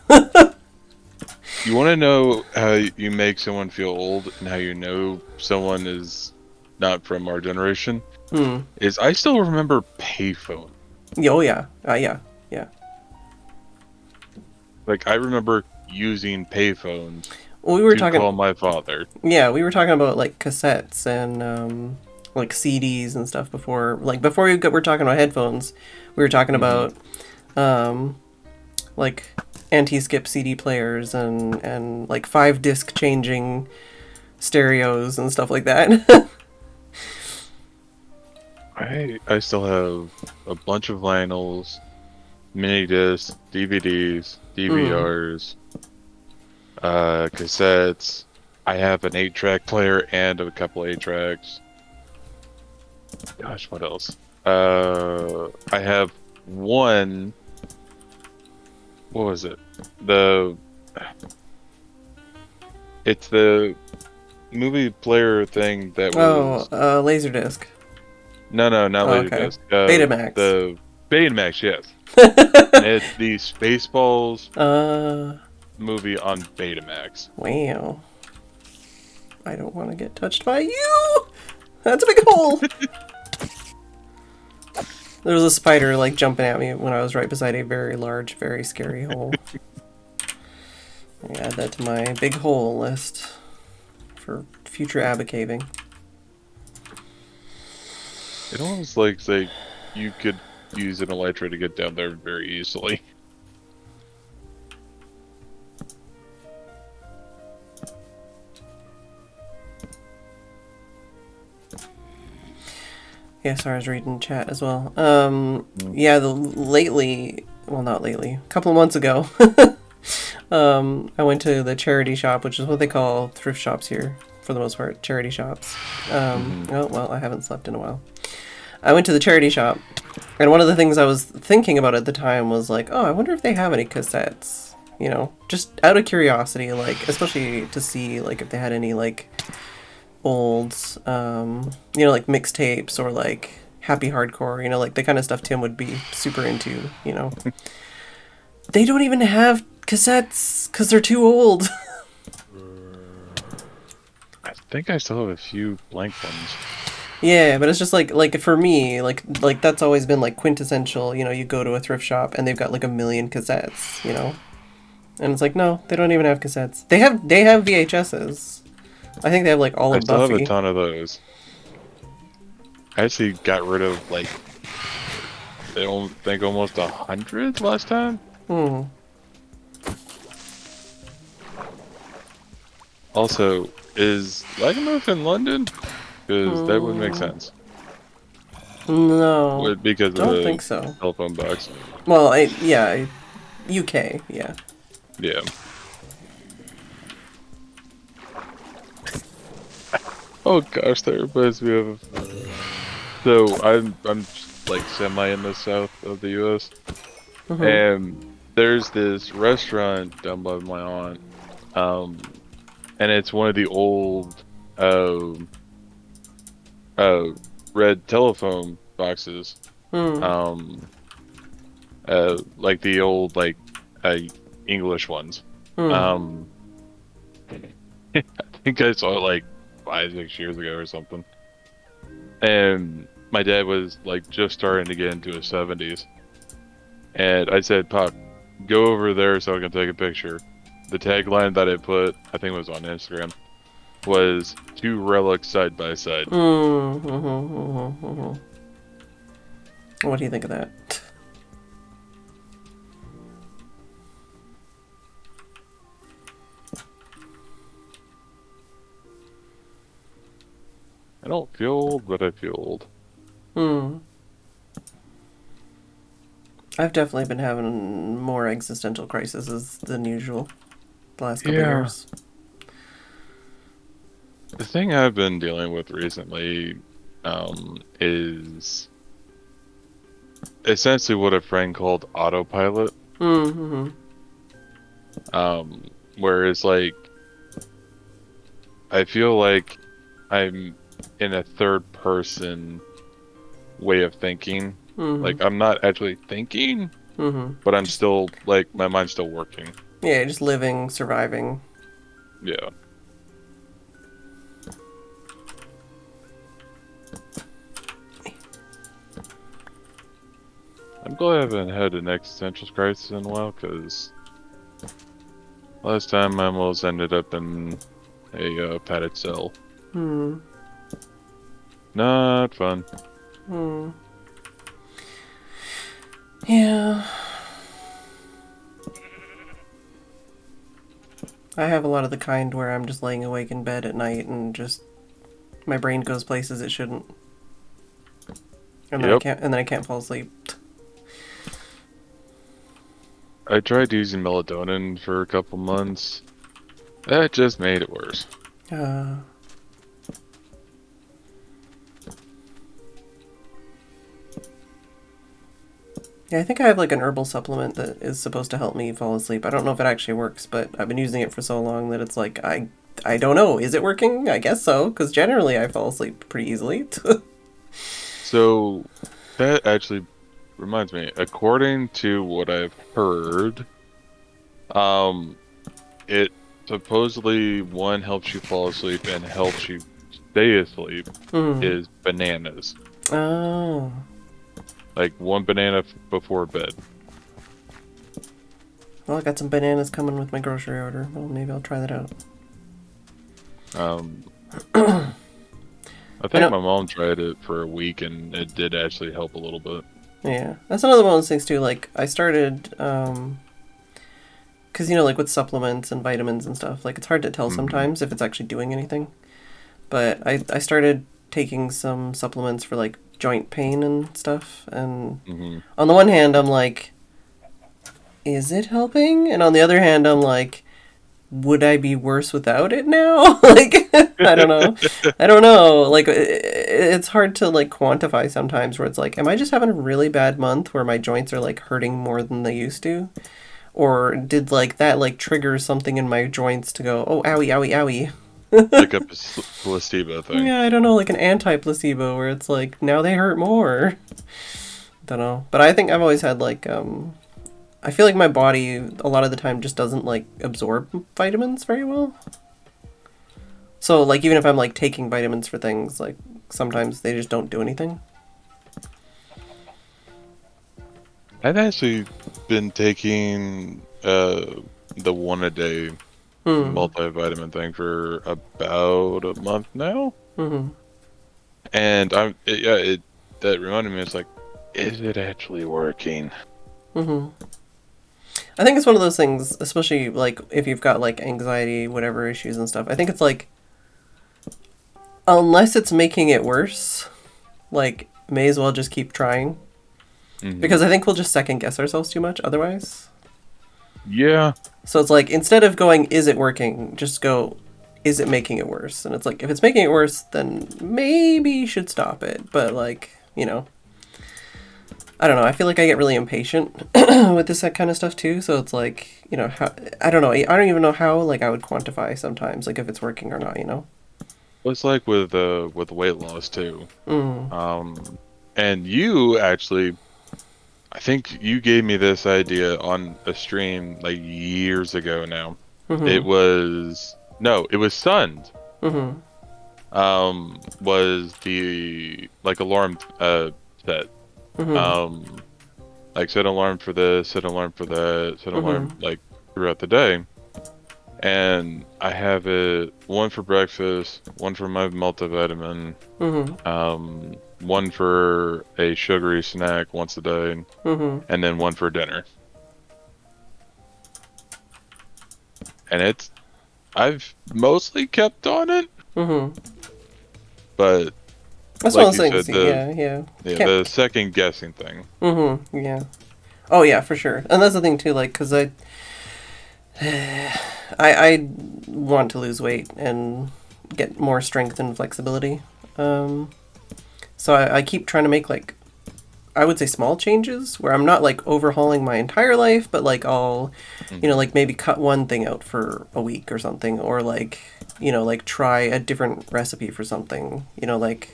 You want to know how you make someone feel old and how you know someone is not from our generation? Is I still remember payphone. Oh yeah, yeah. Like I remember using payphones Well, we were to talking. call my father. Yeah, we were talking about like cassettes and like CDs and stuff before. Like before we're talking about headphones, we were talking about like anti-skip CD players and like 5-disc changing stereos and stuff like that. I still have a bunch of vinyls, mini discs, DVDs, DVRs, cassettes. I have an 8-track player and a couple 8-tracks. Gosh, what else? I have one. What was it? It's the movie player thing that was. Laserdisc. No, not Okay. Laserdisc. Betamax. The Betamax, yes. And it's the Spaceballs movie on Betamax. Wow. I don't want to get touched by you! That's a big hole! There was a spider, like, jumping at me when I was right beside a very large, very scary hole. I add that to my big hole list for future Abba caving. It almost like you could use an elytra to get down there very easily. Yeah, sorry, I was reading chat as well. Yeah, not lately, a couple of months ago, I went to the charity shop, which is what they call thrift shops here, for the most part, charity shops. Oh, well, I haven't slept in a while. I went to the charity shop, and one of the things I was thinking about at the time was like, oh, I wonder if they have any cassettes, you know, just out of curiosity, like, especially to see, like, if they had any, like, old, you know, like mixtapes or like happy hardcore, you know, like the kind of stuff Tim would be super into, you know. They don't even have cassettes because they're too old. I think I still have a few blank ones. Yeah, but it's just like for me, like that's always been like quintessential, you know, you go to a thrift shop and they've got like a million cassettes, you know. And it's like, no, they don't even have cassettes. They have VHSs. I think they have like all I of still have a Buffy. ton of those. I actually got rid of like I don't think almost 100 last time. Also, is Lagomorph in London? Because that would make sense. No, Because of don't the think so. telephone box. Well, yeah, UK, yeah. Yeah. Oh gosh, that reminds me of. So I'm like semi in the south of the U.S. And there's this restaurant down by my aunt, and it's one of the old red telephone boxes. Like the old English ones. I think I saw it like 5-6 years ago or something. And my dad was like just starting to get into his 70s. And I said, Pop, go over there so I can take a picture. The tagline that I put, I think it was on Instagram, was two relics side by side. What do you think of that? I don't feel old, but I feel old. I've definitely been having more existential crises than usual the last couple Yeah. years. The thing I've been dealing with recently is essentially what a friend called autopilot. Where it's like I feel like I'm in a third person way of thinking. Like I'm not actually thinking, but I'm still like my mind's still working. Yeah, just living, surviving. Yeah. I'm glad I haven't had an existential crisis in a while, because last time I almost ended up in a padded cell. Not fun. Yeah. I have a lot of the kind where I'm just laying awake in bed at night and just my brain goes places it shouldn't. And then I can't fall asleep. I tried using melatonin for a couple months. That just made it worse. Yeah, I think I have like an herbal supplement that is supposed to help me fall asleep. I don't know if it actually works, but I've been using it for so long that it's like, I don't know. Is it working? I guess so, because generally I fall asleep pretty easily. So, that actually reminds me, according to what I've heard, it supposedly, one, helps you fall asleep and helps you stay asleep, is bananas. Oh. Like one banana before bed. Well, I got some bananas coming with my grocery order. Well, maybe I'll try that out. I think my mom tried it for a week and it did actually help a little bit. Yeah, that's another one of those things too. Like I started, because you know, like with supplements and vitamins and stuff, like it's hard to tell sometimes if it's actually doing anything. But I started taking some supplements for like joint pain and stuff, and on the one hand I'm like, is it helping? And on the other hand I'm like, would I be worse without it now? Like, I don't know. Like, it's hard to like quantify sometimes where it's like, am I just having a really bad month where my joints are like hurting more than they used to? Or did like that like trigger something in my joints to go, oh, owie, owie, owie? Like a placebo thing. Yeah, I don't know, like an anti-placebo where it's like, now they hurt more. Don't know. But I think I've always had like, I feel like my body a lot of the time just doesn't like absorb vitamins very well. So like even if I'm like taking vitamins for things, like sometimes they just don't do anything. I've actually been taking the 1-a-day multivitamin thing for about a month now. Mm-hmm. And that reminded me, it's like, is it actually working? Mm-hmm. I think it's one of those things, especially like if you've got like anxiety, whatever issues and stuff. I think it's like, unless it's making it worse, like may as well just keep trying. Because I think we'll just second guess ourselves too much otherwise. Yeah. So it's like, instead of going, is it working, just go, is it making it worse? And it's like, if it's making it worse, then maybe you should stop it. But like, you know, I don't know. I feel like I get really impatient with this kind of stuff too. So it's like, you know, I don't know. I don't even know how like I would quantify sometimes, like if it's working or not, you know? Well, it's like with weight loss too. And you actually, I think you gave me this idea on a stream like years ago now. It was Sund. Was the like alarm set. Like set alarm for this, set alarm for that, set alarm like throughout the day. And I have it one for breakfast, one for my multivitamin, one for a sugary snack once a day, and then one for dinner. And I've mostly kept on it, but that's like one of those you things. said, Yeah. the second guessing thing. Yeah. Oh yeah, for sure. And that's the thing too, like, because I want to lose weight and get more strength and flexibility. So I keep trying to make like, I would say small changes where I'm not like overhauling my entire life, but like I'll, you know, like maybe cut one thing out for a week or something, or like, you know, like try a different recipe for something, you know, like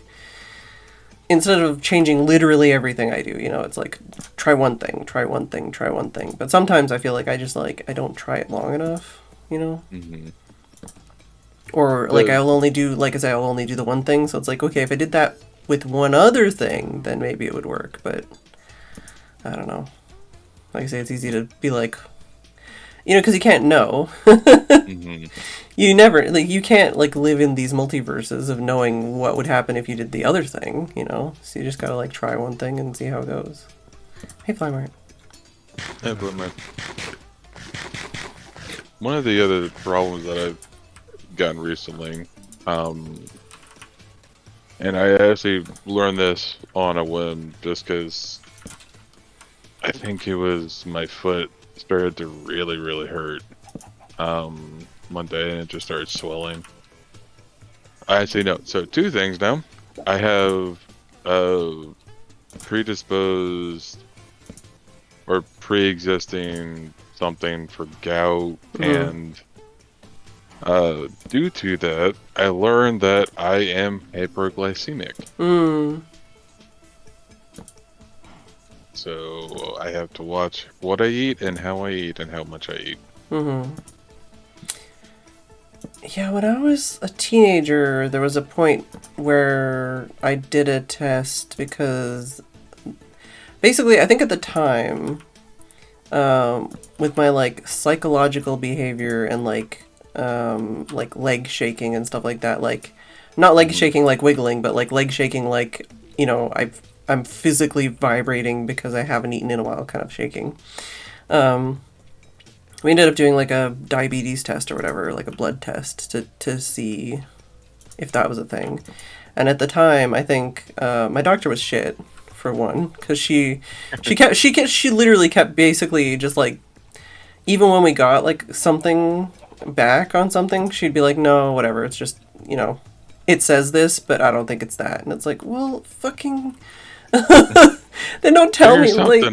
instead of changing literally everything I do, you know, it's like try one thing. But sometimes I feel like I just like, I don't try it long enough, you know? Or like I'll only do the one thing. So it's like, okay, if I did that with one other thing, then maybe it would work. But I don't know. Like I say, it's easy to be like, you know, because you can't know. You never, like, you can't like live in these multiverses of knowing what would happen if you did the other thing, you know? So you just gotta like try one thing and see how it goes. Hey, Flymart. Yeah, but one of the other problems that I've gotten recently, and I actually learned this on a whim just because I think it was my foot started to really, really hurt one day, and it just started swelling. I actually know. So two things now. I have predisposed or pre-existing something for gout, and due to that, I learned that I am hyperglycemic. So I have to watch what I eat and how I eat and how much I eat. Yeah, when I was a teenager, there was a point where I did a test because basically, I think at the time, with my like psychological behavior and like leg shaking and stuff like that, like not leg shaking like wiggling, but like leg shaking like, you know, I'm physically vibrating because I haven't eaten in a while, kind of shaking. We ended up doing like a diabetes test or whatever, like a blood test to see if that was a thing. And at the time, I think my doctor was shit, for one, because she literally kept basically just like, even when we got like something back on something, she'd be like, no, whatever, it's just, you know, it says this, but I don't think it's that. And it's like, well, fucking then don't tell me, like,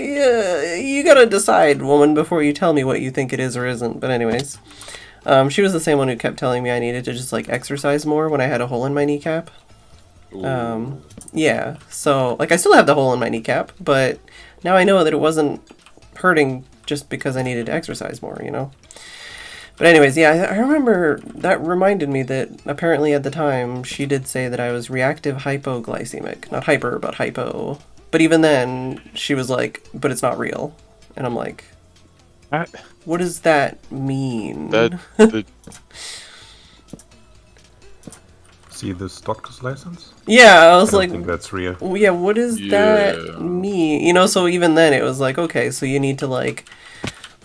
yeah, you gotta decide, woman, before you tell me what you think it is or isn't. But anyways, She was the same one who kept telling me I needed to just like exercise more when I had a hole in my kneecap. Ooh. Yeah, so like I still have the hole in my kneecap, but now I know that it wasn't hurting just because I needed to exercise more, you know? But anyways, yeah, I remember that reminded me that apparently at the time she did say that I was reactive hypoglycemic. Not hyper, but hypo. But even then, she was like, but it's not real. And I'm like, I- what does that mean? That the See this doctor's license? Yeah, I I was don't like, think that's real. well, yeah, what does Yeah. that mean? You know, so even then it was like, okay, so you need to like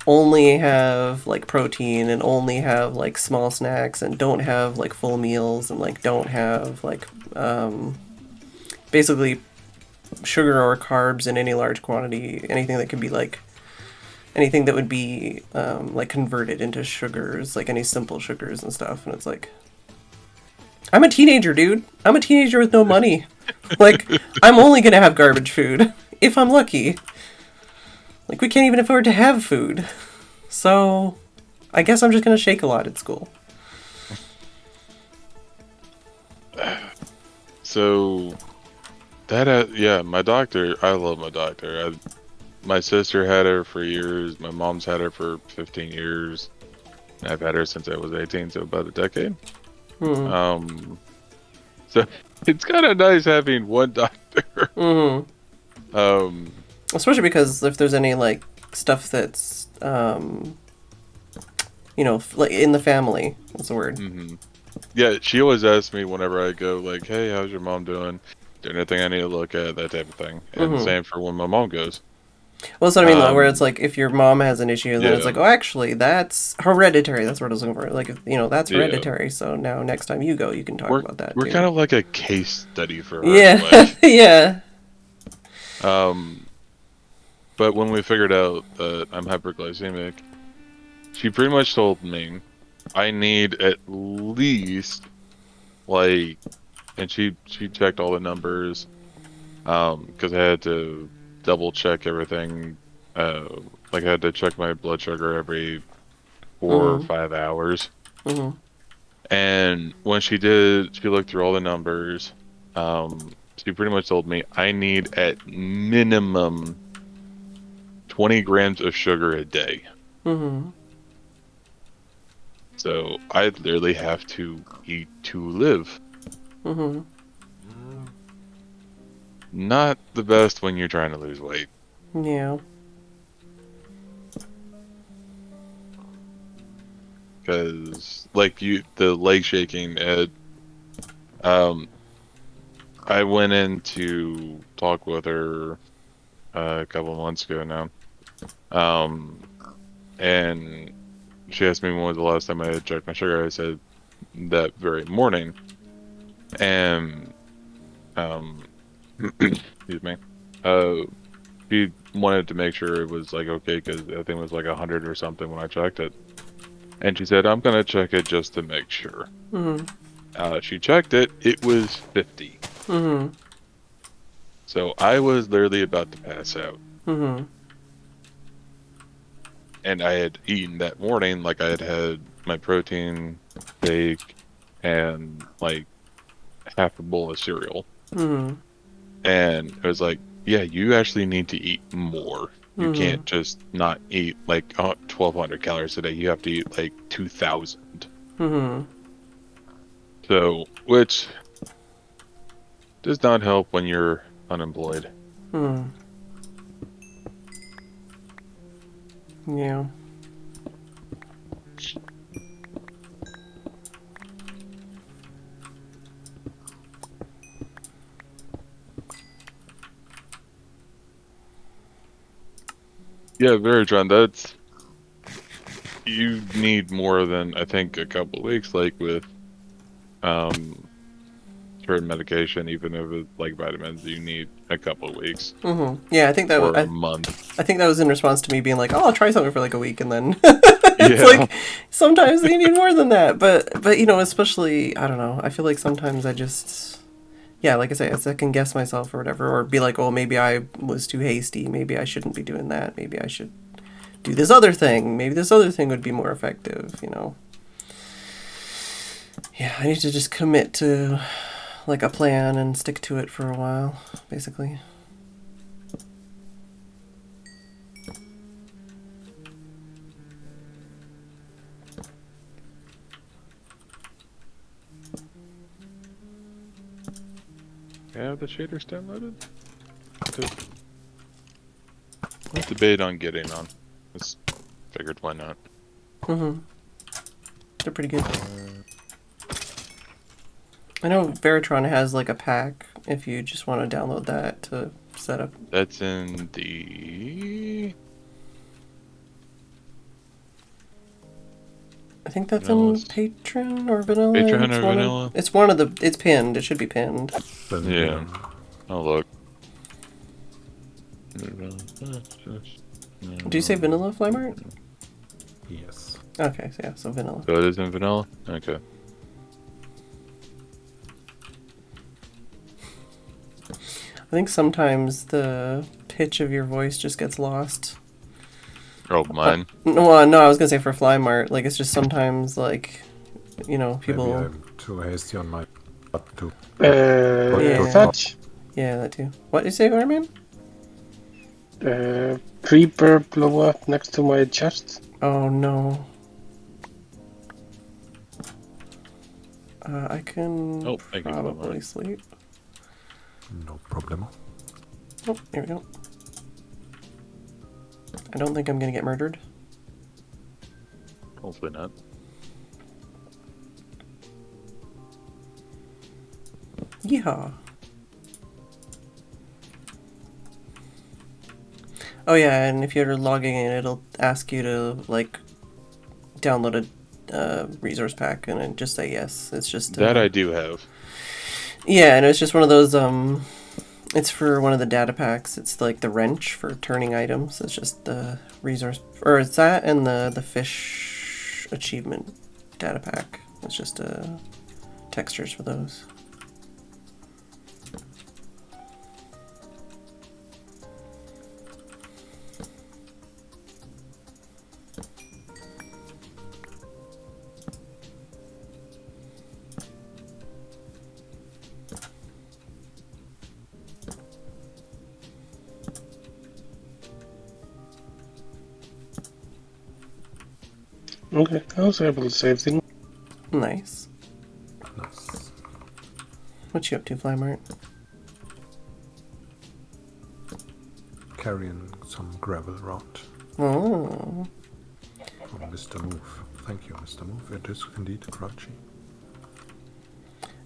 only have like protein and only have like small snacks and don't have like full meals and like don't have like basically sugar or carbs in any large quantity, anything that could be like anything that would be like converted into sugars, like any simple sugars and stuff. And it's like, I'm a teenager, dude. I'm a teenager with no money. Like, I'm only gonna have garbage food if I'm lucky. Like, we can't even afford to have food. So, I guess I'm just gonna shake a lot at school. So that yeah, my doctor. I love my doctor. My sister had her for years. My mom's had her for 15 years. I've had her since I was 18, so about a decade. So it's kind of nice having one doctor. Especially because if there's any, like, stuff that's, you know, like, in the family, that's the word. Yeah, she always asks me whenever I go, like, hey, how's your mom doing? Is there anything I need to look at? That type of thing. And same for when my mom goes. Well, that's what I mean, though, where it's like, if your mom has an issue, then it's Yeah. like, oh, actually, that's hereditary. That's what I was looking for. Like, you know, that's hereditary, so now next time you go, you can talk about that, We're too. kind of like a case study for her. Yeah, Like, yeah. but when we figured out that I'm hyperglycemic, she pretty much told me I need at least, like, and she checked all the numbers, because I had to double check everything. Like I had to check my blood sugar every 4 or 5 hours. And when she did, she looked through all the numbers. She pretty much told me I need at minimum 20 grams of sugar a day. So I literally have to eat to live. Not the best when you're trying to lose weight. Yeah. Because, like, the leg shaking, Ed, I went in to talk with her a couple of months ago now. And she asked me when was the last time I had checked my sugar. I said that very morning. And, excuse me, she wanted to make sure it was, like, okay, because I think it was like 100 or something when I checked it. And she said, I'm going to check it just to make sure. She checked it. It was 50. So I was literally about to pass out. And I had eaten that morning, like I had had my protein shake and like half a bowl of cereal. And it was like, yeah, you actually need to eat more. You can't just not eat like 1,200 calories a day. You have to eat like 2,000. So, which does not help when you're unemployed. Yeah. Yeah, very John. That's you need more than I think a couple of weeks, like with certain medication, even if it's like vitamins, you need a couple of weeks Yeah, I think that or was, a month. I think that was in response to me being like, oh, I'll try something for like a week, and then it's like sometimes you need more than that. But you know, especially I don't know. I feel like sometimes I just like I say, I second guess myself or whatever, or be like, oh, maybe I was too hasty. Maybe I shouldn't be doing that. Maybe I should do this other thing. Maybe this other thing would be more effective. You know. Yeah, I need to just commit to like a plan and stick to it for a while, basically. Have the shaders downloaded? I debate on getting on. Just figured why not. Mm-hmm. They're pretty good. I know Phedran has like a pack if you just want to download that to set up. That's in the... I think that's Vanilla's- in Patreon or Vanilla. Patreon It's or one Vanilla? It's one of the. It's pinned. It should be pinned. Then, Yeah. I'll look. Do you say Vanilla Flymart? yes. Okay, so yeah, so Vanilla. So it is in vanilla? Okay. I think sometimes the pitch of your voice just gets lost. Oh, mine. No, I was gonna say for Flymart, like it's just sometimes like, you know, people. Maybe I'm too hasty on my part to. Yeah. Fetch. Yeah, that too. What did you say, Armin? Creeper blew up next to my chest. Oh no. I can Oh, thank you, probably Flymart. sleep. No problem. Oh, here we go. I don't think I'm gonna get murdered. Hopefully not. Yeehaw. Oh yeah, and if you're logging in, it'll ask you to like download a resource pack, and then just say yes. It's just That I do have. yeah, and it's just one of those. It's for one of the data packs. It's like the wrench for turning items. It's just the resource, or it's that and the fish achievement data pack. It's just textures for those. Okay, I was able to save things. Nice. Nice. What you up to, Flymart? Carrying some gravel around. Oh. Oh, Mr. Move. Thank you, Mr. Move. It is indeed crunchy.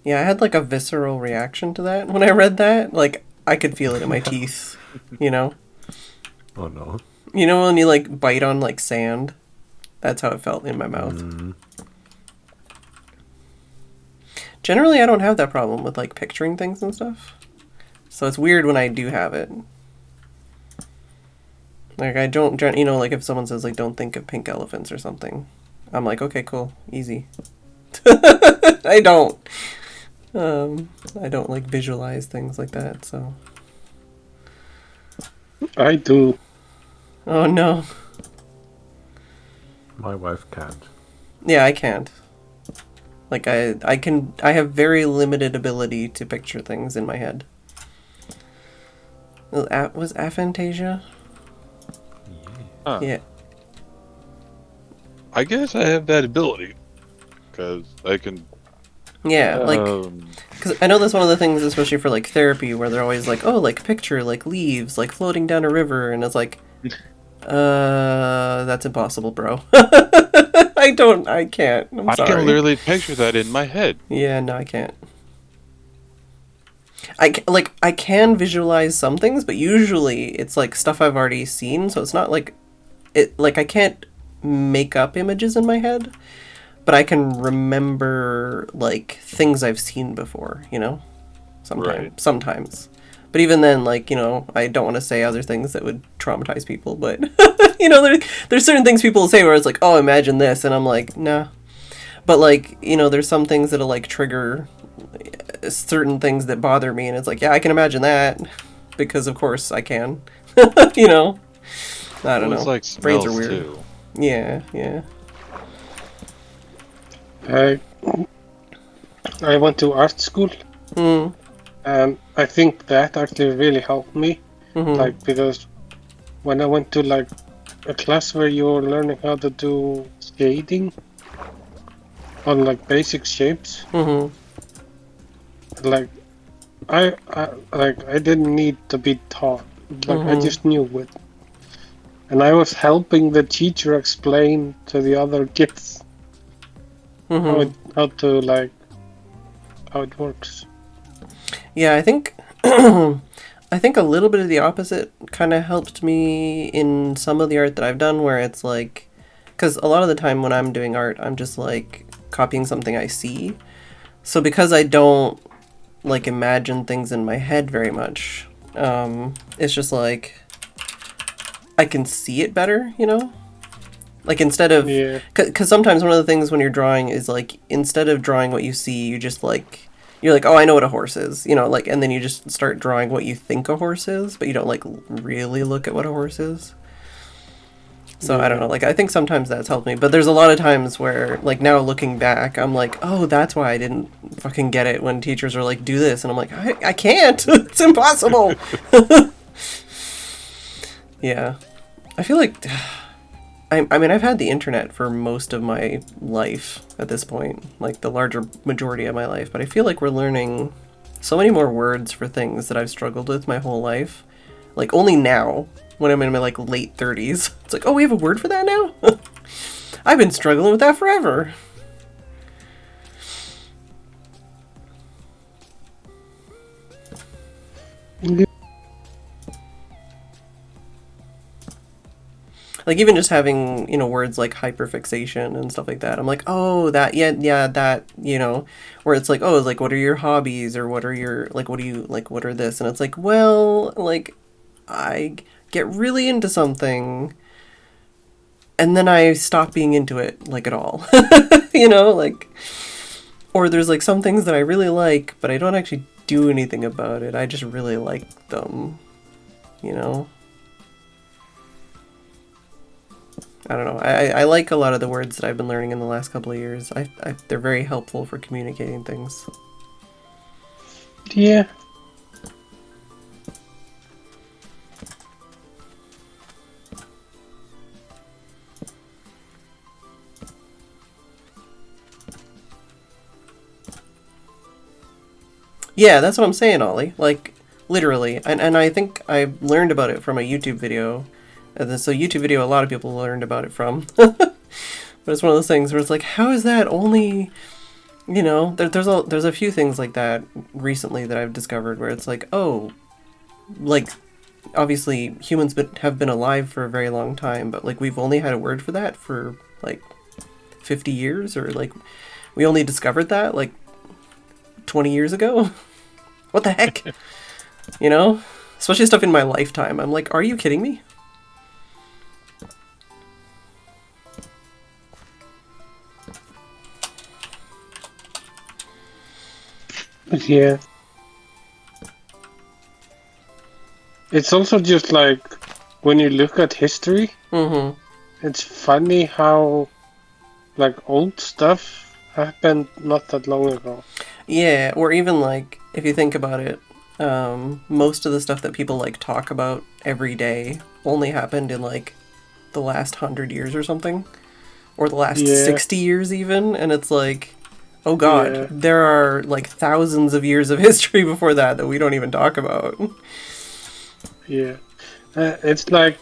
Yeah, I had like a visceral reaction to that when I read that. Like, I could feel it in my teeth, you know? Oh no. You know when you like bite on like sand? That's how it felt in my mouth. Mm. Generally, I don't have that problem with like picturing things and stuff. So it's weird when I do have it. Like, I don't, you know, like if someone says like don't think of pink elephants or something, I'm like, okay, cool, easy. I don't like visualize things like that, so. I do. Oh no. My wife can't. Yeah, I can't. Like I have very limited ability to picture things in my head. Was aphantasia? Huh. Yeah. I guess I have that ability. Because I can... Yeah, like, because I know that's one of the things, especially for like therapy, where they're always like, oh, like picture like leaves like floating down a river, and it's like, that's impossible, bro. I can't. I'm I sorry. can literally picture that in my head. Yeah, no, I can't. I can visualize some things, but usually it's like stuff I've already seen, so it's not like I can't make up images in my head, but I can remember like things I've seen before, you know? Sometimes. But even then, like, you know, I don't want to say other things that would traumatize people, but you know, there's certain things people say where it's like, oh, imagine this, and I'm like, nah. But like, you know, there's some things that'll like trigger certain things that bother me, and it's like, yeah, I can imagine that because of course I can. You know, I don't know. It's like Brains are smells, weird. too. Yeah. I I went to art school, and I think that actually really helped me. Like, because when I went to like a class where you were learning how to do shading on like basic shapes, like I didn't need to be taught. Like I just knew it, and I was helping the teacher explain to the other kids how it works. Yeah, I think I think a little bit of the opposite kind of helped me in some of the art that I've done, where it's like, because a lot of the time when I'm doing art, I'm just like copying something I see. So because I don't like imagine things in my head very much, it's just like I can see it better, you know? Like instead of, because sometimes one of the things when you're drawing is like, instead of drawing what you see, you just like, you're like, oh, I know what a horse is, you know, like, and then you just start drawing what you think a horse is, but you don't like really look at what a horse is. So I don't know, like, I think sometimes that's helped me, but there's a lot of times where, like, now looking back, I'm like, oh, that's why I didn't fucking get it when teachers are like, do this, and I'm like, I can't, it's impossible. Yeah. I feel like, I mean, I've had the internet for most of my life at this point, like the larger majority of my life, but I feel like we're learning so many more words for things that I've struggled with my whole life. Like, only now, when I'm in my, like, late 30s, it's like, oh, we have a word for that now? I've been struggling with that forever. Like, even just having, you know, words like hyperfixation and stuff like that. I'm like, oh, that, yeah, that, you know, where it's like, oh, it's like, what are your hobbies? Or what are your, like, what do you, like, what are this? And it's like, well, like, I get really into something and then I stop being into it, like, at all. You know, like, or there's, like, some things that I really like, but I don't actually do anything about it. I just really like them, you know? I don't know. I like a lot of the words that I've been learning in the last couple of years. They're very helpful for communicating things. Yeah. Yeah, that's what I'm saying, Ollie. Like, literally. And I think I learned about it from a YouTube video. So YouTube video, a lot of people learned about it from. But it's one of those things where it's like, how is that only, you know, there's a few things like that recently that I've discovered where it's like, oh, like, obviously humans have been alive for a very long time, but like we've only had a word for that for like 50 years, or like we only discovered that like 20 years ago. What the heck? You know? Especially stuff in my lifetime. I'm like, are you kidding me? Yeah. It's also just like when you look at history, it's funny how like old stuff happened not that long ago. Yeah, or even like if you think about it, most of the stuff that people like talk about every day only happened in like the last 100 years or something, or the last 60 years even, and it's like, oh god, there are like thousands of years of history before that we don't even talk about. Yeah. It's like,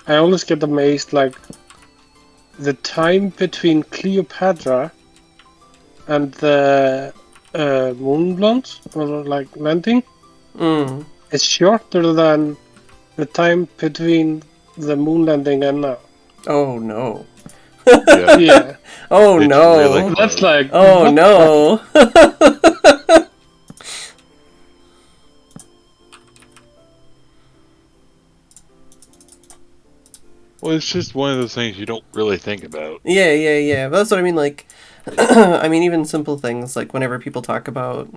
I always get amazed, like, the time between Cleopatra and the moon launch, or like landing, is shorter than the time between the moon landing and now. Oh no. Yeah. Oh It's no. really That's like, Oh no. Well, it's just one of those things you don't really think about. Yeah. But that's what I mean, like, I mean, even simple things, like whenever people talk about,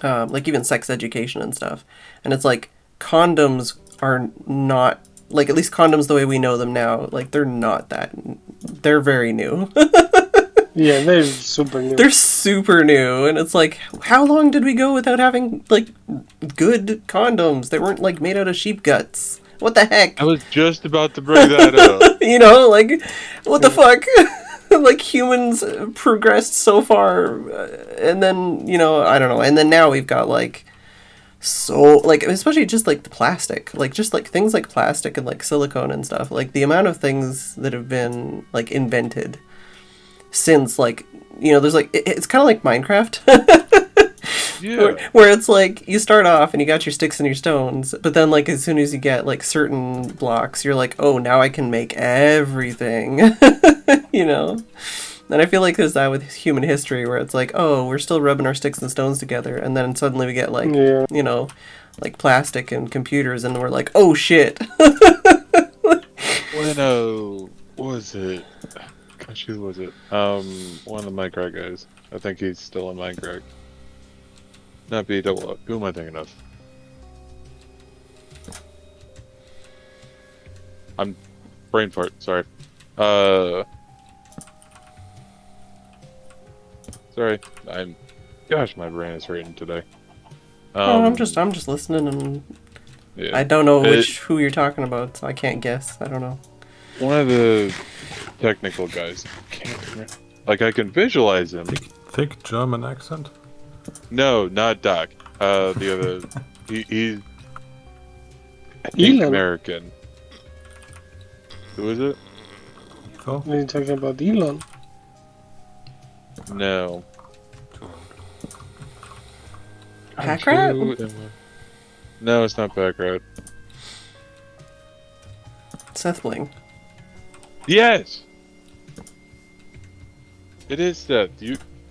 like even sex education and stuff, and it's like, condoms are not, like, at least condoms the way we know them now, like, they're not that, they're very new. Yeah, they're super new. They're super new, and it's like, how long did we go without having, like, good condoms? They weren't, like, made out of sheep guts. What the heck? I was just about to bring that up. You know, like, what the fuck? Like, humans progressed so far, and then, you know, I don't know. And then now we've got, like, so, like, especially just, like, the plastic. Like, just, like, things like plastic and, like, silicone and stuff. Like, the amount of things that have been, like, invented since, like, you know, there's, like, it's kind of like Minecraft. Yeah. Where it's like you start off and you got your sticks and your stones, but then like as soon as you get like certain blocks, you're like, oh, now I can make everything. You know? And I feel like there's that with human history where it's like, oh, we're still rubbing our sticks and stones together, and then suddenly we get like, you know, like plastic and computers, and we're like, oh shit. When what was it? Gosh, who was it? One of the Minecraft guys. I think he's still in Minecraft. Not B double O. Who am I thinking of? I'm brain fart. Sorry. Sorry. Gosh, my brain is hurting today. I'm just listening, and Yeah. I don't know who you're talking about, so I can't guess. I don't know. One of the technical guys. Can't remember. Like I can visualize him. Thick German accent? No, not Doc. The other. He's. I think Elon. American. Who is it? So? Are you talking about Elon? No. Packrat? No, it's not Packrat. Seth Bling. Yes! It is Seth.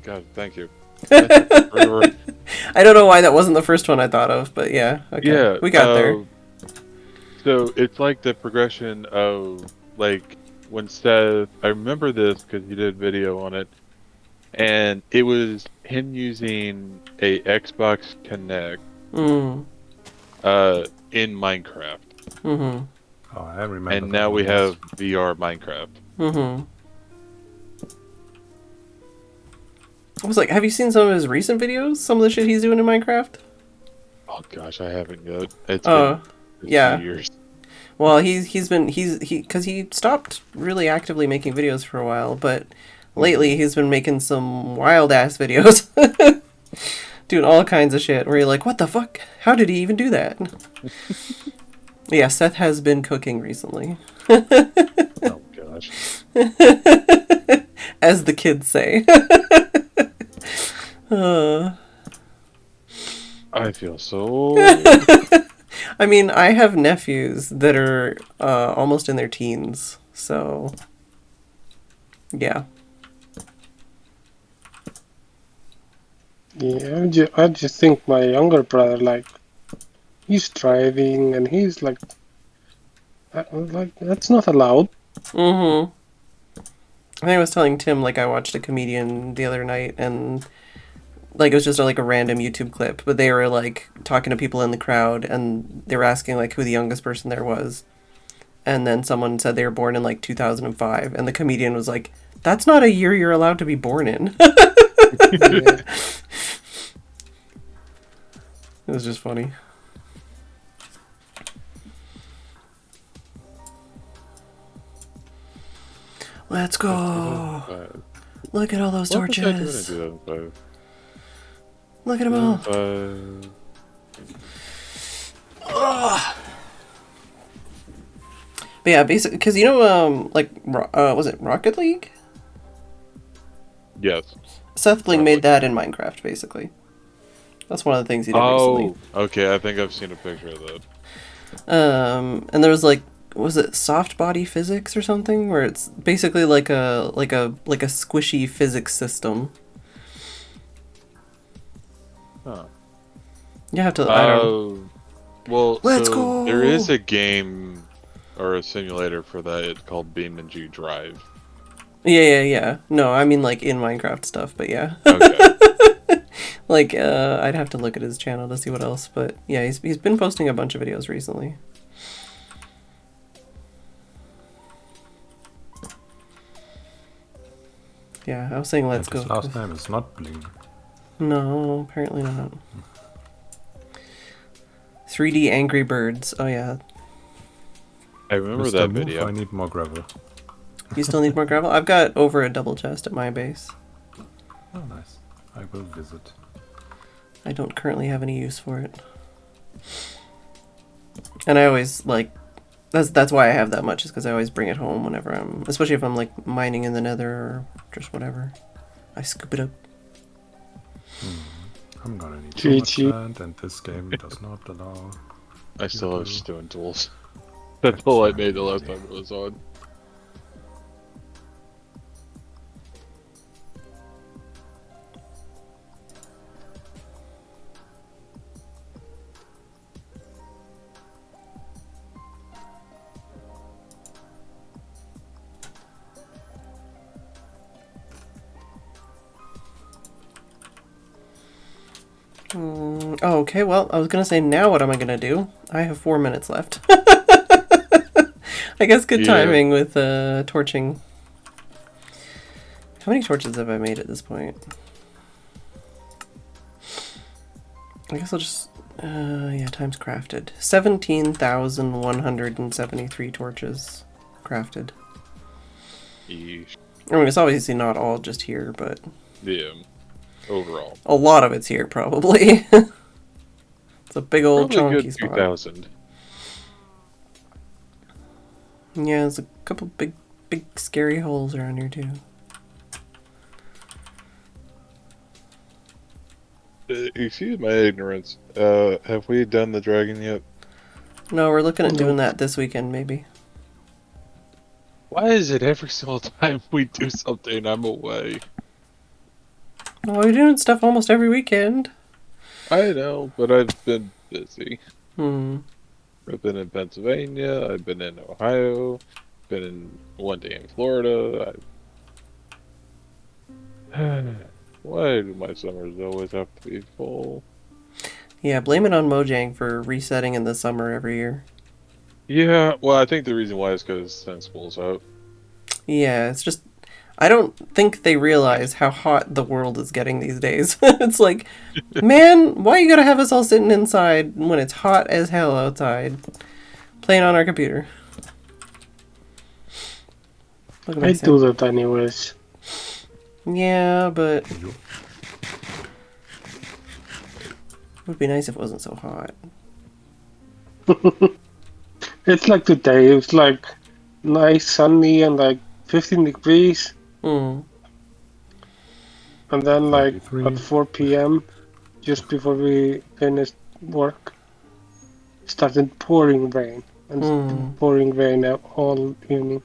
God, thank you. I don't know why that wasn't the first one I thought of, but yeah. Okay. Yeah. We got there. So it's like the progression of, like, when Seth... I remember this because he did a video on it. And it was him using a Xbox Kinect in Minecraft. Mm-hmm. Oh, I remember. And now we have VR Minecraft. Mm-hmm. I was like, have you seen some of his recent videos? Some of the shit he's doing in Minecraft? Oh gosh, I haven't yet. It's been yeah. 2 years. Well, because he stopped really actively making videos for a while, but lately he's been making some wild ass videos. Doing all kinds of shit where you're like, what the fuck? How did he even do that? Yeah, Seth has been cooking recently. Oh gosh. As the kids say. I feel so... I mean, I have nephews that are almost in their teens, so yeah. Yeah, I just think my younger brother, like, he's driving and he's like that's not allowed. Mm-hmm. I think I was telling Tim, like, I watched a comedian the other night, and like it was just like a random YouTube clip, but they were like talking to people in the crowd, and they were asking like who the youngest person there was, and then someone said they were born in like 2005, and the comedian was like, "That's not a year you're allowed to be born in." Yeah. It was just funny. Let's go! Look at all those What was I doing in torches! 2005? Look at them all! 2005. But yeah, basically, because you know, like, was it Rocket League? Yes. Seth Bling made that in Minecraft, basically. That's one of the things he did recently. Okay, I think I've seen a picture of that. And there was like, was it soft body physics or something, where it's basically like a squishy physics system. Huh. You have to. I don't. Well, Let's so go! there is a game or a simulator for that. It's called BeamNG Drive. Yeah. No, I mean like in Minecraft stuff, but yeah. Okay. Like, I'd have to look at his channel to see what else, but yeah, he's been posting a bunch of videos recently. Yeah, I was saying let's And go. his last 'cause- name is not Bling. No, apparently not. 3D Angry Birds. Oh yeah. I remember Mr. that Move, video. I need more gravel. You still need more gravel? I've got over a double chest at my base. Oh, nice. I will visit. I don't currently have any use for it. And I always like that's why I have that much, is because I always bring it home whenever I'm, especially if I'm like mining in the nether or just whatever. I scoop it up. I'm gonna need so much GG. sand, and this game does not allow. I still have stone tools. That's all I made the last time it was on. Oh, okay, well, I was gonna say, now what am I gonna do? I have 4 minutes left. I guess good Yeah. timing with torching. How many torches have I made at this point? I guess I'll just, yeah, times crafted. 17,173 torches crafted. Yeesh. I mean, it's obviously not all just here, but Yeah. Overall. a lot of it's here, probably. It's a big old Probably a chonky good spot. 2,000. Yeah, there's a couple big scary holes around here, too. Excuse my ignorance. Have we done the dragon yet? No, we're looking at doing Nope. that this weekend, maybe. Why is it every single time we do something I'm away? Well, we're doing stuff almost every weekend. I know, but I've been busy. Hmm. I've been in Pennsylvania, I've been in Ohio, been in one day in Florida. Why do my summers always have to be full? Yeah, blame it on Mojang for resetting in the summer every year. Yeah, well, I think the reason why is because then school's out. Yeah, it's just, I don't think they realize how hot the world is getting these days. It's like, man, why you gotta have us all sitting inside when it's hot as hell outside, playing on our computer? Look at I my do sound. that anyways. Yeah, but it would be nice if it wasn't so hot. It's like today. It was like nice, sunny, and like 15 degrees. Hmm. And then like 33. at 4 p.m., just before we finished work, started pouring rain. And it's been pouring rain all evening.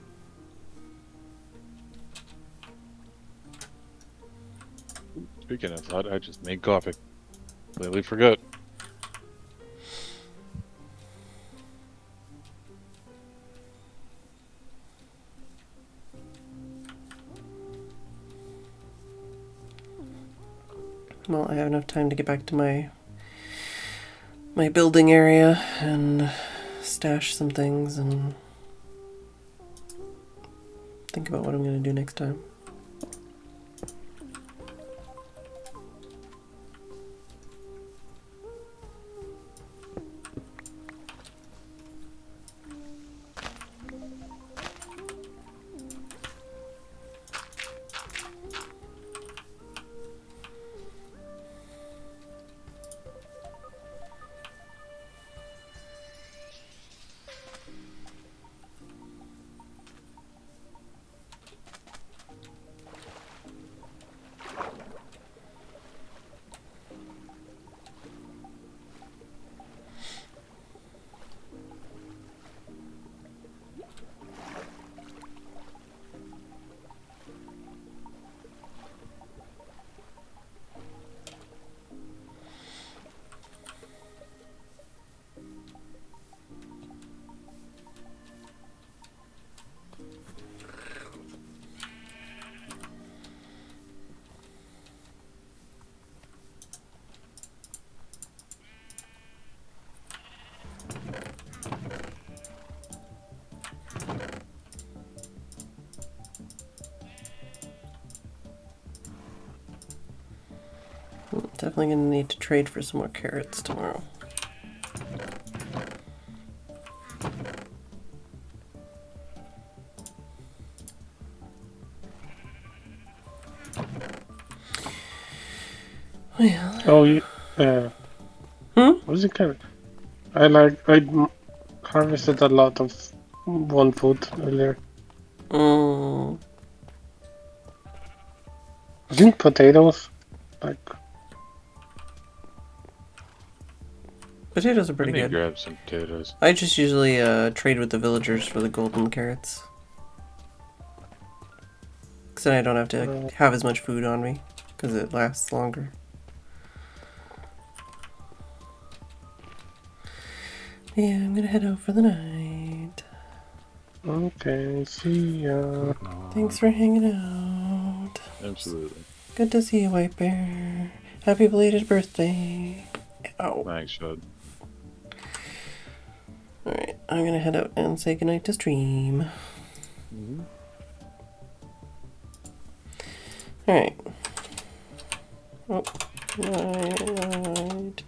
Speaking of that, I just made coffee. Completely forgot. Well, I have enough time to get back to my building area and stash some things and think about what I'm going to do next time. definitely gonna need to trade for some more carrots tomorrow. Well. Oh, what was it called? I harvested a lot of one food earlier. I think potatoes, like. Potatoes are pretty Let me good. grab some potatoes. I just usually trade with the villagers for the golden carrots. Because then I don't have to have as much food on me. Because it lasts longer. Yeah, I'm gonna head out for the night. Okay, see ya. Thanks for hanging out. Absolutely. Good to see you, White Bear. Happy belated birthday. Ow. Thanks, Shud. Alright, I'm gonna head out and say goodnight to stream. Alright. Oh, night.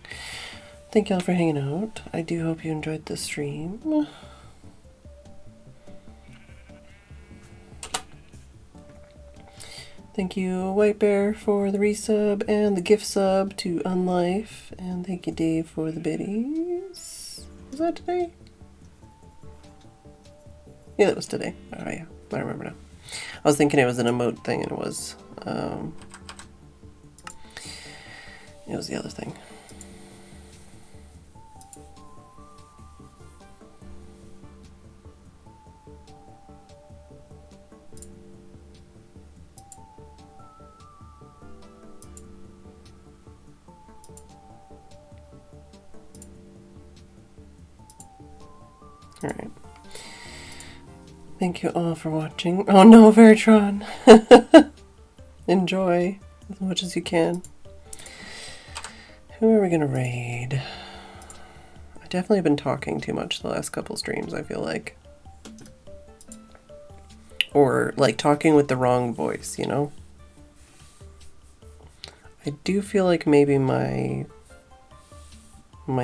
Thank y'all for hanging out. I do hope you enjoyed the stream. Thank you, White Bear, for the resub and the gift sub to Unlife. And thank you, Dave, for the biddies. Was that today? Yeah, that was today. Oh, yeah. I remember now. I was thinking it was an emote thing, and it was the other thing. Alright. Thank you all for watching. Oh no, Veritron! Enjoy as much as you can. Who are we gonna raid? I've definitely been talking too much the last couple streams, I feel like. Or, like, talking with the wrong voice, you know? I do feel like maybe my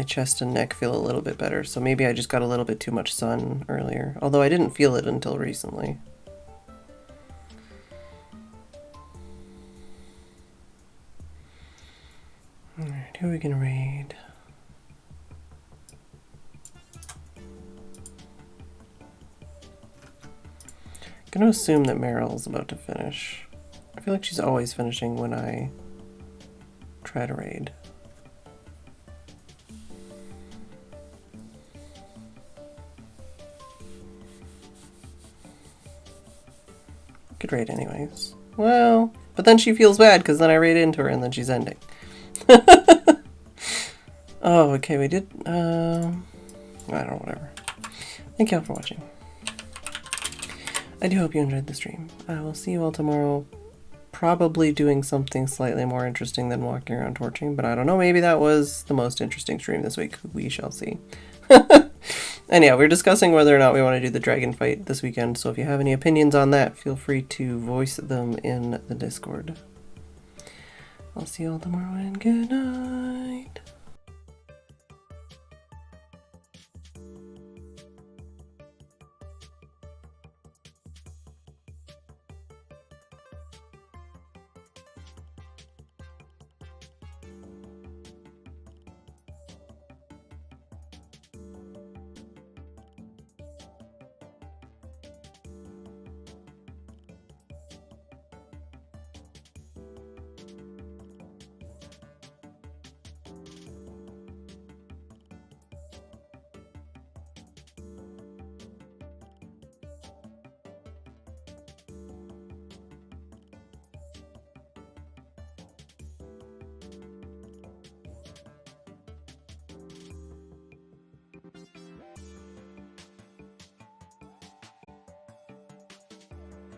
chest and neck feel a little bit better, so maybe I just got a little bit too much sun earlier. Although I didn't feel it until recently. Alright, who are we gonna raid? I'm gonna assume that Meryl's about to finish. I feel like she's always finishing when I try to raid. Could raid anyways. Well, but then she feels bad because then I raid into her and then she's ending. Oh, okay, we did, I don't know, whatever. Thank y'all for watching. I do hope you enjoyed the stream. I will see you all tomorrow, probably doing something slightly more interesting than walking around torching, but I don't know, maybe that was the most interesting stream this week. We shall see. And yeah, we're discussing whether or not we want to do the dragon fight this weekend, so if you have any opinions on that, feel free to voice them in the Discord. I'll see you all tomorrow and good night.